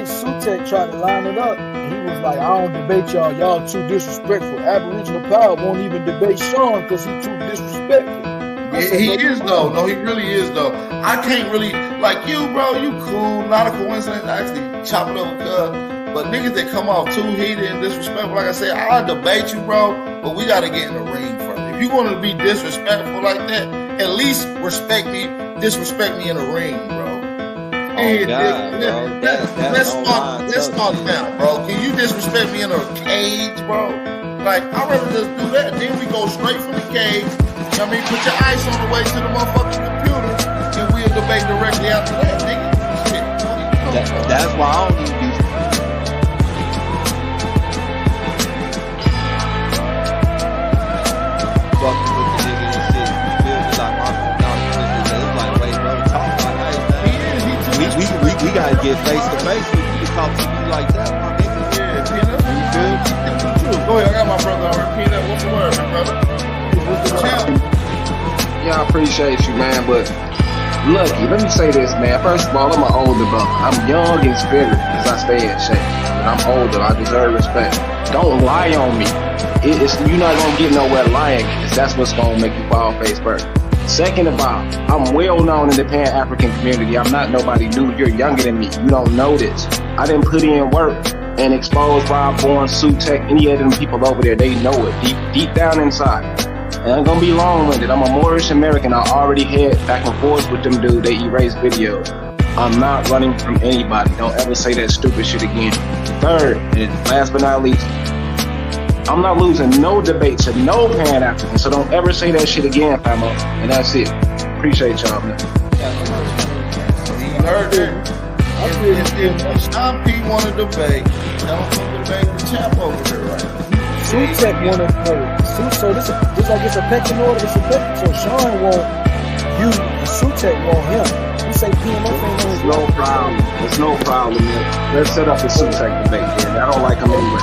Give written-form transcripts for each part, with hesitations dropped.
streets, Sutek tried to line it up, and he was like, I don't debate y'all. Y'all too disrespectful. Aboriginal Power won't even debate Sean because he's too disrespectful. He is though. No, he really is though. I can't really like you, bro. You cool, not a coincidence. I actually chop it up with but niggas that come off too heated and disrespectful, like I said, I'll debate you, bro. But we gotta get in the ring first. If you want to be disrespectful like that, at least disrespect me in the ring, bro. Let's start now, bro. Can you disrespect me in a cage, bro? Like, I'd rather just do that. Then we go straight from the cage. I mean, put your ice on the way to the motherfucking computer, and we'll debate directly after that, nigga. Shit. That's why I don't even be. Fucking with the nigga and shit. You feel me? Like, it's like, wait, bro, talk like that, man. We gotta get face to face with you to talk to you like that, my nigga. Yeah, Peanut. You feel me? Go ahead, I got my brother over here. Peanut, what's the word, my brother? Yeah, I appreciate you, man, but Lucky, let me say this, man. First of all, I'm an older brother. I'm young in spirit because I stay in shape. But I'm older. I deserve respect. Don't lie on me. You're not going to get nowhere lying because that's what's going to make you fall face first. Second of all, I'm well known in the Pan-African community. I'm not nobody new. You're younger than me. You don't know this. I didn't put in work and expose Rob Bourne, Sutek, any of them people over there. They know it deep down inside. And I'm gonna be long-winded. I'm a Moorish American. I already had back and forth with them dude. They erased videos. I'm not running from anybody. Don't ever say that stupid shit again. Third, and last but not least, I'm not losing no debate to no Pan-African. So don't ever say that shit again, famo. And that's it. Appreciate y'all, man. You heard that? If Sean P want to debate, tell him to debate the champ over there, right? Sutek wanted so this like it's a pecking order. It's a pecking. So Sean want you, and Sutek want him. You say PMF ain't There's no problem. There's no problem, man. Let's set up a Sutek debate, man. I don't like him anyway.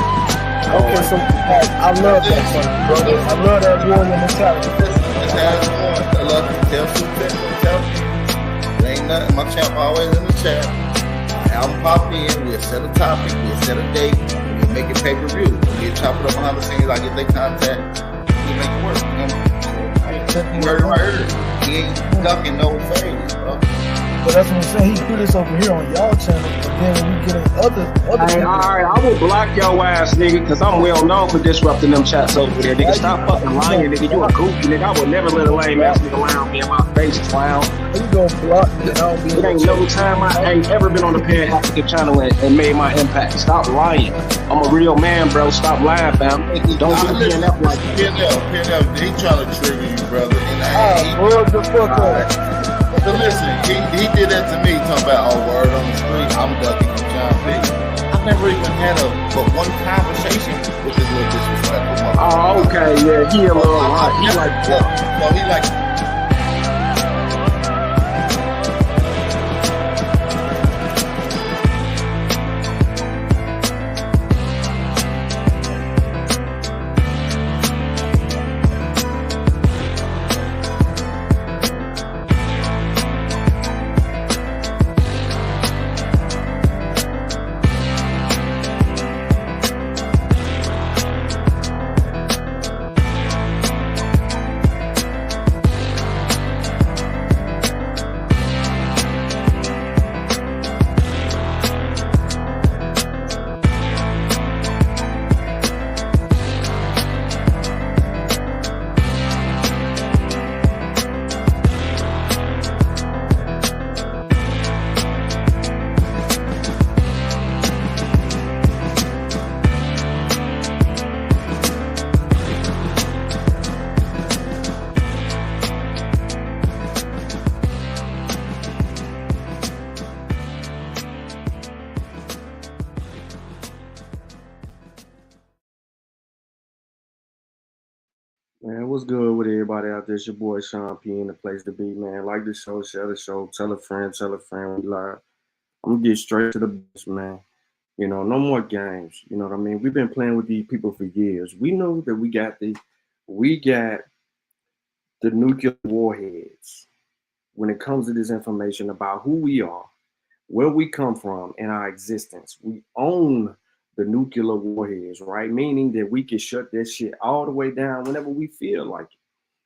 Okay, so I love that, brother. I love that warrior mentality. That's how it's going. I love you. Tell Sutek. Tell me. There ain't nothing. My champ always in the chat. I'll pop in. We'll set a topic. We'll set a date. We'll make it pay-per-view. We'll chop it up behind the scenes. I get their contact. We'll make it work. You heard it right here. He ain't ducking no favors, bro. But that's what I'm saying. He do this over here on y'all channel, and then when we get in other hey, alright, I will block your ass, nigga, because I'm well known for disrupting them chats over there. Nigga, stop fucking lying, nigga. You a goofy, nigga. I would never let a lame ass nigga lie on me in my face, clown. You gonna block me? It ain't no time I ain't ever been on the Pan-African channel and made my impact. Stop lying. I'm a real man, bro. Stop lying, fam. Don't do PNF like that. PNF, he trying to trigger you, brother. And the fuck up. But listen, he did that to me, talking about word on the street, I'm ducking from John P. I've never even had but one conversation with this little disrespectful motherfucker. Oh, okay, yeah, he a little hot. He like that. So he like Man, what's good with everybody out there? It's your boy Sean P in the place to be, man. Like the show, share the show, tell a friend, we live. I'm gonna get straight to the business, man. You know, no more games. You know what I mean? We've been playing with these people for years. We know that we got the nuclear warheads when it comes to this information about who we are, where we come from and our existence. We own the nuclear warheads, right? Meaning that we can shut that shit all the way down whenever we feel like it.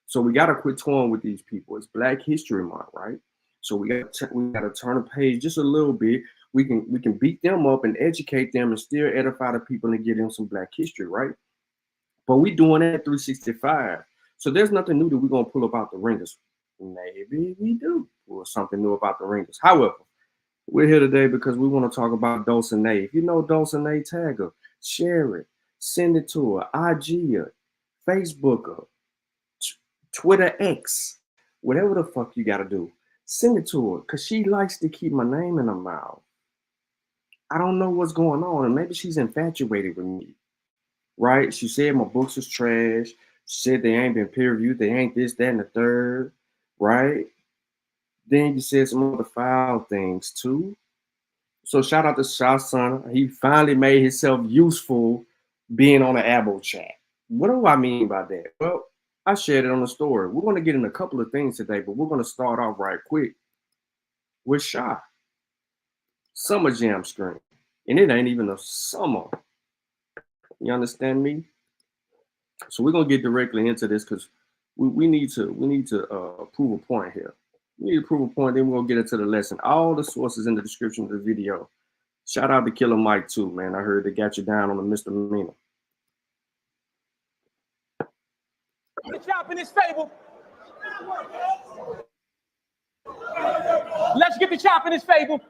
So we got to quit toying with these people. It's Black History Month, right? So we got to turn a page just a little bit. We can beat them up and educate them and still edify the people and give them some Black history, right? But we doing that 365. So there's nothing new that we're gonna pull up out the ringers. Maybe we do pull something new about the ringers. However, we're here today because we want to talk about Dulcinea. If you know Dulcinea, tag her, share it, send it to her, IG her, Facebook her, Twitter X, whatever the fuck you gotta do. Send it to her because she likes to keep my name in her mouth. I don't know what's going on, and maybe she's infatuated with me. Right? She said my books is trash. She said they ain't been peer reviewed. They ain't this, that, and the third. Right? Then you said some other foul things too. So shout out to Shah's son. He finally made himself useful being on the Abo chat. What do I mean by that? Well, I shared it on the story. We're going to get in a couple of things today, but we're going to start off right quick with Shah. Summer Jam screen. And it ain't even a summer. You understand me? So we're gonna get directly into this because we need to prove a point here. We need to prove a point, then we're gonna get into the lesson. All the sources in the description of the video. Shout out to Killer Mike too, man. I heard they got you down on the misdemeanor. The chop in his fable. Let's get the chop in his fable.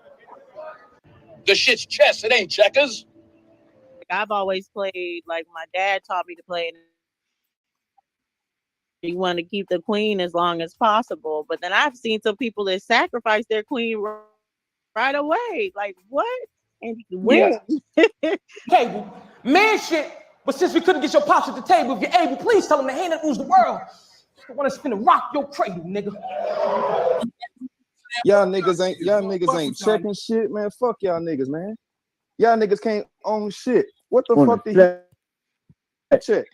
The shit's chess, it ain't checkers. I've always played like my dad taught me to play. You want to keep the queen as long as possible, but then I've seen some people that sacrifice their queen right away. Like what? And when? Cable, man, shit. But since we couldn't get your pops at the table, if you're able, please tell him the hand that rules the world. I want to spin a rock your cradle, nigga. Y'all niggas ain't checking shit, man. Fuck y'all niggas, man. Y'all niggas can't own shit. What the fuck did he check?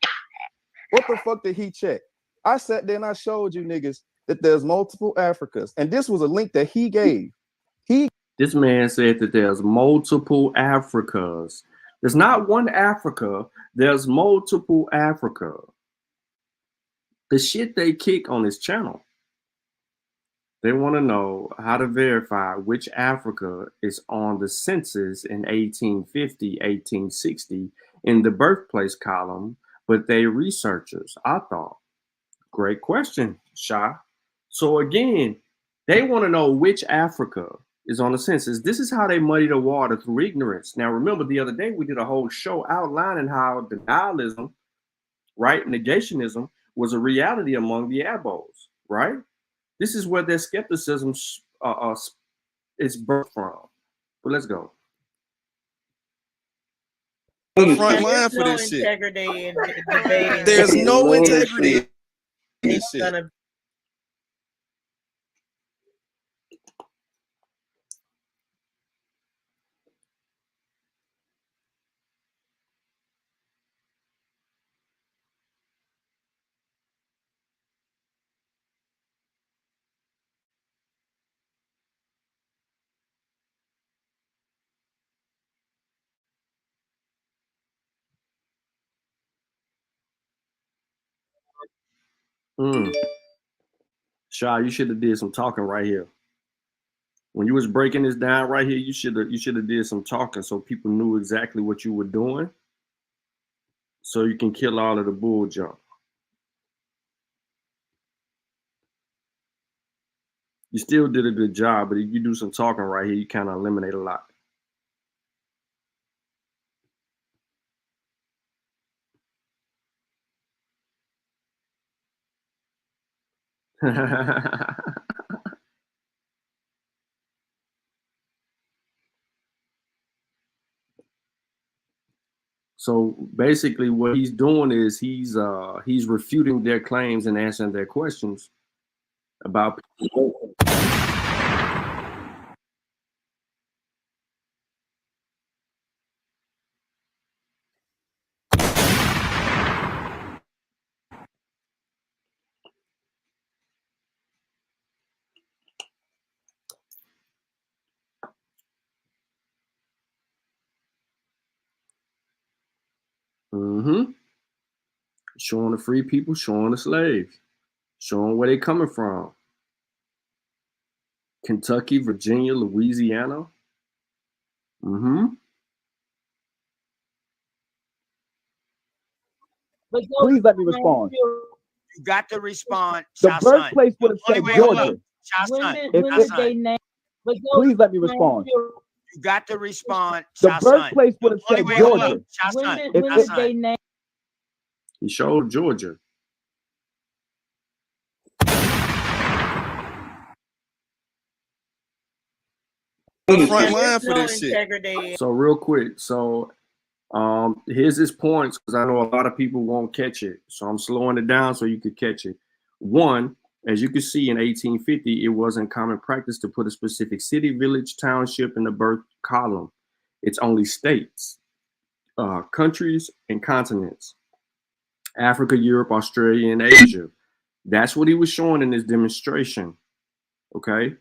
What the fuck did he check? I sat there and I showed you niggas that there's multiple Africas. And this was a link that he gave. This man said that there's multiple Africas. There's not one Africa, there's multiple Africa. The shit they kick on his channel. They want to know how to verify which Africa is on the census in 1850, 1860 in the birthplace column, but they researchers. I thought, great question, Shah. So again, they want to know which Africa is on the census. This is how they muddy the water through ignorance. Now, remember the other day we did a whole show outlining how denialism, right, negationism was a reality among the Abos, right? This is where their skepticism is birthed from. But let's go. Front line for this shit. There's no integrity in this shit. Shah, you should have did some talking right here. When you was breaking this down right here, you should have did some talking so people knew exactly what you were doing, so you can kill all of the bull junk. You still did a good job, but if you do some talking right here, you kind of eliminate a lot. So basically what he's doing is he's refuting their claims and answering their questions about Mm-hmm. Showing the free people, showing the slaves, showing where they coming from. Kentucky, Virginia, Louisiana. Mm-hmm. Please let me respond. You got to respond. The Shah birthplace would have Only said way, hold Georgia. up. Shah When did they name? Please let me respond. You got to respond. The Shah birthplace would have Only said way, hold up. Georgia. Shah When did they name? He showed Georgia. The front line for this shit. So real quick, here's his points because I know a lot of people won't catch it. So I'm slowing it down so you could catch it. One, as you can see in 1850, it wasn't common practice to put a specific city, village, township in the birth column. It's only states, countries, and continents. Africa, Europe, Australia, and Asia. That's what he was showing in his demonstration. Okay.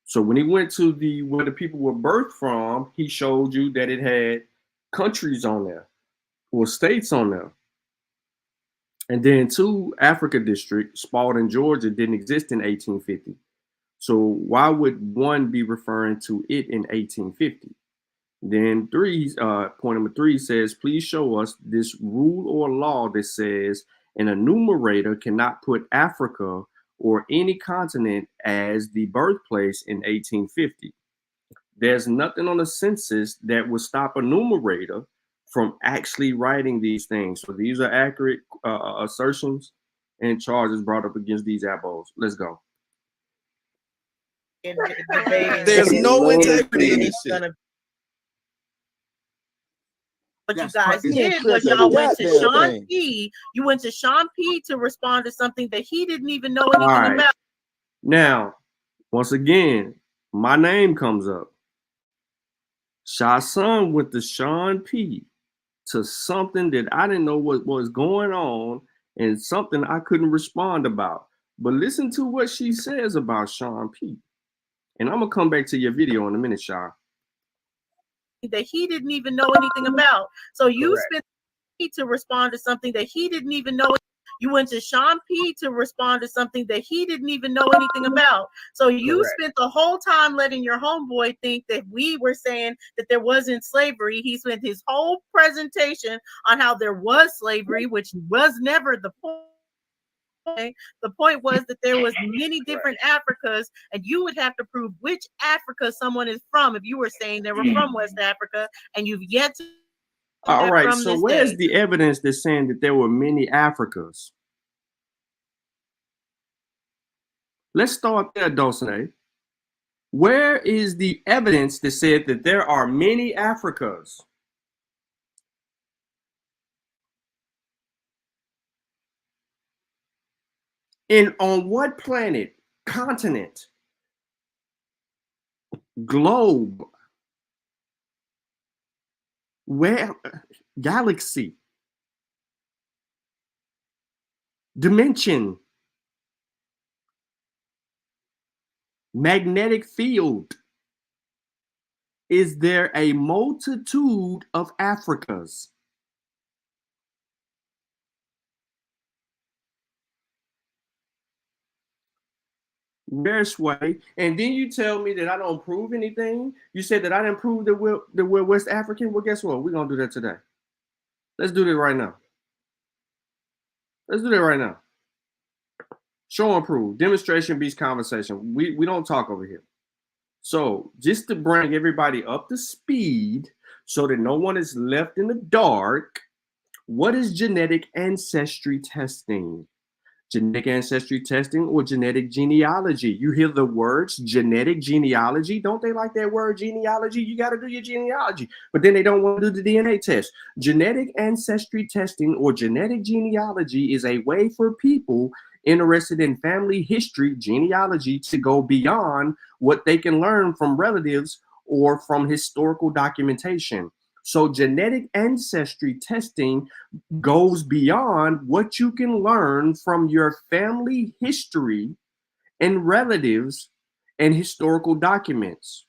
So when he went to where the people were birthed from, he showed you that it had countries on there or states on there. And then two, Africa district, Spalding, Georgia, didn't exist in 1850. So why would one be referring to it in 1850? Then point number three says, please show us this rule or law that says an enumerator cannot put Africa or any continent as the birthplace in 1850. There's nothing on the census that would stop a numerator from actually writing these things. So these are accurate assertions and charges brought up against these apples. Let's go. There's no integrity in this shit. What you guys did was y'all went to Sean P. You went to Sean P. to respond to something that he didn't even know anything about. Now, once again, my name comes up. Shah Sun went to Sean P. to something that I didn't know what was going on and something I couldn't respond about. But listen to what she says about Sean P. And I'm going to come back to your video in a minute, Shah. That he didn't even know anything about. So you spent to respond to something that he didn't even know. You went to Sean P. to respond to something that he didn't even know anything about. So you spent the whole time letting your homeboy think that we were saying that there wasn't slavery. He spent his whole presentation on how there was slavery, which was never the point. The point was that there was many different Africas, and you would have to prove which Africa someone is from if you were saying they were from West Africa, and you've yet to. All right, so where's the evidence that's saying that there were many Africas? Let's start there, Dulcinea. Where is the evidence that said that there are many Africas? And on what planet, continent, globe, where, galaxy, dimension, magnetic field, is there a multitude of Africas? Where's Sway? And then you tell me that I don't prove anything. You said that I didn't prove that we're West African. Well, guess what? We're gonna do that today. Let's do that right now. Let's do that right now. Show and prove. Demonstration beats conversation. We don't talk over here. So just to bring everybody up to speed so that no one is left in the dark, what is genetic ancestry testing? Genetic ancestry testing or genetic genealogy. You hear the words genetic genealogy. Don't they like that word genealogy? You got to do your genealogy, but then they don't want to do the DNA test. Genetic ancestry testing or genetic genealogy is a way for people interested in family history, genealogy, to go beyond what they can learn from relatives or from historical documentation. So genetic ancestry testing goes beyond what you can learn from your family history and relatives and historical documents.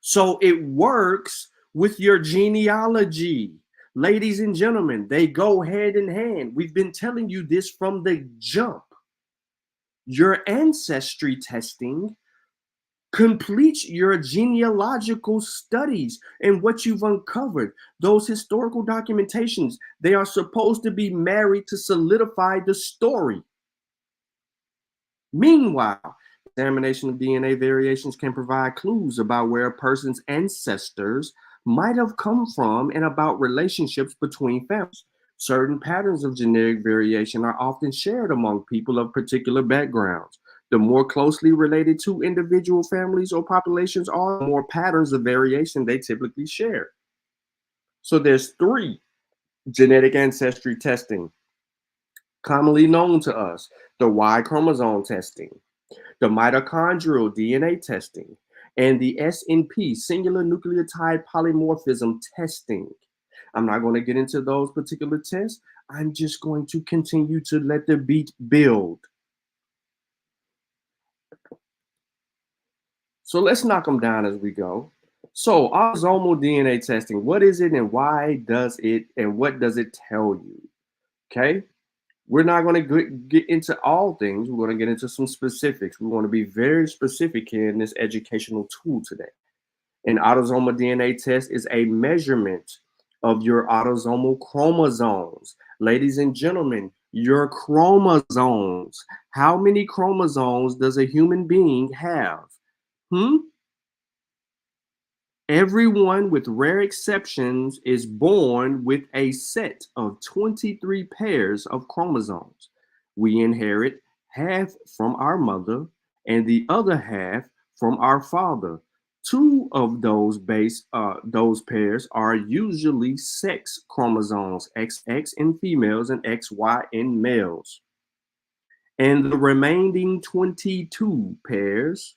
So it works with your genealogy. Ladies and gentlemen, they go hand in hand. We've been telling you this from the jump. Your ancestry testing completes your genealogical studies and what you've uncovered. Those historical documentations, they are supposed to be married to solidify the story. Meanwhile, examination of DNA variations can provide clues about where a person's ancestors might have come from and about relationships between families. Certain patterns of genetic variation are often shared among people of particular backgrounds. The more closely related two individual families or populations are, the more patterns of variation they typically share. So there's 3 genetic ancestry testing commonly known to us: the Y chromosome testing, the mitochondrial DNA testing, and the SNP, singular nucleotide polymorphism testing. I'm not going to get into those particular tests. I'm just going to continue to let the beat build. So let's knock them down as we go. So autosomal DNA testing, what is it and why does it and what does it tell you? Okay. We're not going to get into all things. We're going to get into some specifics. We want to be very specific here in this educational tool today. An autosomal DNA test is a measurement of your autosomal chromosomes. Ladies and gentlemen, your chromosomes. How many chromosomes does a human being have? Everyone, with rare exceptions, is born with a set of 23 pairs of chromosomes. We inherit half from our mother and the other half from our father. 2 of those pairs are usually sex chromosomes, XX in females and XY in males. And the remaining 22 pairs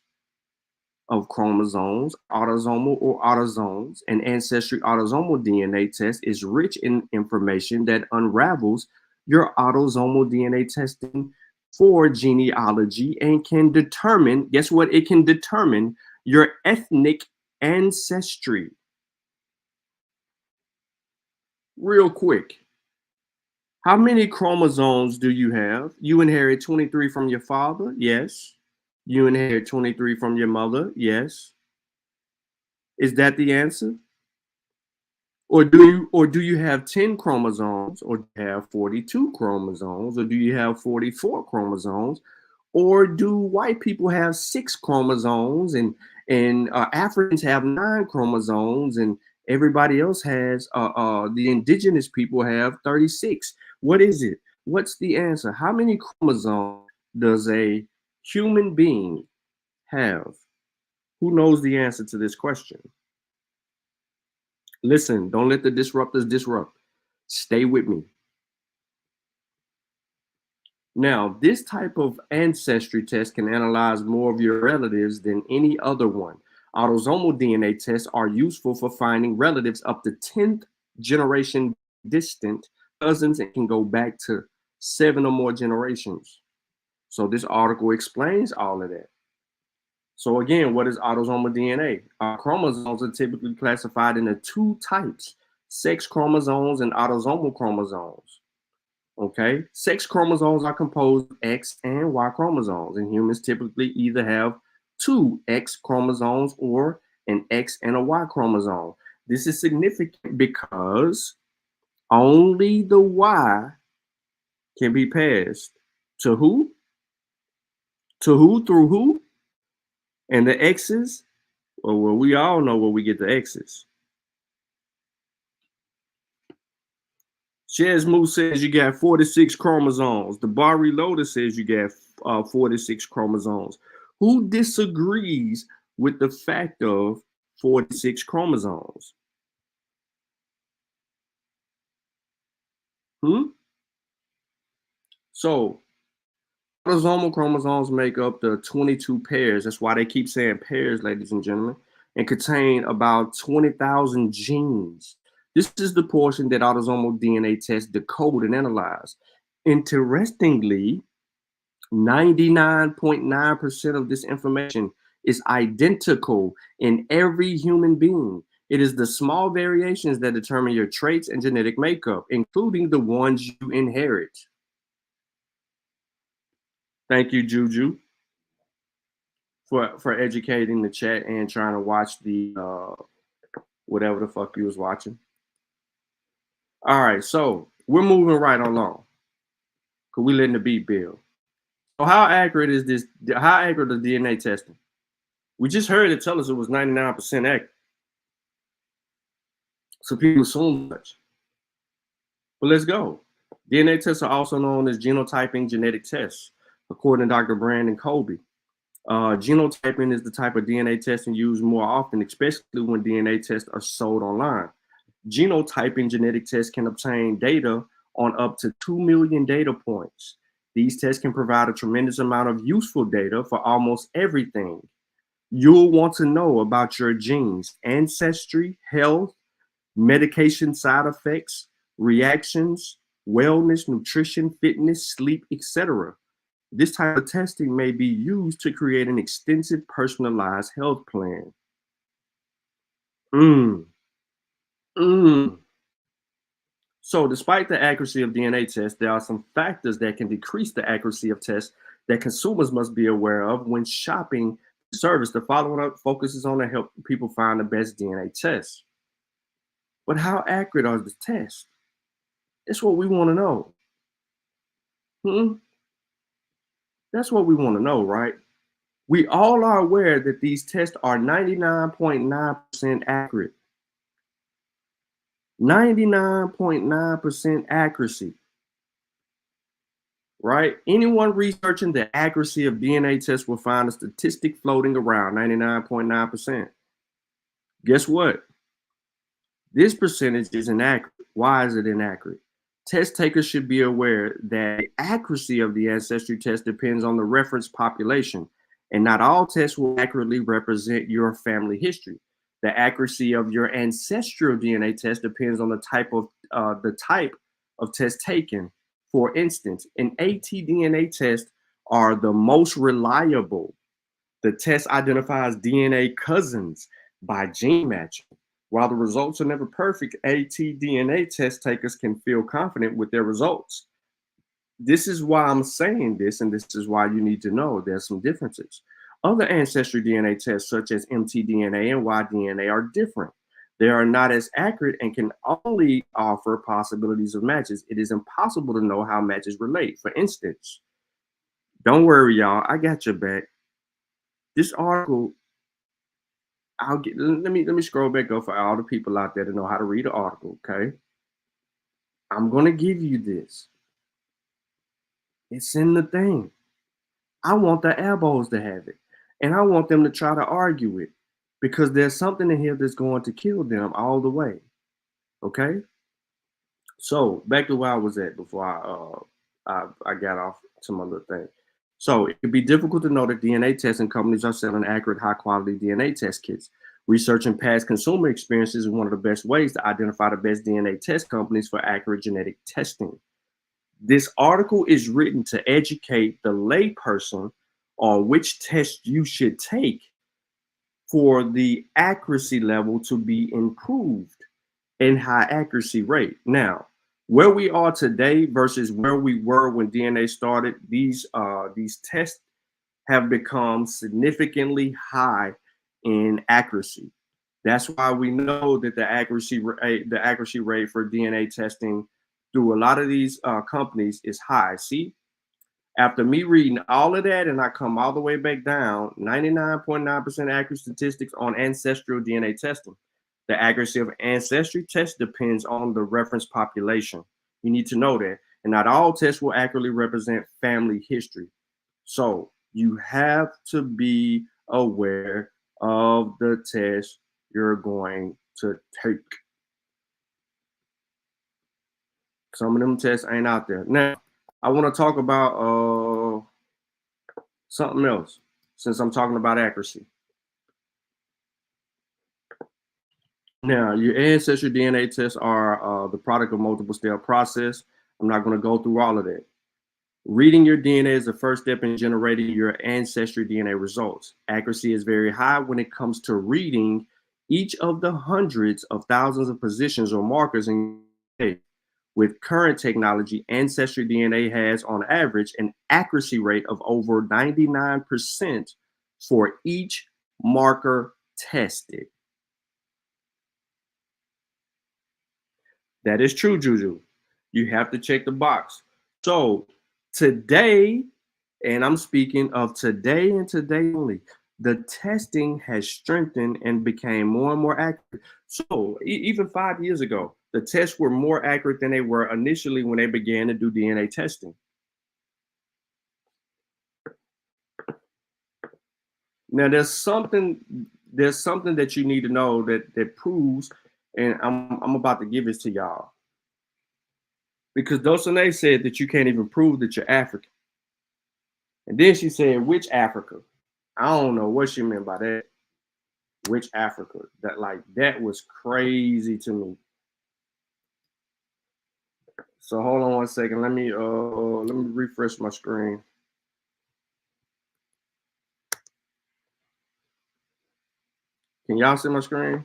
of chromosomes, autosomal or autosomes. An ancestry autosomal DNA test is rich in information that unravels your autosomal DNA testing for genealogy and can determine, guess what? It can determine your ethnic ancestry. Real quick, how many chromosomes do you have? You inherit 23 from your father? Yes. You inherit 23 from your mother? Yes. Is that the answer? Or do you have 10 chromosomes, or do you have 42 chromosomes, or do you have 44 chromosomes? Or do white people have 6 chromosomes and Africans have 9 chromosomes and everybody else has the indigenous people have 36? What is it? What's the answer? How many chromosomes does a human being have? Who knows the answer to this question? Listen, don't let the disruptors disrupt. Stay with me. Now, this type of ancestry test can analyze more of your relatives than any other one. Autosomal DNA tests are useful for finding relatives up to 10th generation distant cousins and can go back to 7 or more generations. So this article explains all of that. So again, what is autosomal DNA? Our chromosomes are typically classified into 2 types: sex chromosomes and autosomal chromosomes. Okay, sex chromosomes are composed of X and Y chromosomes, and humans typically either have 2 X chromosomes or an X and a Y chromosome. This is significant because only the Y can be passed to who? To who through who? And the X's, well, we all know where we get the X's. Shez Moose says you got 46 chromosomes. The Bar Reloader says you got 46 chromosomes. Who disagrees with the fact of 46 chromosomes? So autosomal chromosomes make up the 22 pairs. That's why they keep saying pairs, ladies and gentlemen, and contain about 20,000 genes. This is the portion that autosomal DNA tests decode and analyze. Interestingly, 99.9% of this information is identical in every human being. It is the small variations that determine your traits and genetic makeup, including the ones you inherit. Thank you, Juju, for educating the chat and trying to watch the whatever the fuck you was watching. All right, so we're moving right along because we letting the beat build. So how accurate is this? How accurate is DNA testing? We just heard it tell us it was 99% accurate. So people assume such. But let's go. DNA tests are also known as genotyping genetic tests, according to Dr. Brandon Colby. Genotyping is the type of DNA testing used more often, especially when DNA tests are sold online. Genotyping genetic tests can obtain data on up to 2 million data points. These tests can provide a tremendous amount of useful data for almost everything. You'll want to know about your genes, ancestry, health, medication side effects, reactions, wellness, nutrition, fitness, sleep, etc. This type of testing may be used to create an extensive personalized health plan. So despite the accuracy of DNA tests, there are some factors that can decrease the accuracy of tests that consumers must be aware of when shopping the service. The following focuses on to help people find the best DNA tests. But how accurate are the tests? That's what we want to know. That's what we want to know, right? We all are aware that these tests are 99.9% accurate. 99.9% accuracy, right? Anyone researching the accuracy of DNA tests will find a statistic floating around 99.9%. Guess what? This percentage is inaccurate. Why is it inaccurate? Test takers should be aware that the accuracy of the ancestry test depends on the reference population, and not all tests will accurately represent your family history. The accuracy of your ancestral DNA test depends on the type of test taken. For instance, an ATDNA test are the most reliable. The test identifies DNA cousins by gene matching. While the results are never perfect, ATDNA test takers can feel confident with their results. This is why I'm saying this, and this is why you need to know there's some differences. Other ancestry DNA tests, such as mtDNA and yDNA, are different. They are not as accurate and can only offer possibilities of matches. It is impossible to know how matches relate. For instance, don't worry, y'all, I got your back. This article, let me scroll back up for all the people out there to know how to read the article, okay? I'm gonna give you this. It's in the thing. I want the elbows to have it. And I want them to try to argue it because there's something in here that's going to kill them all the way. Okay? So back to where I was at before I got off some other thing. So it can be difficult to know that DNA testing companies are selling accurate, high-quality DNA test kits. Researching past consumer experiences is one of the best ways to identify the best DNA test companies for accurate genetic testing. This article is written to educate the layperson on which test you should take for the accuracy level to be improved and high accuracy rate. Now, where we are today versus where we were when DNA started, these tests have become significantly high in accuracy. That's why we know that the accuracy rate for DNA testing through a lot of these companies is high. See, after me reading all of that and I come all the way back down, 99.9% accurate statistics on ancestral DNA testing. The accuracy of ancestry tests depends on the reference population. You need to know that. And not all tests will accurately represent family history. So you have to be aware of the test you're going to take. Some of them tests ain't out there. Now, I want to talk about something else since I'm talking about accuracy. Now, your ancestry DNA tests are the product of multiple step process. I'm not going to go through all of that. Reading your DNA is the first step in generating your ancestry DNA results. Accuracy is very high when it comes to reading Each of the hundreds of thousands of positions or markers in with current technology, Ancestry DNA has on average an accuracy rate of over 99% for each marker tested. That is true, Juju. You have to check the box. So today, and I'm speaking of today and today only, the testing has strengthened and became more and more accurate. So even 5 years ago, the tests were more accurate than they were initially when they began to do DNA testing. Now there's something that you need to know that proves, and I'm about to give this to y'all. Because Dulcinea said that you can't even prove that you're African. And then she said, which Africa? I don't know what she meant by that. Which Africa? That was crazy to me. So hold on one second. Let me refresh my screen. Can y'all see my screen?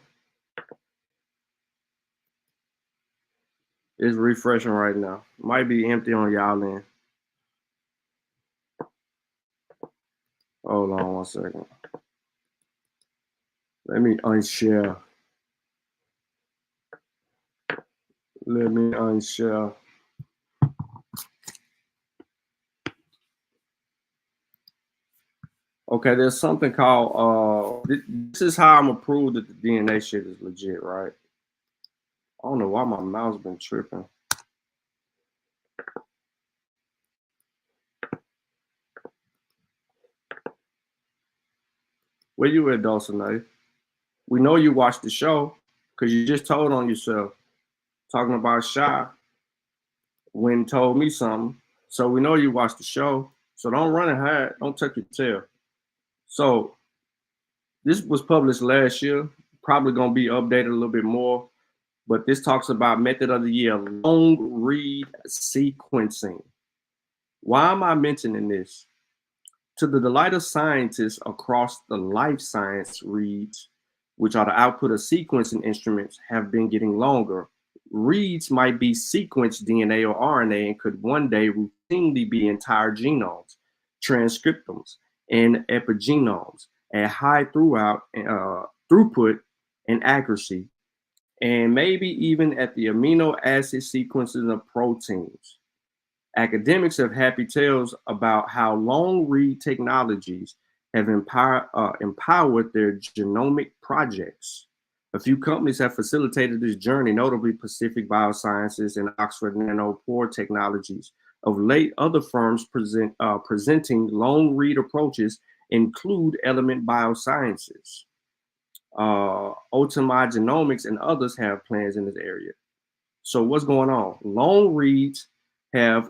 It's refreshing right now. Might be empty on y'all end. Hold on one second. Let me unshare. Let me unshare. Okay, there's something called, this is how I'm gonna prove that the DNA shit is legit, right? I don't know why my mouse been tripping. Where you at, Dulcinea? We know you watched the show because you just told on yourself, talking about Shy when told me something. So we know you watched the show. So don't run and hide. Don't tuck your tail. So this was published last year. Probably gonna be updated a little bit more. But this talks about method of the year, long read sequencing. Why am I mentioning this? To the delight of scientists across the life science reads, which are the output of sequencing instruments, have been getting longer. Reads might be sequenced DNA or RNA and could one day routinely be entire genomes, transcriptomes, and epigenomes at high throughput and accuracy, and maybe even at the amino acid sequences of proteins. Academics have happy tales about how long read technologies have empowered their genomic projects. A few companies have facilitated this journey, notably Pacific Biosciences and Oxford Nanopore Technologies. Of late, other firms presenting long read approaches include Element Biosciences. Ultima Genomics and others have plans in this area. So what's going on? Long reads have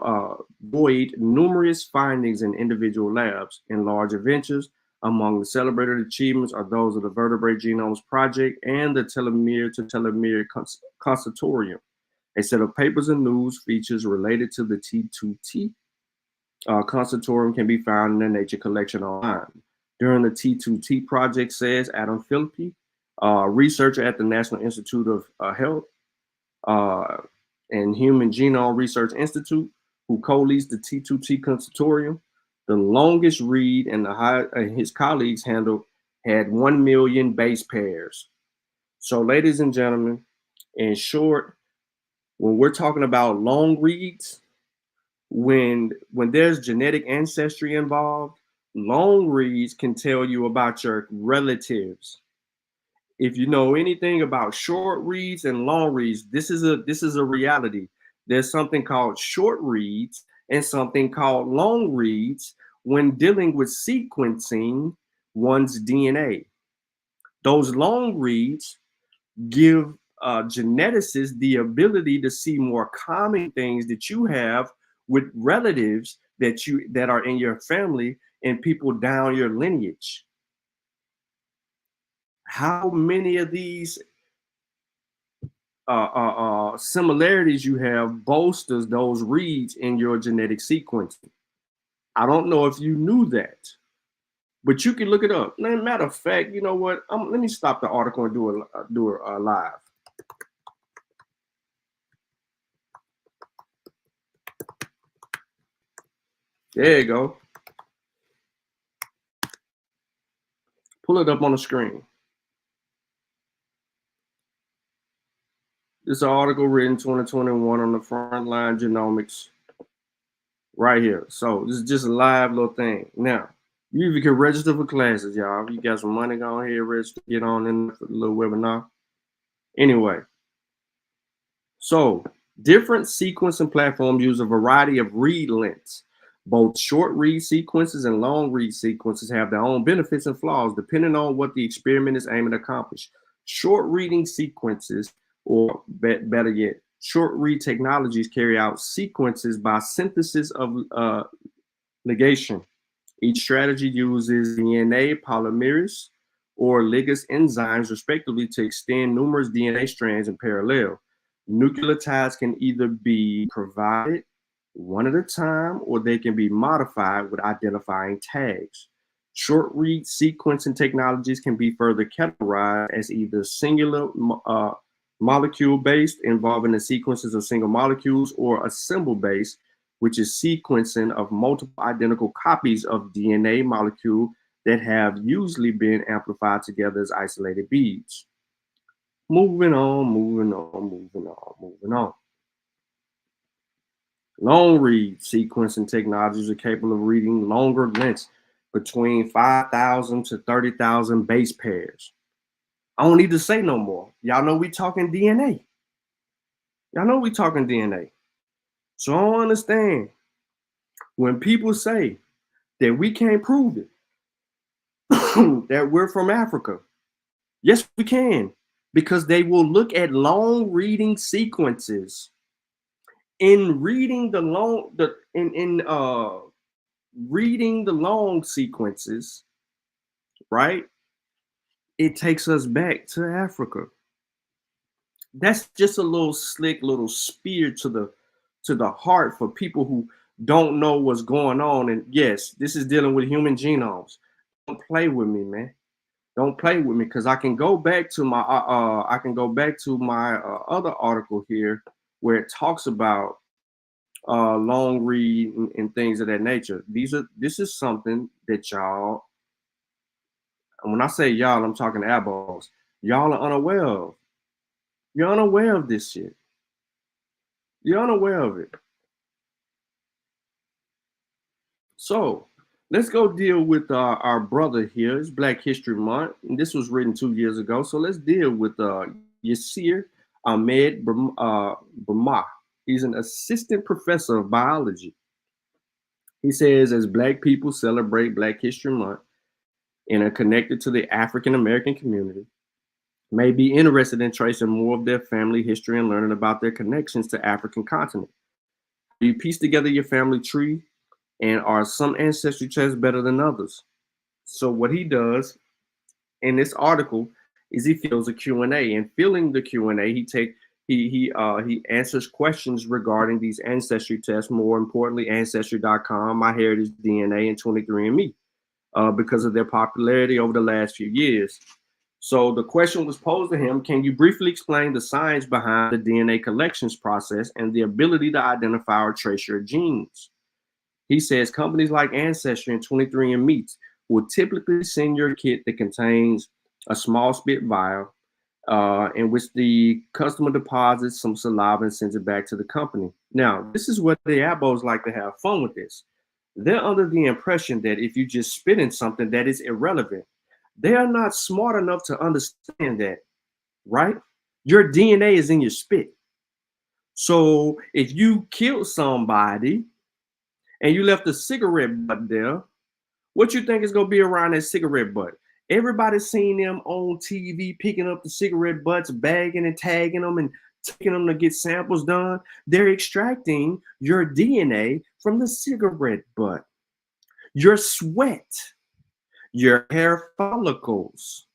buoyed numerous findings in individual labs in large ventures. Among the celebrated achievements are those of the Vertebrate Genomes Project and the Telomere to Telomere Consortium. A set of papers and news features related to the T2T Consortium can be found in the Nature collection online. During the T2T project, says Adam Philippi, researcher at the National Institute of Health and Human Genome Research Institute, who co-leads the T2T Consortium. The longest read and his colleagues handled had 1 million base pairs. So, ladies and gentlemen, in short, when we're talking about long reads, when there's genetic ancestry involved, long reads can tell you about your relatives. If you know anything about short reads and long reads, this is a reality. There's something called short reads and something called long reads when dealing with sequencing one's DNA. Those long reads give geneticists the ability to see more common things that you have with relatives that are in your family and people down your lineage. How many of these similarities you have bolsters those reads in your genetic sequencing? I don't know if you knew that. But you can look it up. Matter of fact, you know what? Let me stop the article and do a live. There you go. Pull it up on the screen. This is an article written 2021 on the Frontline Genomics right here. So this is just a live little thing. Now, you even can register for classes, y'all. You got some money, go ahead, register, get on in for the little webinar. Anyway, so different sequencing platforms use a variety of read lengths. Both short read sequences and long read sequences have their own benefits and flaws depending on what the experiment is aiming to accomplish. Short reading sequences, or better yet, short read technologies carry out sequences by synthesis of negation. Each strategy uses DNA polymerase or ligase enzymes, respectively, to extend numerous DNA strands in parallel. Nucleotides can either be provided one at a time, or they can be modified with identifying tags. Short read sequencing technologies can be further categorized as either singular molecule-based, involving the sequences of single molecules, or assemble-based, which is sequencing of multiple identical copies of DNA molecule that have usually been amplified together as isolated beads. Moving on. Long read sequencing technologies are capable of reading longer lengths between 5,000 to 30,000 base pairs. I don't need to say no more. Y'all know we talking DNA. So I don't understand when people say that we can't prove it, that we're from Africa. Yes, we can, because they will look at long reading sequences. In reading the long sequences, right? It takes us back to Africa. That's just a little slick little spear to the heart for people who don't know what's going on. And yes, this is dealing with human genomes. Don't play with me, man. Don't play with me, because I can go back to my other article here where it talks about long read and things of that nature. This is something that y'all, and when I say y'all, I'm talking eyeballs, y'all are unaware of. You're unaware of this shit. You're unaware of it. So let's go deal with our brother here. It's Black History Month, and this was written 2 years ago. So let's deal with Yasir Ahmed Brahma. He's an assistant professor of biology. He says, as Black people celebrate Black History Month and are connected to the African American community, may be interested in tracing more of their family history and learning about their connections to African continent. You piece together your family tree, and are some ancestry tests better than others? So what he does in this article is he fills a Q&A, and filling the Q&A, he answers questions regarding these ancestry tests. More importantly, Ancestry.com, MyHeritage DNA, and 23andMe, because of their popularity over the last few years. So the question was posed to him: can you briefly explain the science behind the DNA collections process and the ability to identify or trace your genes? He says companies like Ancestry and 23andMe will typically send your kit that contains a small spit vial in which the customer deposits some saliva and sends it back to the company. Now, this is what the abos like to have fun with this. They're under the impression that if you just spit in something, that is irrelevant. They are not smart enough to understand that, right? Your DNA is in your spit. So if you killed somebody and you left a cigarette butt there, what you think is going to be around that cigarette butt? Everybody's seen them on TV picking up the cigarette butts, bagging and tagging them and taking them to get samples done. They're extracting your DNA from the cigarette butt, your sweat, your hair follicles,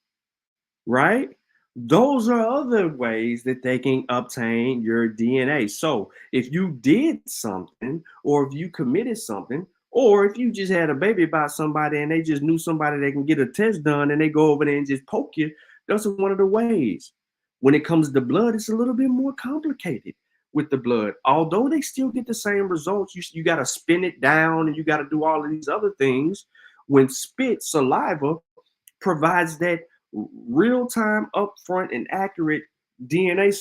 right? Those are other ways that they can obtain your DNA. So if you did something, or if you committed something, Or if you just had a baby by somebody and they just knew somebody that can get a test done and they go over there and just poke you, that's one of the ways. When it comes to blood, it's a little bit more complicated with the blood. Although they still get the same results, you got to spin it down and you got to do all of these other things. When spit, saliva provides that real-time, upfront, and accurate DNA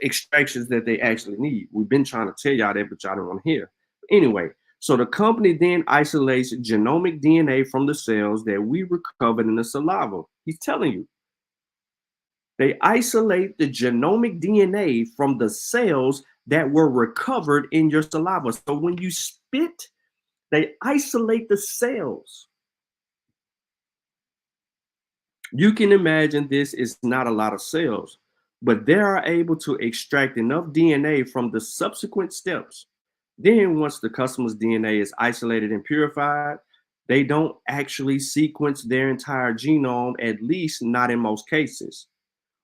extractions that they actually need. We've been trying to tell y'all that, but y'all don't want to hear. Anyway, so the company then isolates genomic DNA from the cells that we recovered in the saliva. He's telling you. They isolate the genomic DNA from the cells that were recovered in your saliva. So when you spit, they isolate the cells. You can imagine this is not a lot of cells, but they are able to extract enough DNA from the subsequent steps. Then once the customer's DNA is isolated and purified, they don't actually sequence their entire genome, at least not in most cases.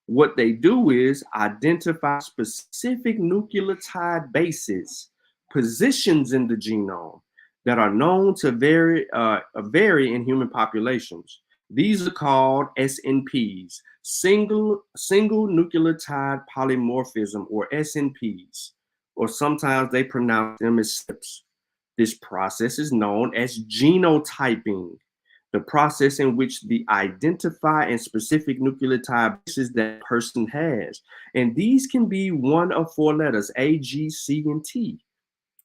What they do is identify specific nucleotide bases, positions in the genome that are known to vary in human populations. These are called SNPs, single nucleotide polymorphism, or SNPs, or sometimes they pronounce them as SNPs. This process is known as genotyping, the process in which the identify and specific nucleotide bases that a person has. And these can be one of 4 letters, A, G, C, and T.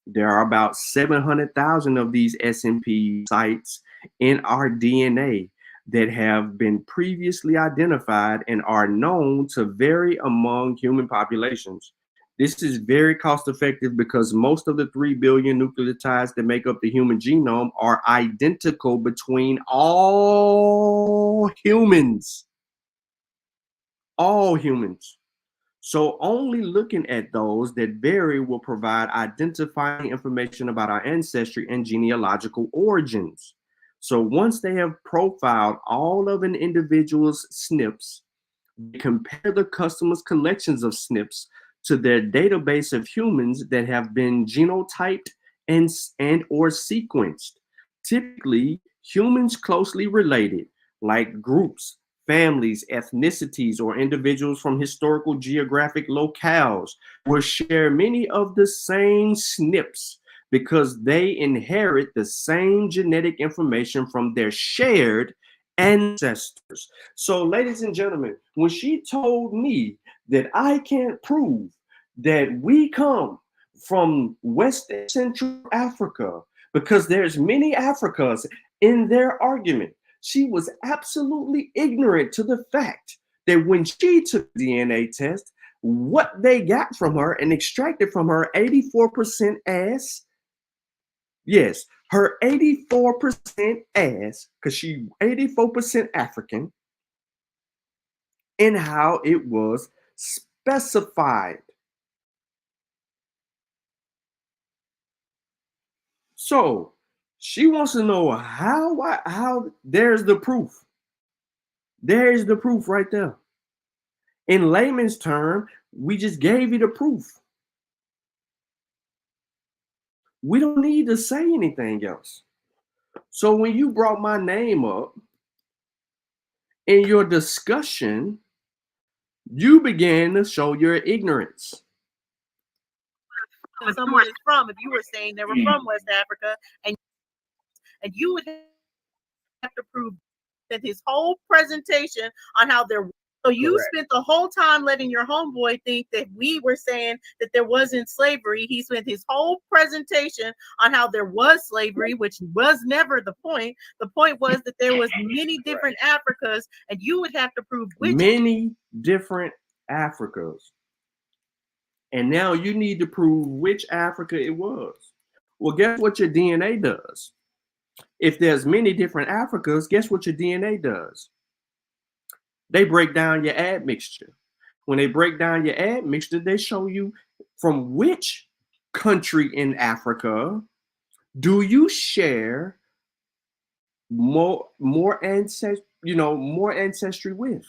There are about 700,000 of these SNP sites in our DNA that have been previously identified and are known to vary among human populations. This is very cost effective because most of the 3 billion nucleotides that make up the human genome are identical between all humans. All humans. So only looking at those that vary will provide identifying information about our ancestry and genealogical origins. So once they have profiled all of an individual's SNPs, they compare the customer's collections of SNPs to their database of humans that have been genotyped and or sequenced. Typically, humans closely related, like groups, families, ethnicities, or individuals from historical geographic locales, will share many of the same SNPs because they inherit the same genetic information from their shared ancestors. So, ladies and gentlemen, when she told me that I can't prove that we come from West and Central Africa because there's many Africas in their argument, she was absolutely ignorant to the fact that when she took the DNA test, what they got from her and extracted from her 84% ass. Yes, her 84% ass, because she 84% African, and how it was specified. So she wants to know how there's the proof. There's the proof right there. In layman's term, we just gave you the proof. We don't need to say anything else. So when you brought my name up in your discussion, you began to show your ignorance. Someone is from, if you were saying they were from West Africa, and you would have to prove that his whole presentation on how there. So you spent the whole time letting your homeboy think that we were saying that there wasn't slavery. He spent his whole presentation on how there was slavery, which was never the point. The point was that there was many different Africas, and you would have to prove which. Many different Africas. And now you need to prove which Africa it was. Well, guess what your DNA does? If there's many different Africas, guess what your DNA does? They break down your admixture. When they break down your admixture, they show you from which country in Africa do you share more ancestry with.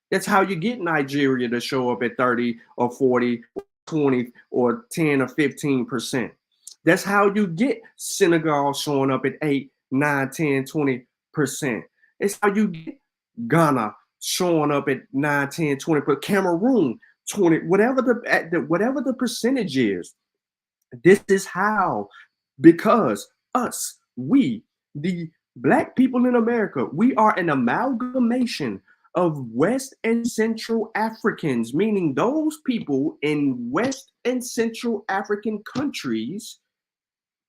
That's how you get Nigeria to show up at 30 or 40, 20 or 10 or 15%. That's how you get Senegal showing up at 8, 9, 10, 20%. It's how you get Ghana showing up at 9, 10, 20%. Cameroon, 20, whatever the percentage is. This is how, because we, the Black people in America, we are an amalgamation of West and Central Africans, meaning those people in West and Central African countries.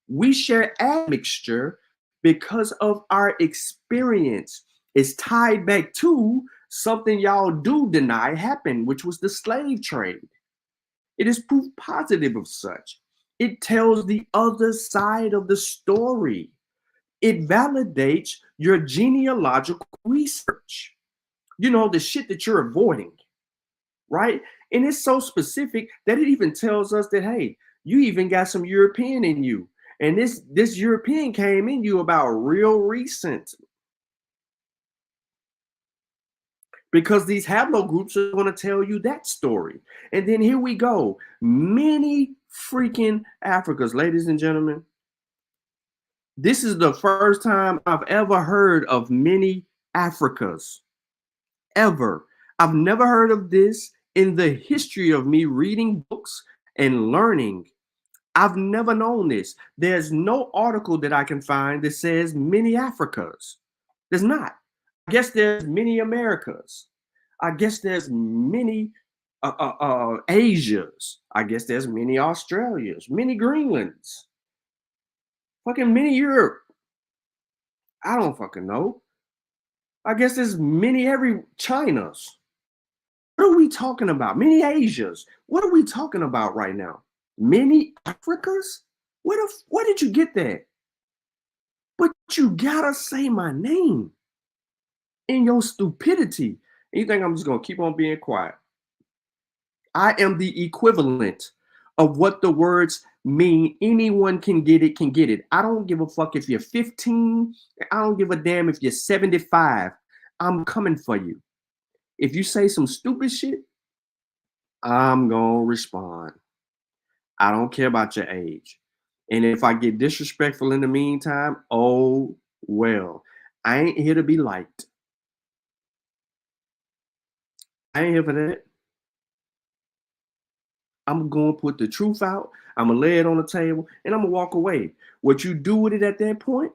We share admixture because of our experience. It's tied back to something y'all do deny happened, which was the slave trade. It is proof positive of such. It tells the other side of the story. It validates your genealogical research. You know, the shit that you're avoiding, right? And it's so specific that it even tells us that, hey, you even got some European in you. And this European came in you about real recent. Because these haplogroups are going to tell you that story. And then here we go. Many freaking Africas, ladies and gentlemen. This is the first time I've ever heard of many Africas. Ever. I've never heard of this in the history of me reading books and learning. I've never known this. There's no article that I can find that says many Africas. There's not. I guess there's many Americas. I guess there's many Asias. I guess there's many Australias, many Greenlands, fucking many Europe. I don't fucking know. I guess there's many every Chinas. What are we talking about? Many Asias. What are we talking about right now? Many Africas? Where did you get that? But you gotta say my name in your stupidity. And you think I'm just gonna keep on being quiet? I am the equivalent of what the words mean. Anyone can get it, can get it. I don't give a fuck if you're 15. I don't give a damn if you're 75. I'm coming for you. If you say some stupid shit, I'm gonna respond. I don't care about your age. And if I get disrespectful in the meantime, oh well. I ain't here to be liked. I ain't here for that. I'm going to put the truth out. I'm going to lay it on the table and I'm going to walk away. What you do with it at that point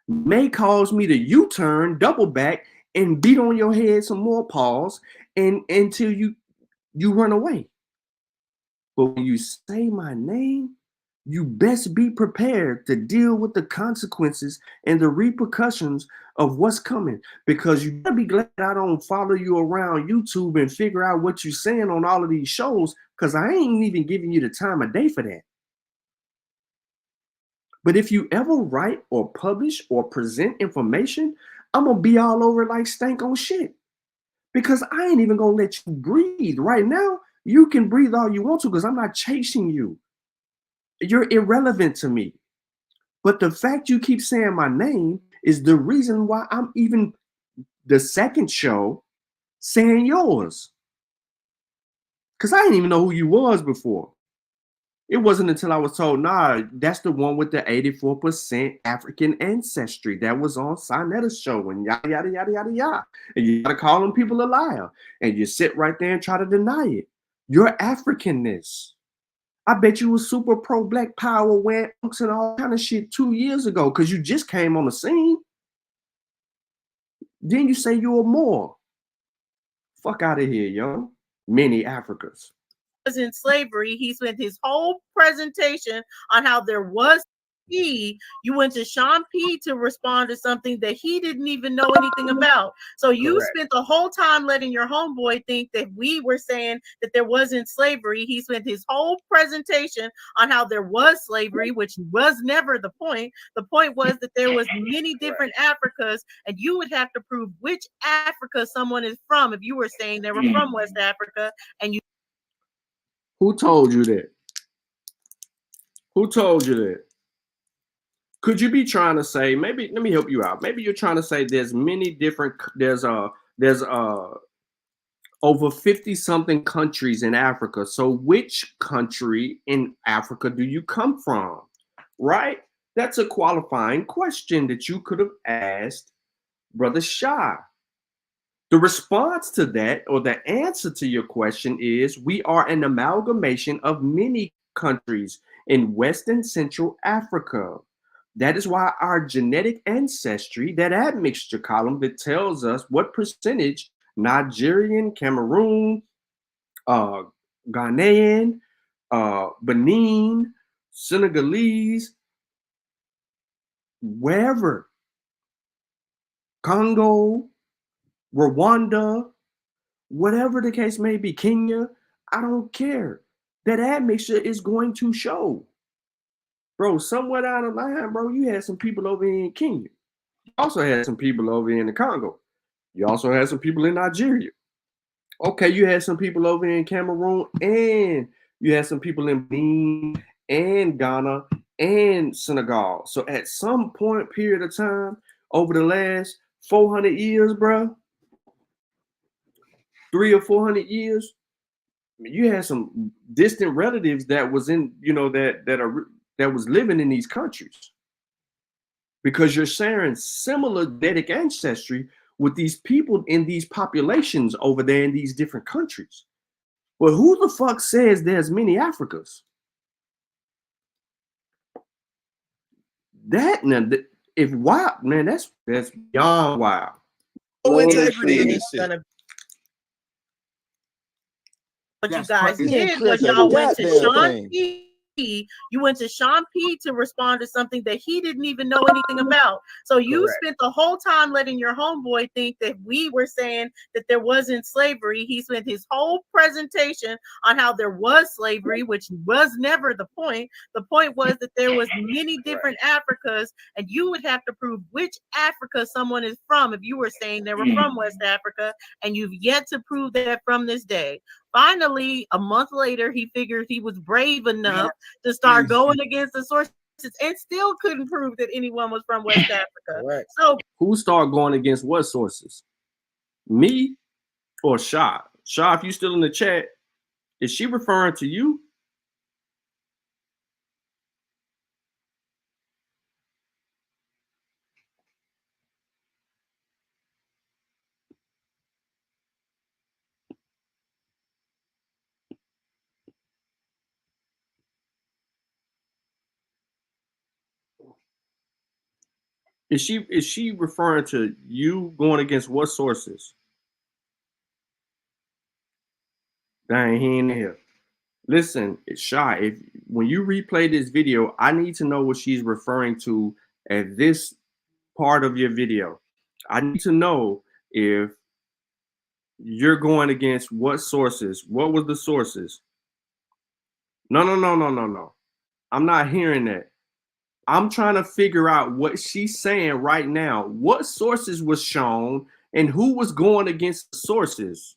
may cause me to U-turn, double back, and beat on your head some more paws and until you run away. But when you say my name, you best be prepared to deal with the consequences and the repercussions of what's coming, because you better be glad I don't follow you around YouTube and figure out what you're saying on all of these shows, because I ain't even giving you the time of day for that. But if you ever write or publish or present information, I'm going to be all over like stank on shit, because I ain't even going to let you breathe. Right now, you can breathe all you want to because I'm not chasing you. You're irrelevant to me. But the fact you keep saying my name is the reason why I'm even the second show saying yours. Because I didn't even know who you was before. It wasn't until I was told, nah, that's the one with the 84% African ancestry that was on Sinetta's show and yada, yada, yada, yada, yada. And you gotta call them people a liar. And you sit right there and try to deny it. Your Africanness. I bet you was super pro Black Power, wearing unks and all kind of shit 2 years ago because you just came on the scene. Then you say you were more. Fuck out of here, yo. Many Africans. In slavery, he spent his whole presentation on how there was you went to Sean P to respond to something that he didn't even know anything about. So you spent the whole time letting your homeboy think that we were saying that there wasn't slavery. He spent his whole presentation on how there was slavery, which was never the point. The point was that there was many different Africas, and you would have to prove which Africa someone is from if you were saying they were from West Africa. And you. Who told you that? Who told you that? Could you be trying to say, maybe, let me help you out. Maybe you're trying to say there's many different, there's over 50 something countries in Africa. So which country in Africa do you come from? right? That's a qualifying question that you could have asked Brother Shah. The response to that, or the answer to your question, is we are an amalgamation of many countries in West and Central Africa. That is why our genetic ancestry, that admixture column that tells us what percentage Nigerian, Cameroon, Ghanaian, Benin, Senegalese, wherever, Congo, Rwanda, whatever the case may be, Kenya, I don't care. That admixture is going to show. Bro, somewhere down the line, bro, you had some people over in Kenya. You also had some people over in the Congo. You also had some people in Nigeria. Okay, you had some people over in Cameroon, and you had some people in Benin and Ghana and Senegal. So at some point period of time over the last 400 years, bro, 300 or 400 years, you had some distant relatives that was in, that was living in these countries, because you're sharing similar genetic ancestry with these people in these populations over there in these different countries. But who the fuck says there's many Africas? That now, if wild, man, that's beyond wild. No integrity in this shit. What you That's guys crazy. did was Chris, y'all went to goddamn Sean thing. P. You went to Sean P. to respond to something that he didn't even know anything about. So you spent the whole time letting your homeboy think that we were saying that there wasn't slavery. He spent his whole presentation on how there was slavery, which was never the point. The point was that there was many different Africas, and you would have to prove which Africa someone is from if you were saying they were from West Africa, and you've yet to prove that from this day. Finally, a month later, he figured he was brave enough to start going against the sources, and still couldn't prove that anyone was from West Africa. Right. So Who started going against what sources? Me or Shah? Shah, if you still in the chat, is she referring to you? Is she referring to you going against what sources? Dang, he ain't here. Listen, Shy, if when you replay this video, I need to know what she's referring to at this part of your video. I need to know if you're going against what sources. What was the sources? No. I'm not hearing that. I'm trying to figure out what she's saying right now. What sources was shown and who was going against the sources?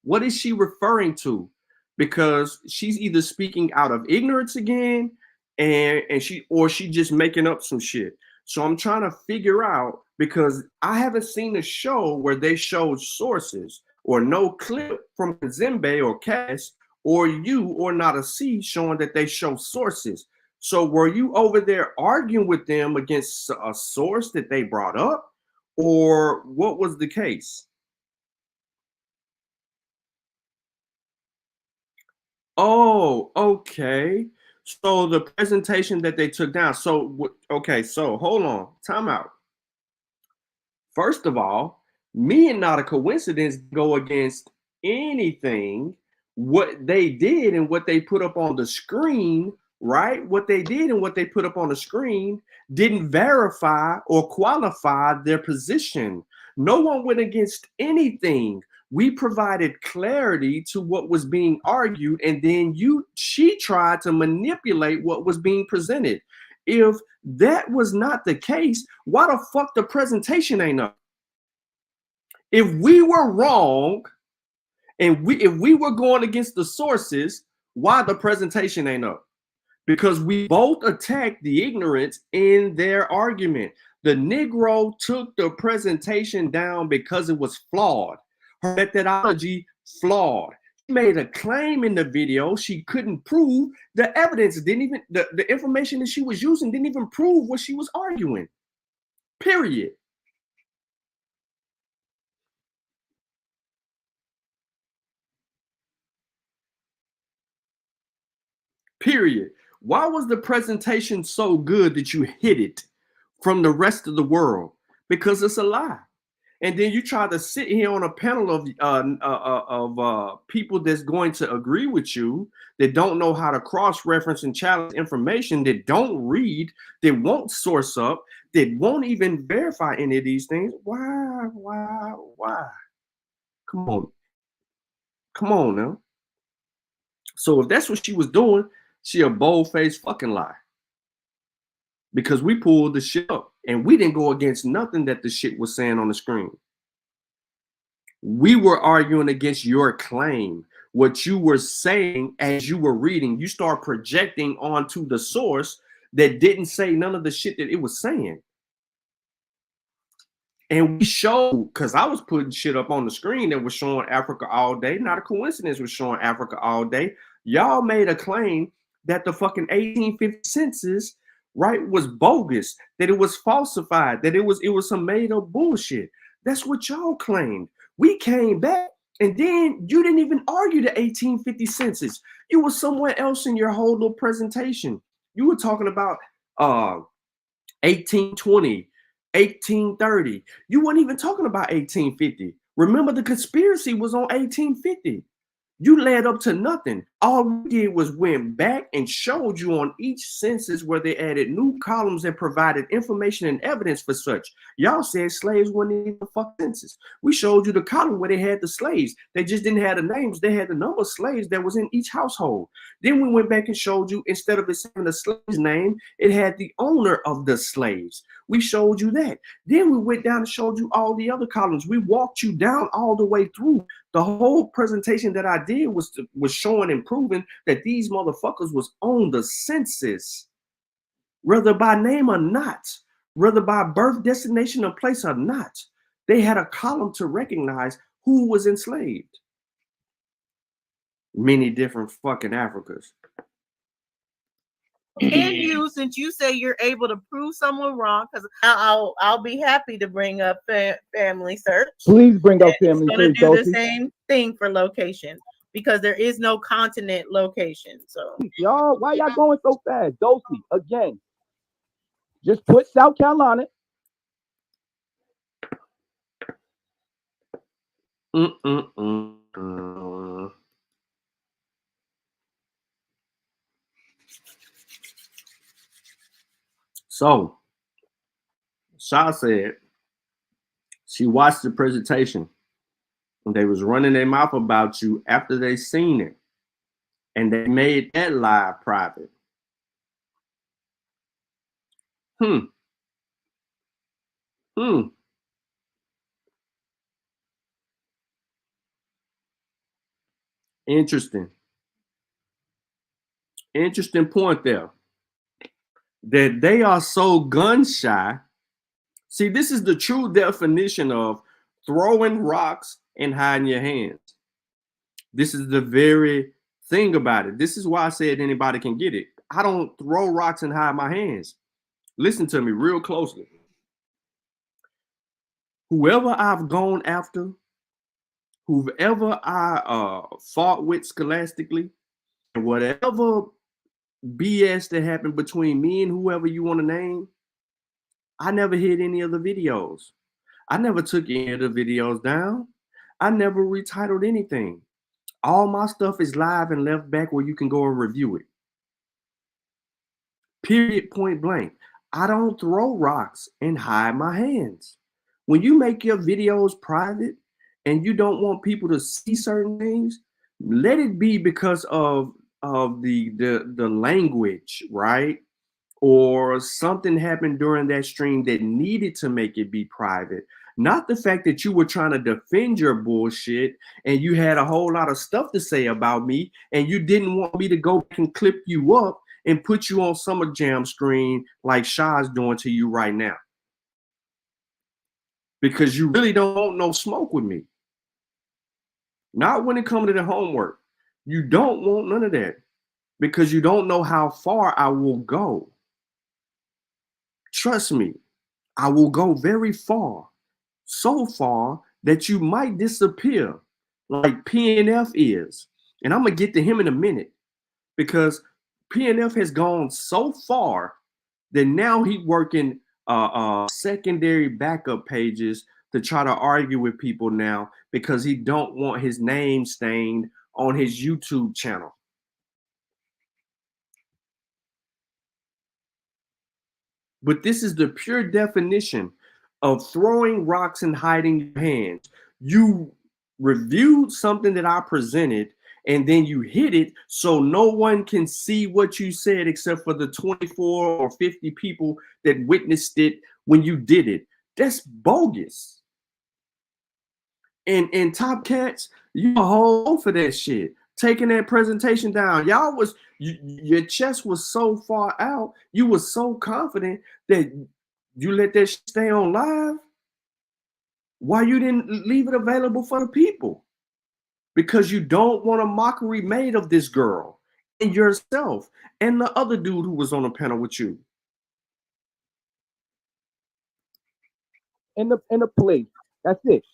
What is she referring to? Because she's either speaking out of ignorance again, and she just making up some shit. So I'm trying to figure out, because I haven't seen a show where they showed sources, or no clip from Zimbe or Cass or you or Nada C showing that they show sources. So were you over there arguing with them against a source that they brought up, or what was the case? Oh, okay. So the presentation that they took down. So, okay, so hold on, time out. First of all, me and Not a Coincidence go against anything what they did and what they put up on the screen, right? What they did and what they put up on the screen didn't verify or qualify their position. No one went against anything. We provided clarity to what was being argued, and then she tried to manipulate what was being presented. If that was not the case, why the fuck the presentation ain't up? If we were wrong, and if we were going against the sources, why the presentation ain't up? Because we both attacked the ignorance in their argument. The Negro took the presentation down because it was flawed. Her methodology flawed. made a claim in the video she couldn't prove. The evidence didn't even, the information that she was using didn't even prove what she was arguing. Period. Period. Why was the presentation so good that you hid it from the rest of the world? Because it's a lie. And then you try to sit here on a panel of people that's going to agree with you, that don't know how to cross-reference and challenge information, that don't read, that won't source up, that won't even verify any of these things. Why? Come on now. So if that's what she was doing, she a bold-faced fucking lie. Because we pulled the shit up and we didn't go against nothing that the shit was saying on the screen. We were arguing against your claim. What you were saying as you were reading, you start projecting onto the source that didn't say none of the shit that it was saying. And we showed, because I was putting shit up on the screen that was showing Africa all day. Not a coincidence was showing Africa all day. Y'all made a claim that the fucking 1850 census, right, was bogus, that it was falsified, that it was some made up bullshit. That's what y'all claimed. We came back, and then you didn't even argue the 1850 census. You were somewhere else in your whole little presentation. You were talking about 1820, 1830. You weren't even talking about 1850. Remember, the conspiracy was on 1850. You led up to nothing. All we did was went back and showed you on each census where they added new columns and provided information and evidence for such. Y'all said slaves weren't even a fuck census. We showed you the column where they had the slaves. They just didn't have the names. They had the number of slaves that was in each household. Then we went back and showed you, instead of it having the slave's name, it had the owner of the slaves. We showed you that. Then we went down and showed you all the other columns. We walked you down all the way through. The whole presentation that I did was showing and proving that these motherfuckers was on the census, whether by name or not, whether by birth, destination, or place or not. They had a column to recognize who was enslaved. Many different fucking Africas. Can you, since you say you're able to prove someone wrong, because I'll be happy to bring up family search. Please bring up family search. It's going to do the same thing for location, because there is no continent location. So y'all, why y'all going so fast? Dulcie, again, just put South Carolina. So, Shah said she watched the presentation and they was running their mouth about you after they seen it, and they made that live private. Interesting point there. That they are so gun shy. See, this is the true definition of throwing rocks and hiding your hands. This is the very thing about it. This is why I said anybody can get it. I don't throw rocks and hide my hands. Listen to me real closely. Whoever I've gone after, whoever I fought with scholastically, and whatever BS that happened between me and whoever you want to name, I never hid any of the videos. I never took any of the videos down. I never retitled anything. All my stuff is live and left back where you can go and review it. Period, point blank. I don't throw rocks and hide my hands. When you make your videos private and you don't want people to see certain things, let it be because of the language, right? Or something happened during that stream that needed to make it be private. Not the fact that you were trying to defend your bullshit and you had a whole lot of stuff to say about me and you didn't want me to go back and clip you up and put you on Summer Jam screen like Shah's doing to you right now. Because you really don't want no smoke with me. Not when it comes to the homework. You don't want none of that because you don't know how far I will go. Trust me, I will go very far. So far that you might disappear like PNF is. And I'm going to get to him in a minute because PNF has gone so far that now he's working secondary backup pages to try to argue with people now because he don't want his name stained on his YouTube channel. But this is the pure definition of throwing rocks and hiding your hands. You reviewed something that I presented and then you hid it so no one can see what you said except for the 24 or 50 people that witnessed it when you did it. That's bogus. And Top Cats, you a whole for that shit. Taking that presentation down. Y'all was, your chest was so far out, you was so confident that you let that shit stay on live. Why you didn't leave it available for the people? Because you don't want a mockery made of this girl and yourself and the other dude who was on the panel with you. In the place. That's it.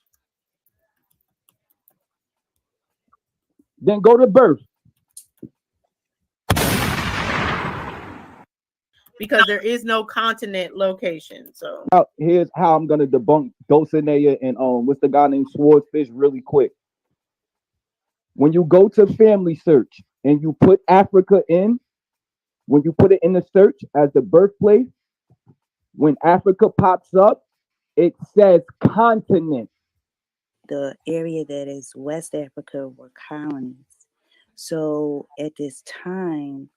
Then go to birth. Because there is no continent location. So Now, here's how I'm gonna debunk Dulcinea and what's the guy named Swordfish really quick. When you go to family search and you put Africa in, when you put it in the search as the birthplace, when Africa pops up, it says continent. The area that is West Africa were colonies. So at this time,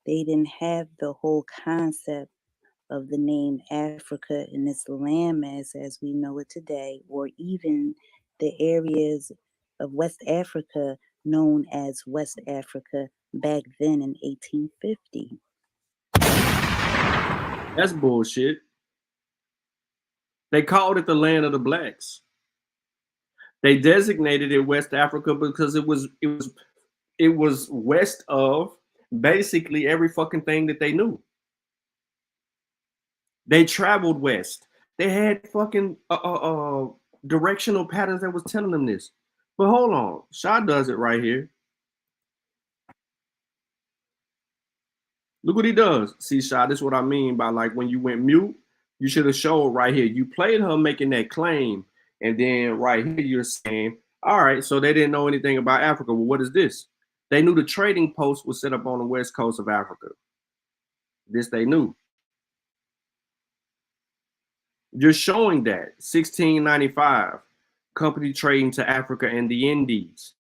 they didn't have the whole concept of the name Africa in its landmass as we know it today, or even the areas of West Africa known as West Africa back then in 1850. That's bullshit. They called it the land of the blacks. They designated it West Africa because it was west of basically every fucking thing that they knew. They traveled west. They had fucking directional patterns that was telling them this. But hold on, Shaw does it right here. Look what he does. See, Shaw, this is what I mean by like when you went mute, you should have showed right here. You played her making that claim, and then right here you're saying, all right, so they didn't know anything about Africa. Well, what is this? They knew the trading post was set up on the west coast of Africa. This they knew. You're showing that 1695, company trading to Africa and the Indies.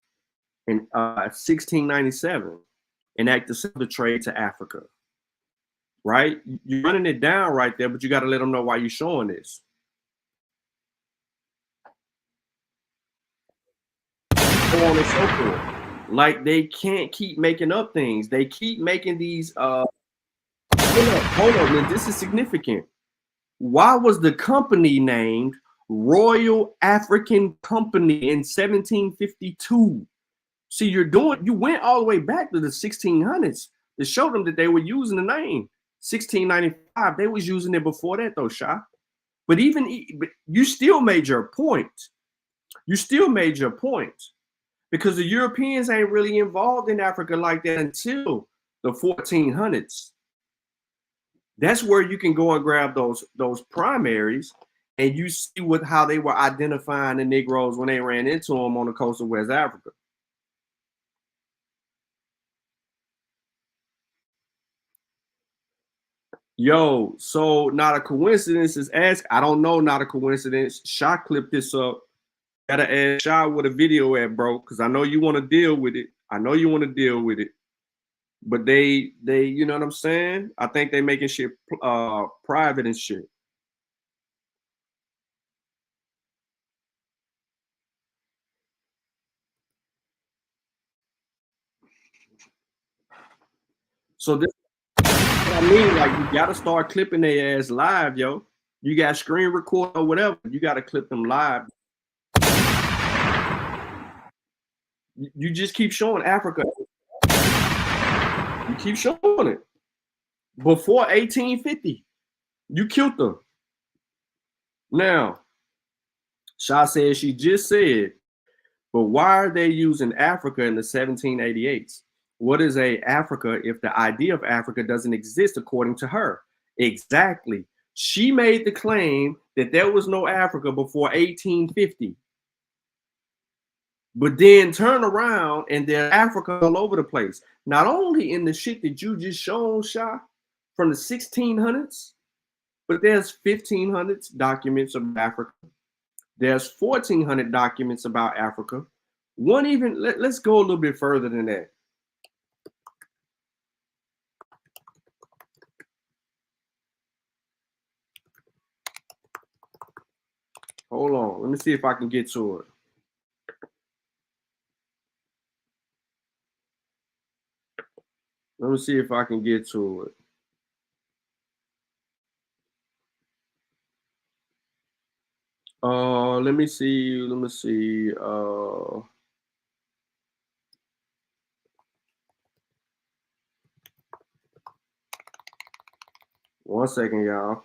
In 1697, enact the trade to Africa. Right? You're running it down right there, but you got to let them know why you're showing this. So on and so forth. Like they can't keep making up things. They keep making these. Hold on, man. This is significant. Why was the company named Royal African Company in 1752? See, you went all the way back to the 1600s to show them that they were using the name. 1695, they was using it before that though, Sha. But you still made your point. You still made your point because the Europeans ain't really involved in Africa like that until the 1400s. That's where you can go and grab those primaries and you see how they were identifying the Negroes when they ran into them on the coast of West Africa. Yo, so not a coincidence is asked. I don't know, not a coincidence. Shaw clipped this up. Gotta ask Shaw what a video at, bro, because I know you want to deal with it. But they, you know what I'm saying? I think they making shit private and shit. So this, I mean, like you gotta start clipping their ass live, yo. You got screen record or whatever. You gotta clip them live. You just keep showing Africa. You keep showing it. Before 1850, you killed them. Now, Shah says she just said, but why are they using Africa in the 1788s? What is a Africa if the idea of Africa doesn't exist according to her? Exactly. She made the claim that there was no Africa before 1850. But then turn around and there's Africa all over the place. Not only in the shit that you just shown, Shah, from the 1600s, but there's 1500s documents of Africa. There's 1400 documents about Africa. One even, let's go a little bit further than that. Hold on, let me see if I can get to it. Let me see if I can get to it. Let me see. One second, y'all.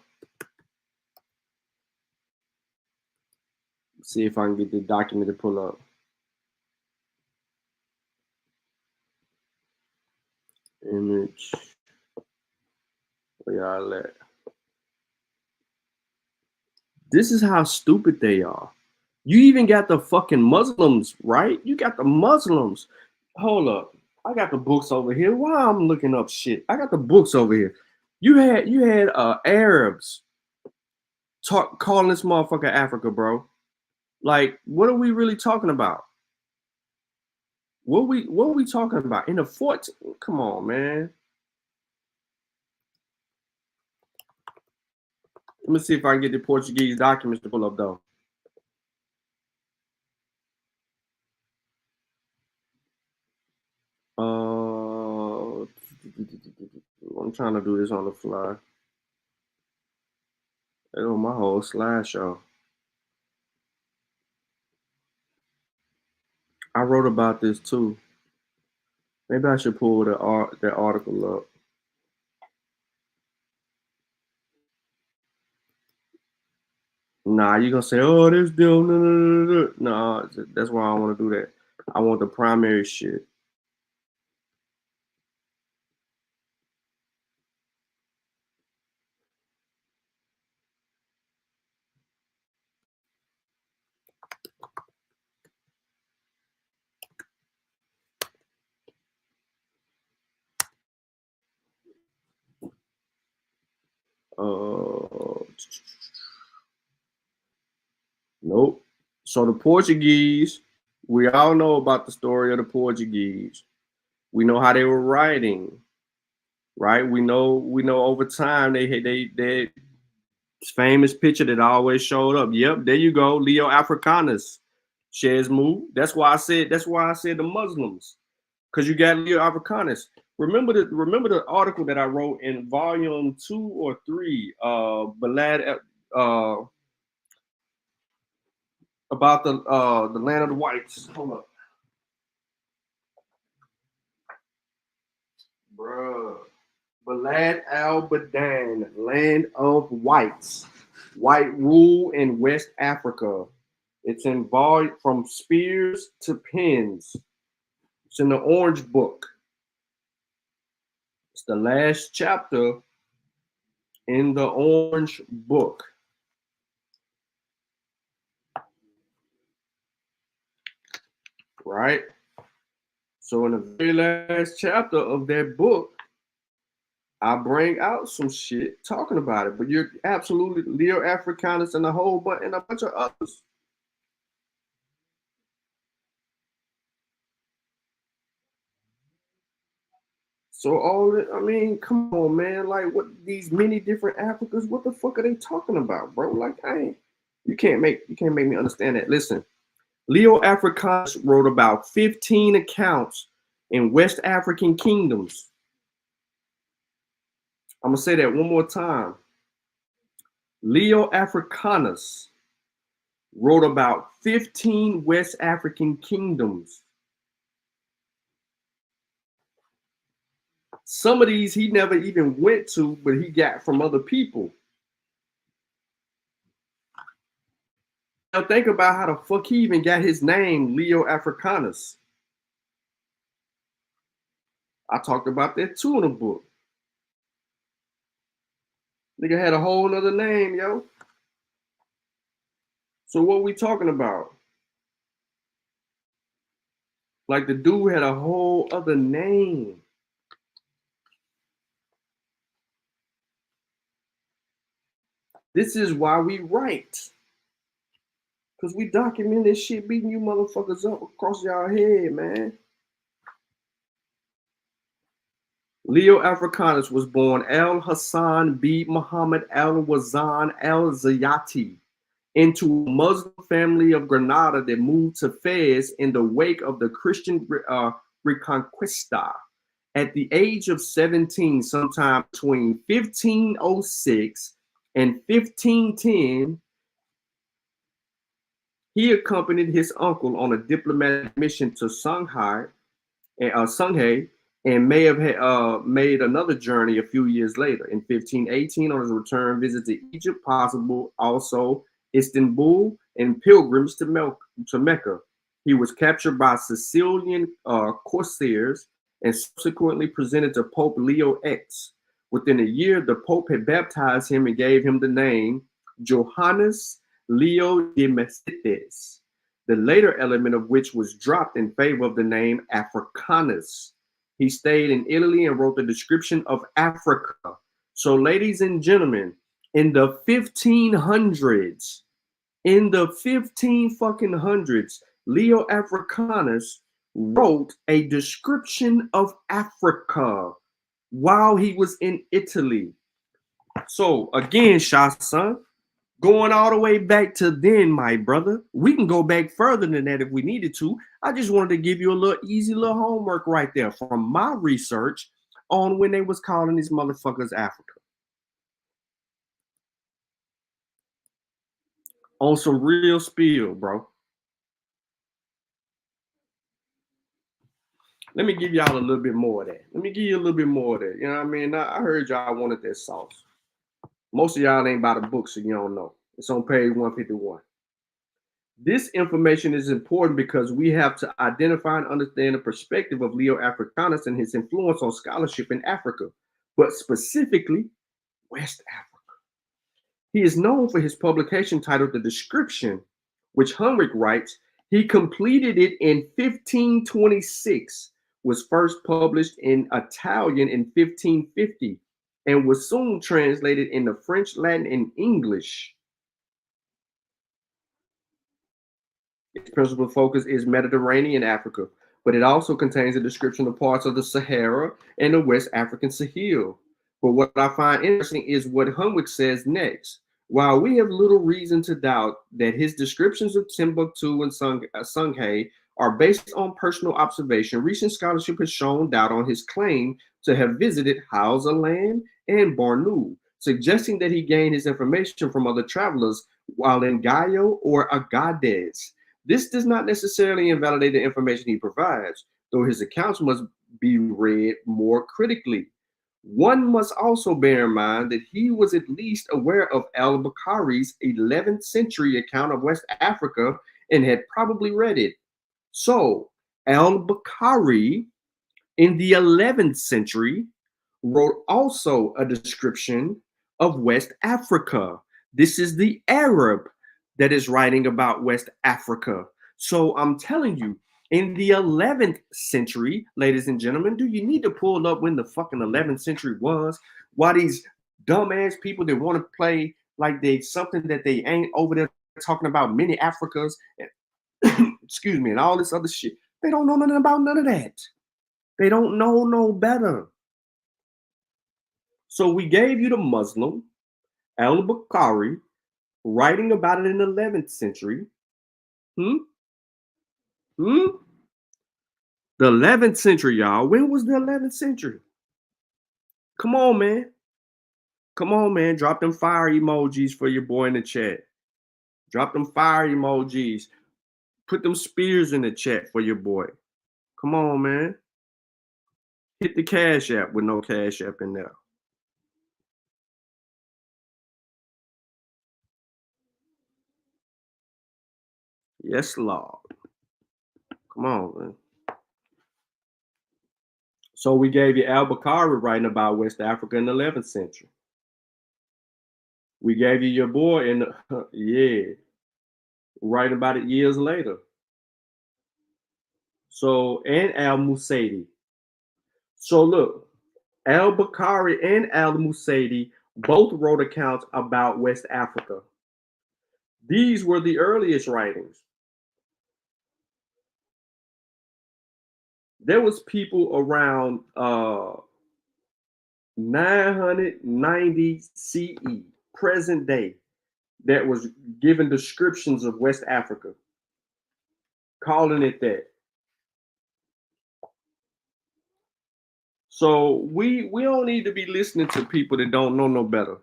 See if I can get the document to pull up. Image. Where y'all at? This is how stupid they are. You even got the fucking Muslims, right? You got the Muslims. Hold up. I got the books over here. Why I'm looking up shit? I got the books over here. You had Arabs calling this motherfucker Africa, bro. Like, what are we really talking about? What are we talking about? In the 14th? Come on, man. Let me see if I can get the Portuguese documents to pull up, though. I'm trying to do this on the fly. Oh, my whole slideshow. I wrote about this too. Maybe I should pull that article up. Nah, you're gonna say, oh, this deal. No, that's why I don't want to do that. I want the primary shit. Nope. So the Portuguese, we all know about the story of the Portuguese. We know how they were writing, right? We know over time they famous picture that always showed up. Yep, there you go, Leo Africanus, Shesmu. That's why I said the Muslims, because you got Leo Africanus. Remember the article that I wrote in volume 2 or 3, Balad, about the land of the whites. Hold up, bruh. Balad al-Badan, land of whites, white rule in West Africa. It's in volume from spears to pins. It's in the Orange Book. It's the last chapter in the Orange Book. Right? So in the very last chapter of that book, I bring out some shit talking about it. But you're absolutely Leo Africanus and a bunch of others. So come on, man. Like, what these many different Africas? What the fuck are they talking about, bro? Like, you can't make me understand that. Listen, Leo Africanus wrote about 15 accounts in West African kingdoms. I'm gonna say that one more time. Leo Africanus wrote about 15 West African kingdoms. Some of these he never even went to, but he got from other people. Now think about how the fuck he even got his name, Leo Africanus. I talked about that too in the book. Nigga had a whole nother name, yo. So what we talking about? Like the dude had a whole other name. This is why we write. Because we document this shit beating you motherfuckers up across y'all head, man. Leo Africanus was born Al Hassan B. Muhammad Al Wazan Al Zayati into a Muslim family of Granada that moved to Fez in the wake of the Christian Reconquista. At the age of 17, sometime between 1506 and 1510, he accompanied his uncle on a diplomatic mission to Shanghai, and may have made another journey a few years later. In 1518, on his return visit to Egypt, possible also Istanbul, and pilgrims to Mecca. He was captured by Sicilian corsairs and subsequently presented to Pope Leo X. Within a year, the Pope had baptized him and gave him the name Johannes Leo de Messetes, the later element of which was dropped in favor of the name Africanus. He stayed in Italy and wrote the description of Africa. So, ladies and gentlemen, in the 1500s, Leo Africanus wrote a description of Africa while he was in Italy. So, again, Shah-son, going all the way back to then, my brother. We can go back further than that if we needed to. I just wanted to give you a little easy little homework right there from my research on when they was calling these motherfuckers Africa. On some real spill, bro. Let me give y'all a little bit more of that. You know what I mean? I heard y'all wanted that sauce. Most of y'all ain't by the book, so you don't know. It's on page 151. This information is important because we have to identify and understand the perspective of Leo Africanus and his influence on scholarship in Africa, but specifically West Africa. He is known for his publication titled The Description, which Hunwick writes, he completed it in 1526, was first published in Italian in 1550, and was soon translated into French, Latin, and English. Its principal focus is Mediterranean Africa, but it also contains a description of parts of the Sahara and the West African Sahel. But what I find interesting is what Hunwick says next. While we have little reason to doubt that his descriptions of Timbuktu and Songhai are based on personal observation, recent scholarship has shown doubt on his claim to have visited Hausaland and Bornu, suggesting that he gained his information from other travelers while in Gayo or Agadez. This does not necessarily invalidate the information he provides, though his accounts must be read more critically. One must also bear in mind that he was at least aware of al-Bukhari's 11th century account of West Africa and had probably read it. So, al-Bukhari in the 11th century wrote also a description of West Africa. This is the Arab that is writing about West Africa. So I'm telling you, in the 11th century, ladies and gentlemen, do you need to pull up when the fucking 11th century was? Why these dumbass people that want to play like they something that they ain't over there talking about many Africas and excuse me, and all this other shit. They don't know nothing about none of that. They don't know no better. So we gave you the Muslim, al-Bukhari, writing about it in the 11th century. The 11th century, y'all. When was the 11th century? Come on, man. Come on, man. Drop them fire emojis for your boy in the chat. Drop them fire emojis. Put them spears in the chat for your boy. Come on, man. Hit the Cash App with no Cash App in there. Yes, Lord. Come on, man. So we gave you Al-Bukhari writing about West Africa in the 11th century. We gave you your boy in the, yeah, writing about it years later. So, and Al-Musaidi. So look, Al-Bukhari and Al-Musaidi both wrote accounts about West Africa. These were the earliest writings. There was people around 990 CE, present day, that was given descriptions of West Africa, calling it that. So we don't need to be listening to people that don't know no better.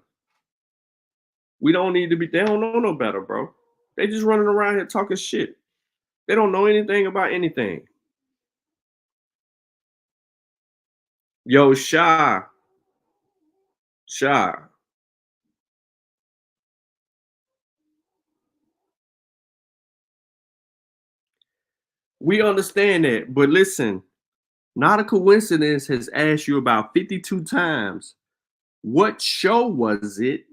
We don't need to be, they don't know no better, bro. They just running around here talking shit. They don't know anything about anything. Yo, Shy. We understand that, but listen, Not a Coincidence has asked you about 52 times, what show was it?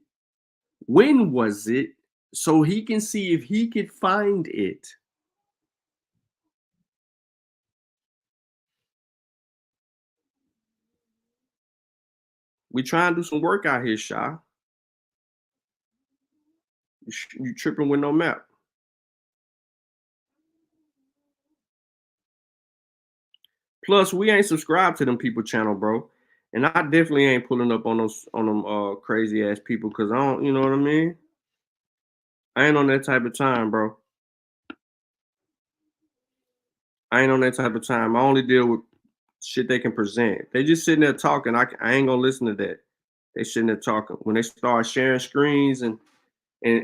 When was it? So he can see if he could find it. We try and do some work out here, Shy. You tripping with no map. Plus, we ain't subscribed to them people channel, bro. And I definitely ain't pulling up on them crazy ass people because I don't, you know what I mean? I ain't on that type of time, bro. I ain't on that type of time. I only deal with shit they can present. They just sitting there talking. I ain't gonna listen to that. They sitting there talking. When they start sharing screens and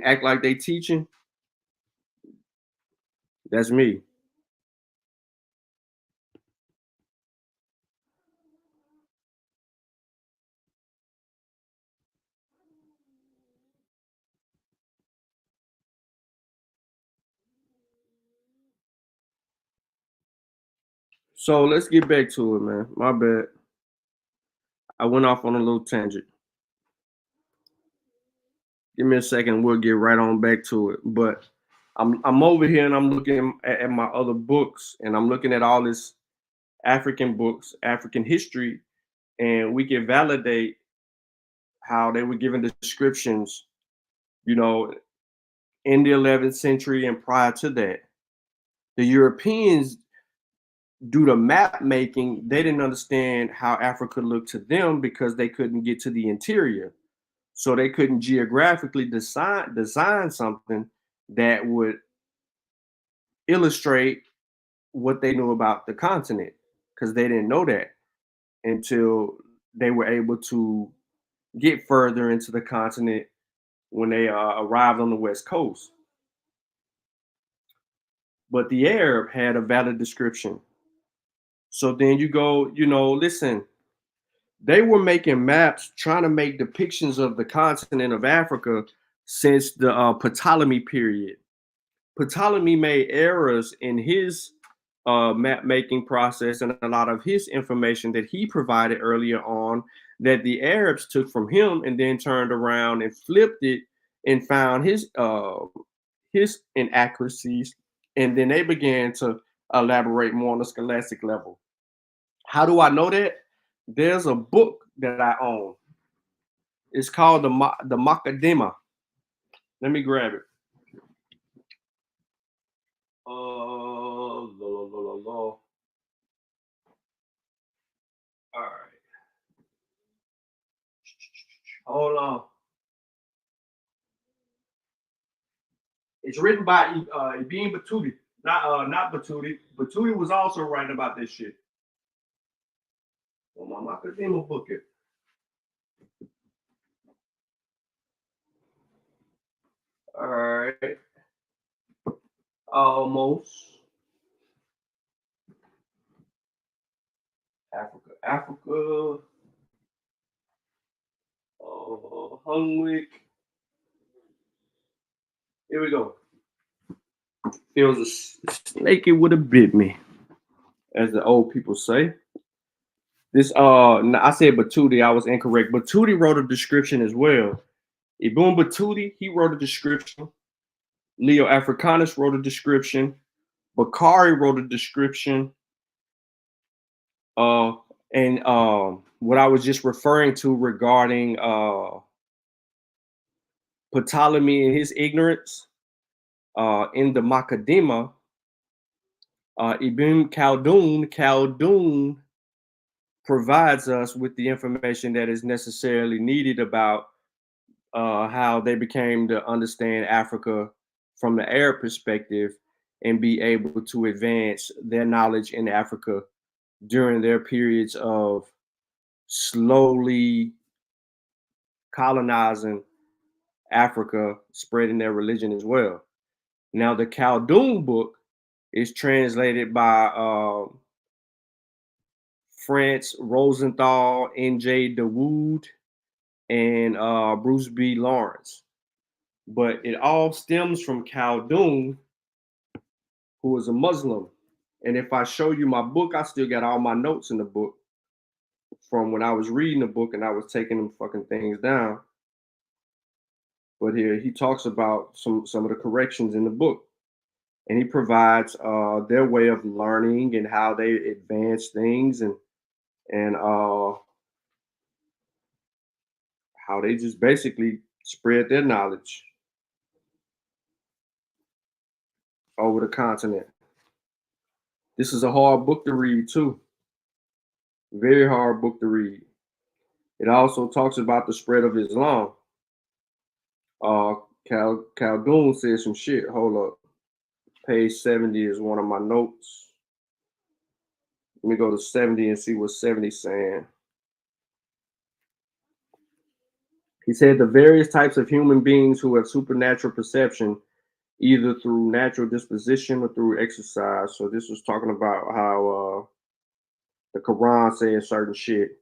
act like they teaching, that's me. So let's get back to it, man. My bad. I went off on a little tangent. Give me a second. We'll get right on back to it. But I'm over here and I'm looking at my other books and I'm looking at all this African books, African history, and we can validate how they were given descriptions, you know, in the 11th century and prior to that. The Europeans, due to map making, they didn't understand how Africa looked to them because they couldn't get to the interior. So they couldn't geographically design something that would illustrate what they knew about the continent because they didn't know that until they were able to get further into the continent when they arrived on the West Coast. But the Arab had a valid description. So then you go, listen, they were making maps trying to make depictions of the continent of Africa since the Ptolemy period. Ptolemy made errors in his map making process and a lot of his information that he provided earlier on that the Arabs took from him and then turned around and flipped it and found his inaccuracies, and then they began to elaborate more on the scholastic level. How do I know that? There's a book that I own. It's called the Macadema. Let me grab it. All right. Hold on. It's written by Ibn Battuta. Not Battuta. Battuta was also writing about this shit. Well, my Macadema book it. All right. Almost. Africa. Africa, Hunwick. Here we go. It was a snake, it would have bit me, as the old people say. This, I said Batuti, I was incorrect. Batuti wrote a description as well. Ibn Batuti, he wrote a description. Leo Africanus wrote a description. Bakari wrote a description. And what I was just referring to regarding Ptolemy and his ignorance in the Makadima, Ibn Khaldun provides us with the information that is necessarily needed about how they became to understand Africa from the Arab perspective and be able to advance their knowledge in Africa during their periods of slowly colonizing Africa, spreading their religion as well. Now, the Khaldun book is translated by France Rosenthal, N.J. DeWood, and Bruce B. Lawrence. But it all stems from Khaldun, who was a Muslim. And if I show you my book, I still got all my notes in the book from when I was reading the book and I was taking them fucking things down. But here he talks about some of the corrections in the book. And he provides their way of learning and how they advance things and how they just basically spread their knowledge over the continent. This is a hard book to read too. Very hard book to read. It also talks about the spread of Islam. Khaldun says some shit. Hold up. Page 70 is one of my notes. Let me go to 70 and see what 70 is saying. He said the various types of human beings who have supernatural perception, either through natural disposition or through exercise. So this was talking about how the Quran says certain shit.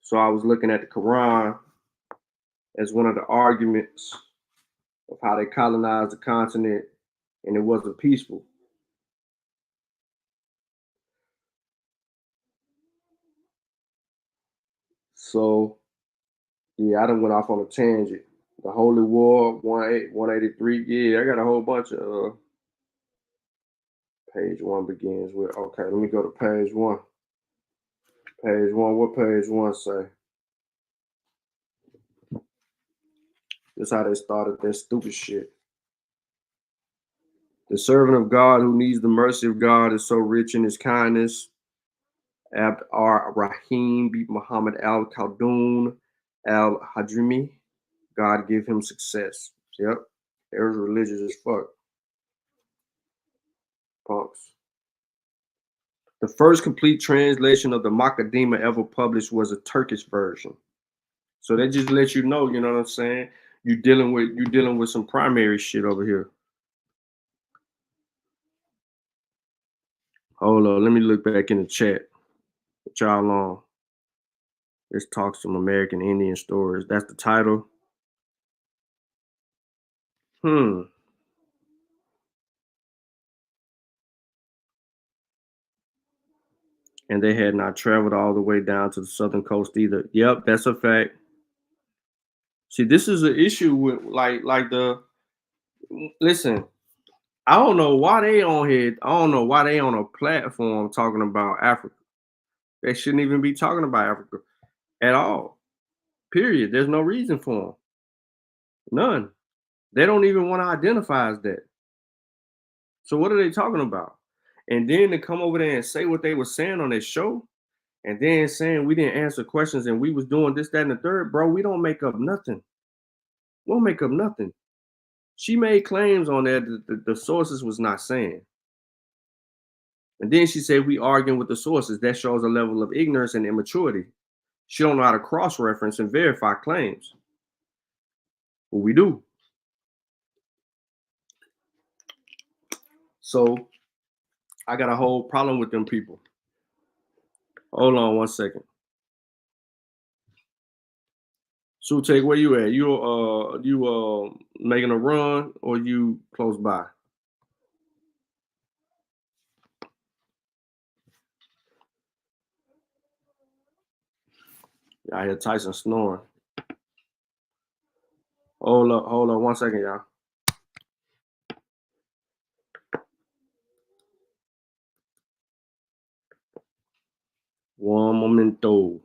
So I was looking at the Quran as one of the arguments of how they colonized the continent, and it wasn't peaceful. So, yeah, I done went off on a tangent. The Holy War, 183. Yeah, I got a whole bunch of page 1 begins with. Okay, let me go to page 1. Page 1, what page 1 say? This is how they started that stupid shit. The servant of God who needs the mercy of God is so rich in his kindness. Abd ar-Rahim beat Muhammad al-Khaldun al-Hadrimi. God give him success. Yep. They was religious as fuck. Punks. The first complete translation of the Makadima ever published was a Turkish version. So that just lets you know, you know what I'm saying? You're dealing with some primary shit over here. Hold on, let me look back in the chat. With y'all on. Let's talk some American Indian stories. That's the title. And they had not traveled all the way down to the southern coast either. Yep, that's a fact. See, this is an issue with listen, I don't know why they on here. I don't know why they on a platform talking about Africa. They shouldn't even be talking about Africa at all. Period. There's no reason for them. None. They don't even want to identify as that. So what are they talking about? And then to come over there and say what they were saying on their show, and then saying we didn't answer questions and we was doing this, that, and the third, bro, we don't make up nothing. We don't make up nothing. She made claims on there that the sources was not saying. And then she said we arguing with the sources. That shows a level of ignorance and immaturity. She don't know how to cross-reference and verify claims. But we do. So I got a whole problem with them people. Hold on 1 second. Sutek, where you at? You making a run or you close by? I hear Tyson snoring. Hold up 1 second, y'all. One momento.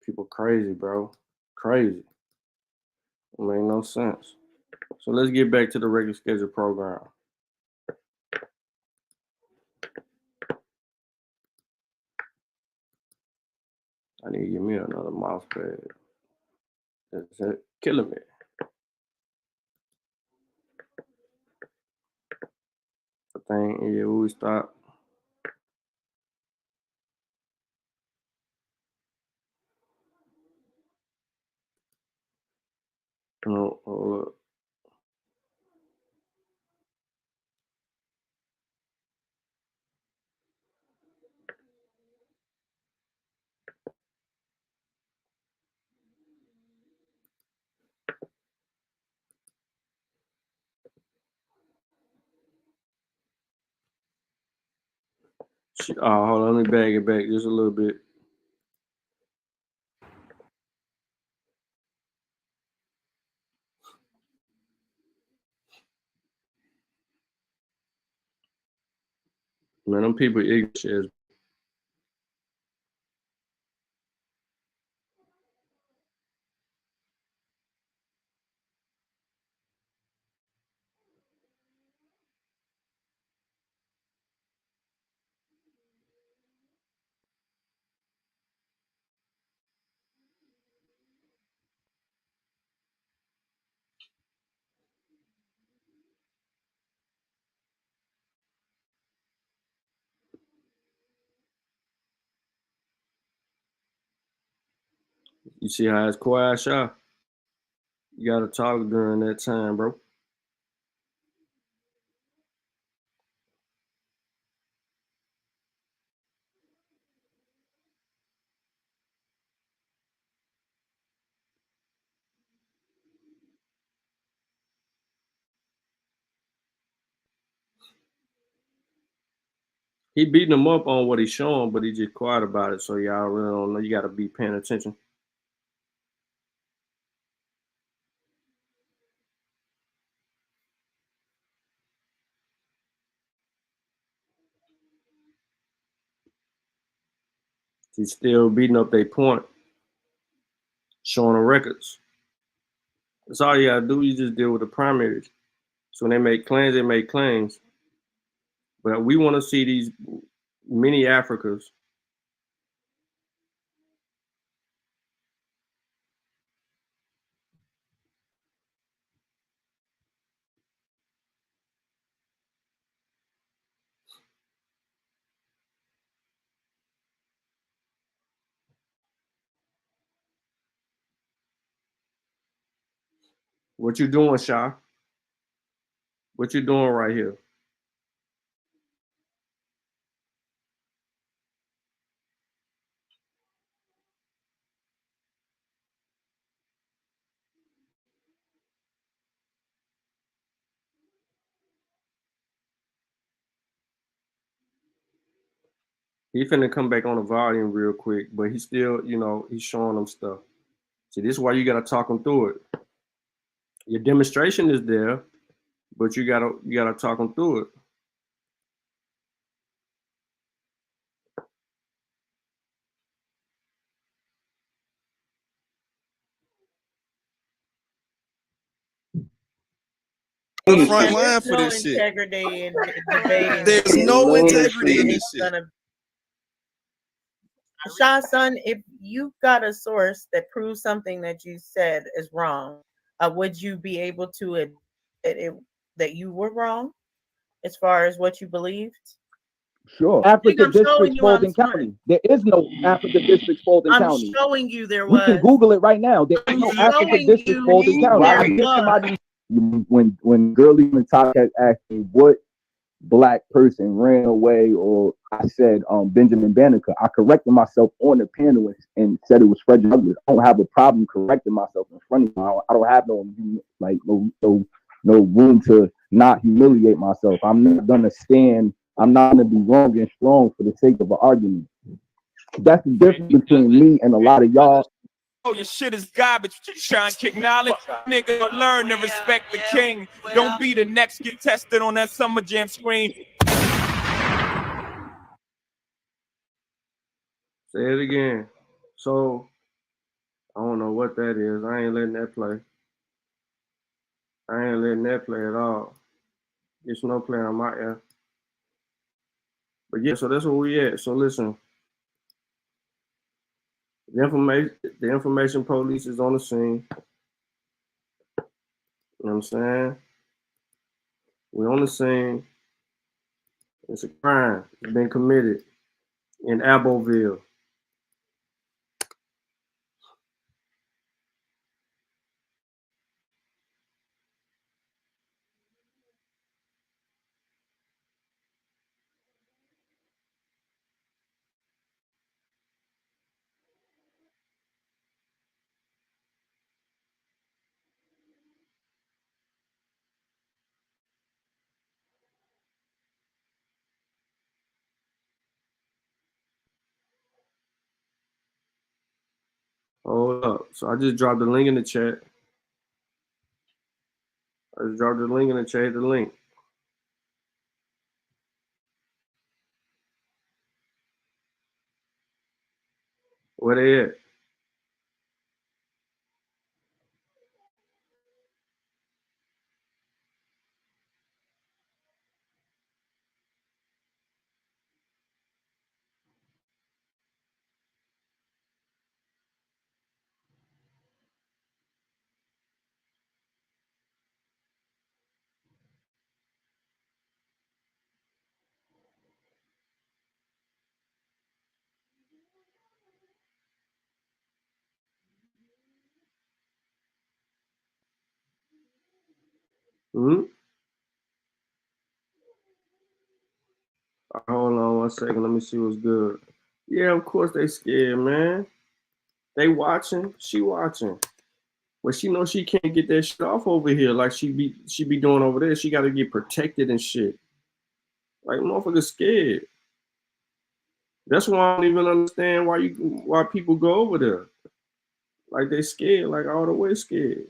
People crazy, bro. Crazy. It make no sense. So let's get back to the regular schedule program. I need to give me another mouse pad. That's it. Killing me. I think, yeah, we stop. No, hold up. Hold on, let me bag it back just a little bit. Man, them people ignorant as you see how it's quiet, Sha? You gotta talk during that time, bro. He beating them up on what he's showing, but he just quiet about it. So y'all really don't know. You gotta be paying attention. He's still beating up their point, showing the records. That's all you gotta do. You just deal with the primaries. So when they make claims, they make claims. But we want to see these mini Africas. What you doing, Sha? What you doing right here? He finna come back on the volume real quick, but he's still, he's showing them stuff. See, this is why you gotta talk them through it. Your demonstration is there, but you gotta talk them through it. the front And line there's for no this shit. integrity in debating. There's no integrity in this It's shit. gonna Shah son, if you got a source that proves something that you said is wrong, would you be able to admit that you were wrong as far as what you believed? Sure. Africa I'm showing District, you I'm Spalding smart. County. There is no Africa District, Spalding I'm County. showing you there We can was. Google it right now. There is no Africa showing District, you Spalding County. there I give was. somebody when Girly in the top had asked me what black person ran away, or I said Benjamin Banneker, I corrected myself on the panel and said it was Frederick Douglass. I don't have a problem correcting myself in front of you. I don't have no room to not humiliate myself. I'm not gonna stand. I'm not gonna be wrong and strong for the sake of an argument. That's the difference between me and a lot of y'all. Oh, your shit is garbage. You trying to kick knowledge. Nigga, learn to respect the king. Don't be the next get tested on that summer jam screen. Say it again. So I don't know what that is. I ain't letting that play. I ain't letting that play at all. It's no play on my air. But yeah, so that's where we at. So listen, the information police is on the scene. You know what I'm saying? We're on the scene. It's a crime. It's been committed in Aboville. Hold up. So I just dropped the link in the chat. I just dropped the link in the chat. The link. Where they at? Hmm? Hold on 1 second. Let me see what's good. Yeah, of course they scared, man. They watching. She watching. But she knows she can't get that shit off over here like she be doing over there. She got to get protected and shit. Like motherfuckers scared. That's why I don't even understand why people go over there. Like they scared, like all the way scared.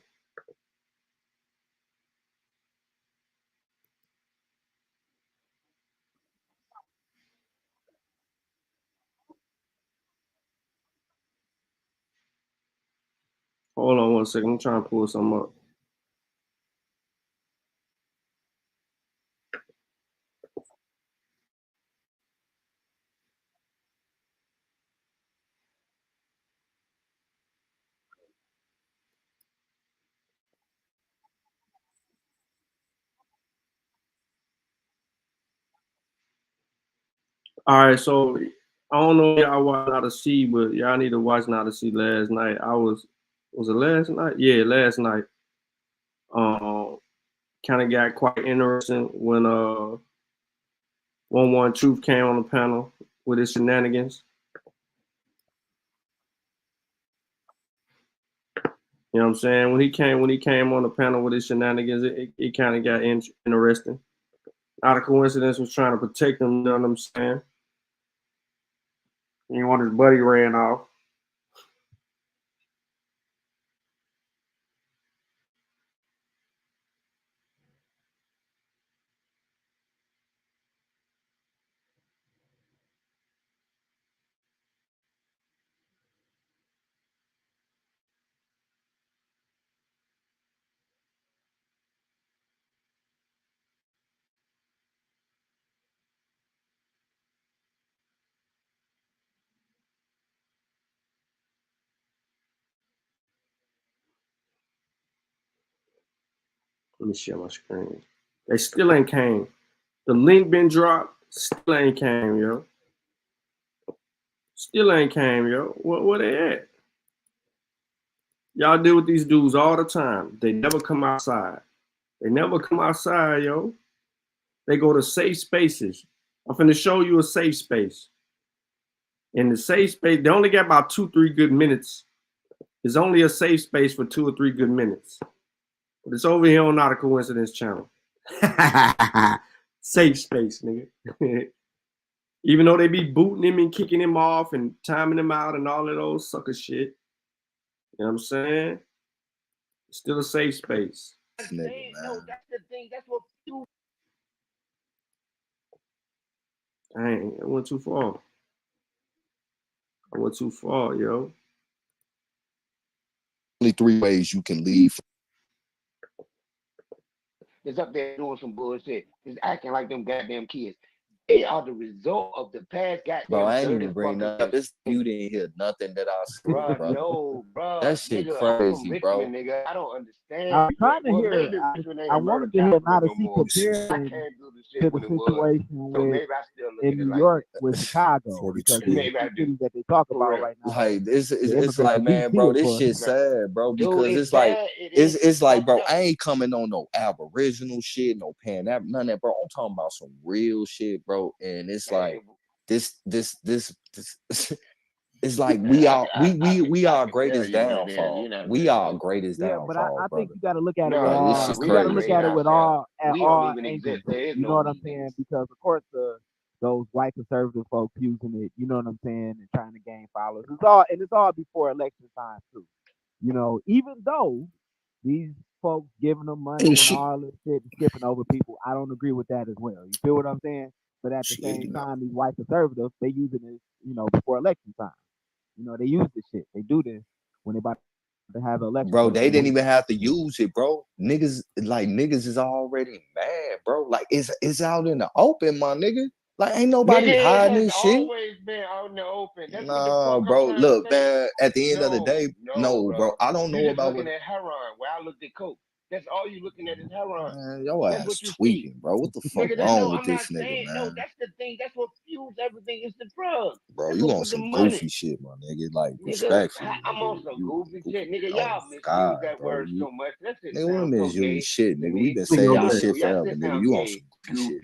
Hold on 1 second. I'm trying to pull something up. All right, so I don't know if y'all watched Now to See, but y'all need to watch Now to See last night. Was it last night? Yeah, last night. Kind of got quite interesting when 1 Truth came on the panel with his shenanigans. You know what I'm saying? When he came on the panel with his shenanigans, it kind of got interesting. Not a coincidence, was trying to protect him. You know what I'm saying? You want his buddy ran off. Let me share my screen. They still ain't came. The link been dropped. Still ain't came, yo. Still ain't came, yo. Where they at? Y'all deal with these dudes all the time. They never come outside. They never come outside, yo. They go to safe spaces. I'm finna show you a safe space. In the safe space, they only got about 2-3 good minutes. It's only a safe space for 2 or 3 good minutes. But it's over here on Not a Coincidence channel. Safe space, nigga. Even though they be booting him and kicking him off and timing him out and all of those sucker shit. You know what I'm saying? It's still a safe space. Nigga, no, that's the thing. That's what you. Dang, I went too far. I went too far, yo. Only 3 ways you can leave. Is up there doing some bullshit. Is acting like them goddamn kids. They are the result of the past goddamn. Bro, I ain't even bring that up. This you didn't hear nothing that I said, bro. No, bro. That shit nigga, crazy, I'm bro. Richmond, nigga. I don't understand. I'm trying to Well, hear. maybe Richmond ain't I a murder wanted to hear capital not a no see more. I comparing can't do the shit to the when it was. situation So with maybe I still look in at it New like York that. with Chicago, 42. because the Maybe I do. cities that they talk For about real. right now. Like it's the it's immigrants like, are being man, bro, killed this for. shit sad, bro, Dude, because it's it's like sad. It is. it's like, bro, fucked up. I ain't coming on no aboriginal shit, no none of that, bro. I'm talking about some real shit, bro. And it's like this it's like we are our greatest downfall. We are our greatest Yeah, but I downfall, think brother. you got to look at it No, with Like, this all. shit's You got to look crazy. at it with all at We don't all even angles. exist. There is You no know what we, I'm saying? Because of course those white conservative folks using it. You know what I'm saying? And trying to gain followers. It's all before election time too. You know, even though these folks giving them money and all this shit and skipping over people, I don't agree with that as well. You feel what I'm saying? But at the same time, these white conservatives, they using this, you know, before election time. You know, they use this shit. They do this when they about to have an election. Bro, they didn't even have to use it, bro. Niggas is already mad, bro. Like it's out in the open, my nigga. Like ain't nobody Nigga, hiding it has this shit. always been out in the open. That's what the Nah, fuck bro. I'm trying Look, to say. man. At the end of the day, no, bro. I don't You know just about looking what. at heroin. Where I looked at coke. That's all you looking at is heroin. Man, your That's ass what you see. tweaking, bro. What the fuck Nigga, wrong no, with I'm not this nigga, saying no. man? That's the thing. That's what fuels everything. Is the drug. Bro, That's you what on put the some money. goofy shit, my nigga. Like Nigga, respectfully, I'm nigga. on some You goofy goofy. shit. Nigga, Oh y'all misuse God, that bro. word so much. That shit Nigga, we sounds so misuse gay shit, to nigga. me. We've been saying Y'all this do. shit Y'all forever, shit nigga. sound You on gay. some goofy shit,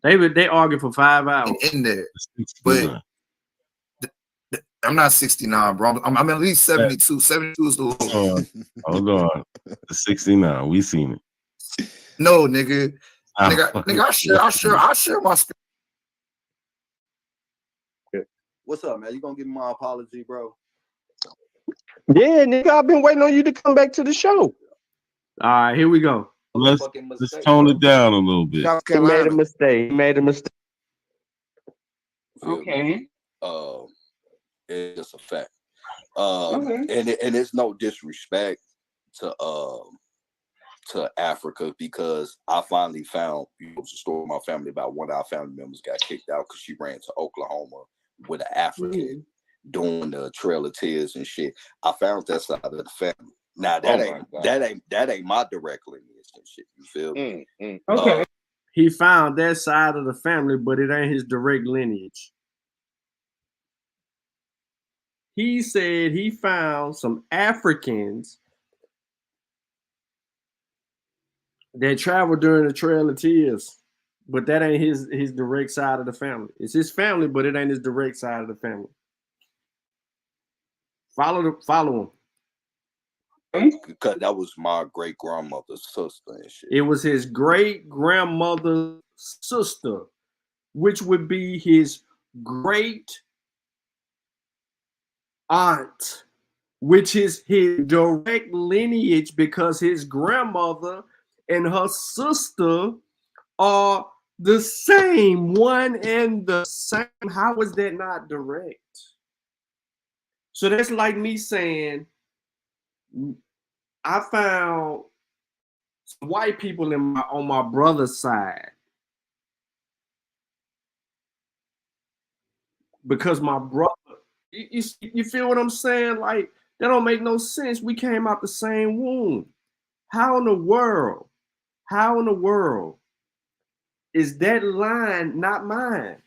nigga. They argue for 5 hours. In there. But I'm not 69, bro. I'm at least 72. 72 is the lowest. Hold on. 69. We seen it. No, nigga. Nigga, I share my spirit. What's up, man? You gonna give me my apology, bro? Yeah, nigga, I've been waiting on you to come back to the show. All right, here we go. Let's tone it down a little bit. He made a mistake. Okay. It's a fact. And it's no disrespect to Africa, because I finally found, you know, the story of my family about one of our family members got kicked out because she ran to Oklahoma with an African doing the Trail of Tears and shit. I found that side of the family. Now that ain't my direct lineage and shit. You feel me? Okay. He found that side of the family, but it ain't his direct lineage. He said he found some Africans that traveled during the Trail of Tears, but that ain't his direct side of the family. It's his family, but it ain't his direct side of the family. Follow him. Because that was my great grandmother's sister and shit. It was his great grandmother's sister, which would be his great aunt, which is his direct lineage, because his grandmother and her sister are the same, one and the same. How is that not direct? So that's like me saying, I found some white people on my brother's side because my brother, you feel what I'm saying? Like, that don't make no sense. We came out the same womb. How in the world How in the world is that line not mine?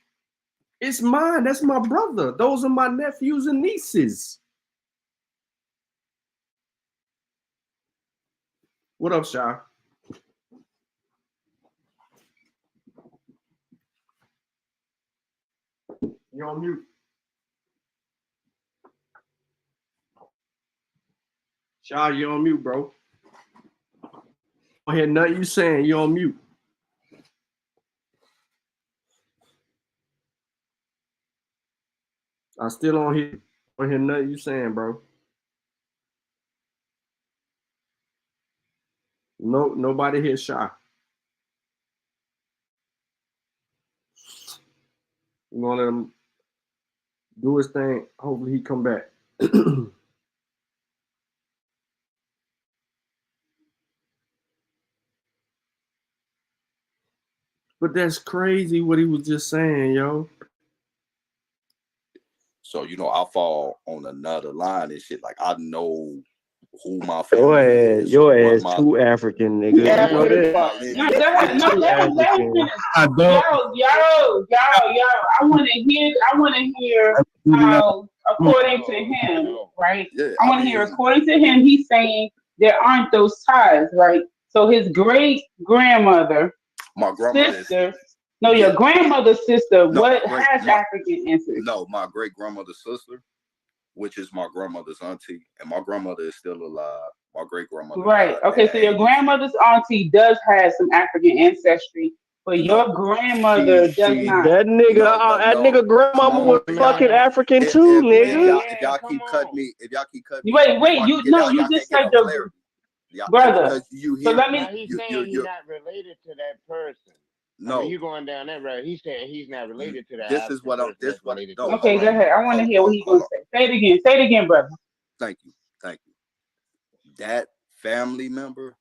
It's mine. That's my brother. Those are my nephews and nieces. What up, Shy? You're on mute. Shy, you're on mute, bro. I hear nothing you saying. You're on mute. I still don't hear nothing you saying, bro. No, nobody here Shy. We're gonna let him do his thing. Hopefully he come back. But that's crazy what he was just saying, yo. So, you know, I fall on another line and shit. Like, I know who my family is. Your what ass my- too African, nigga. You know that? No, let him finish. Yo, I want to hear how, according to him, right? I want to hear, according to him, he's saying there aren't those ties, right? So his great grandmother, my grandmother sister, your grandmother's sister, has African ancestry? No, my great grandmother's sister, which is my grandmother's auntie, and my grandmother is still alive. My great grandmother. Right. Okay. So your grandmother's auntie does have some African ancestry, but your grandmother does not. That nigga grandmama was fucking African too, nigga. If y'all keep cutting me, Wait. You just said your brother. So let me. He's saying he's not related to that person. No, I mean, you going down that road. He's saying he's not related to that. This is what I'm. This what. No, Okay, go ahead. I want to hear what he's gonna say. Say it again. Say it again, brother. Thank you. That family member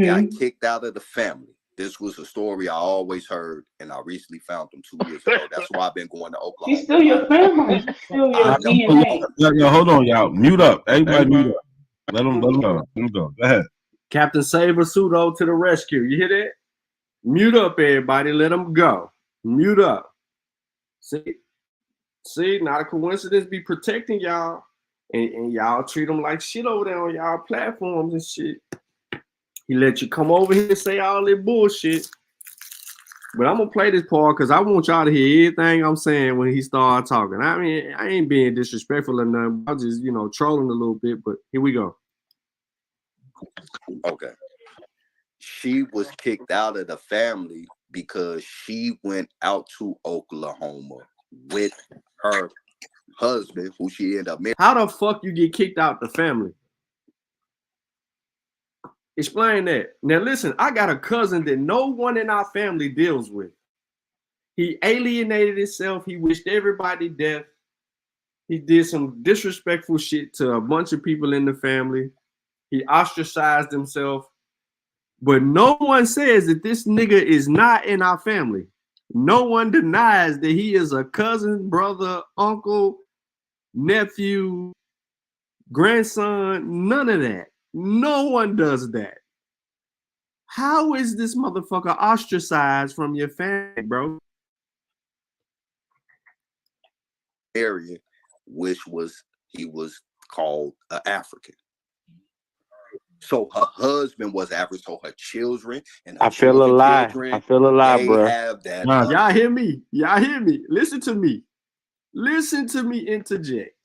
got kicked out of the family. This was a story I always heard, and I recently found them 2 years ago. That's why I've been going to Oklahoma. He's still your family. He's still your DNA. Yo, hold on, y'all. Mute up. Everybody mute up. Let him go. Let him go. Go ahead. Captain Saber Pseudo to the rescue. You hear that? Mute up, everybody. Let him go. Mute up. See, not a coincidence. Be protecting y'all, and y'all treat them like shit over there on y'all platforms and shit. He let you come over here and say all that bullshit. But I'm gonna play this part because I want y'all to hear everything I'm saying when he started talking. I mean, I ain't being disrespectful or nothing. I'm just, trolling a little bit. But here we go. Okay. She was kicked out of the family because she went out to Oklahoma with her husband, who she ended up marrying. How the fuck you get kicked out the family? Explain that. Now listen, I got a cousin that no one in our family deals with. He alienated himself. He wished everybody death. He did some disrespectful shit to a bunch of people in the family. He ostracized himself. But no one says that this nigga is not in our family. No one denies that he is a cousin, brother, uncle, nephew, grandson, none of that. No one does that. How is this motherfucker ostracized from your family, bro? Area, which he was called an African. So her husband was African, so her children and her I feel a lie. Children, I feel a lie, bro. Have that. Y'all hear me? Y'all hear me? Listen to me. Listen to me interject.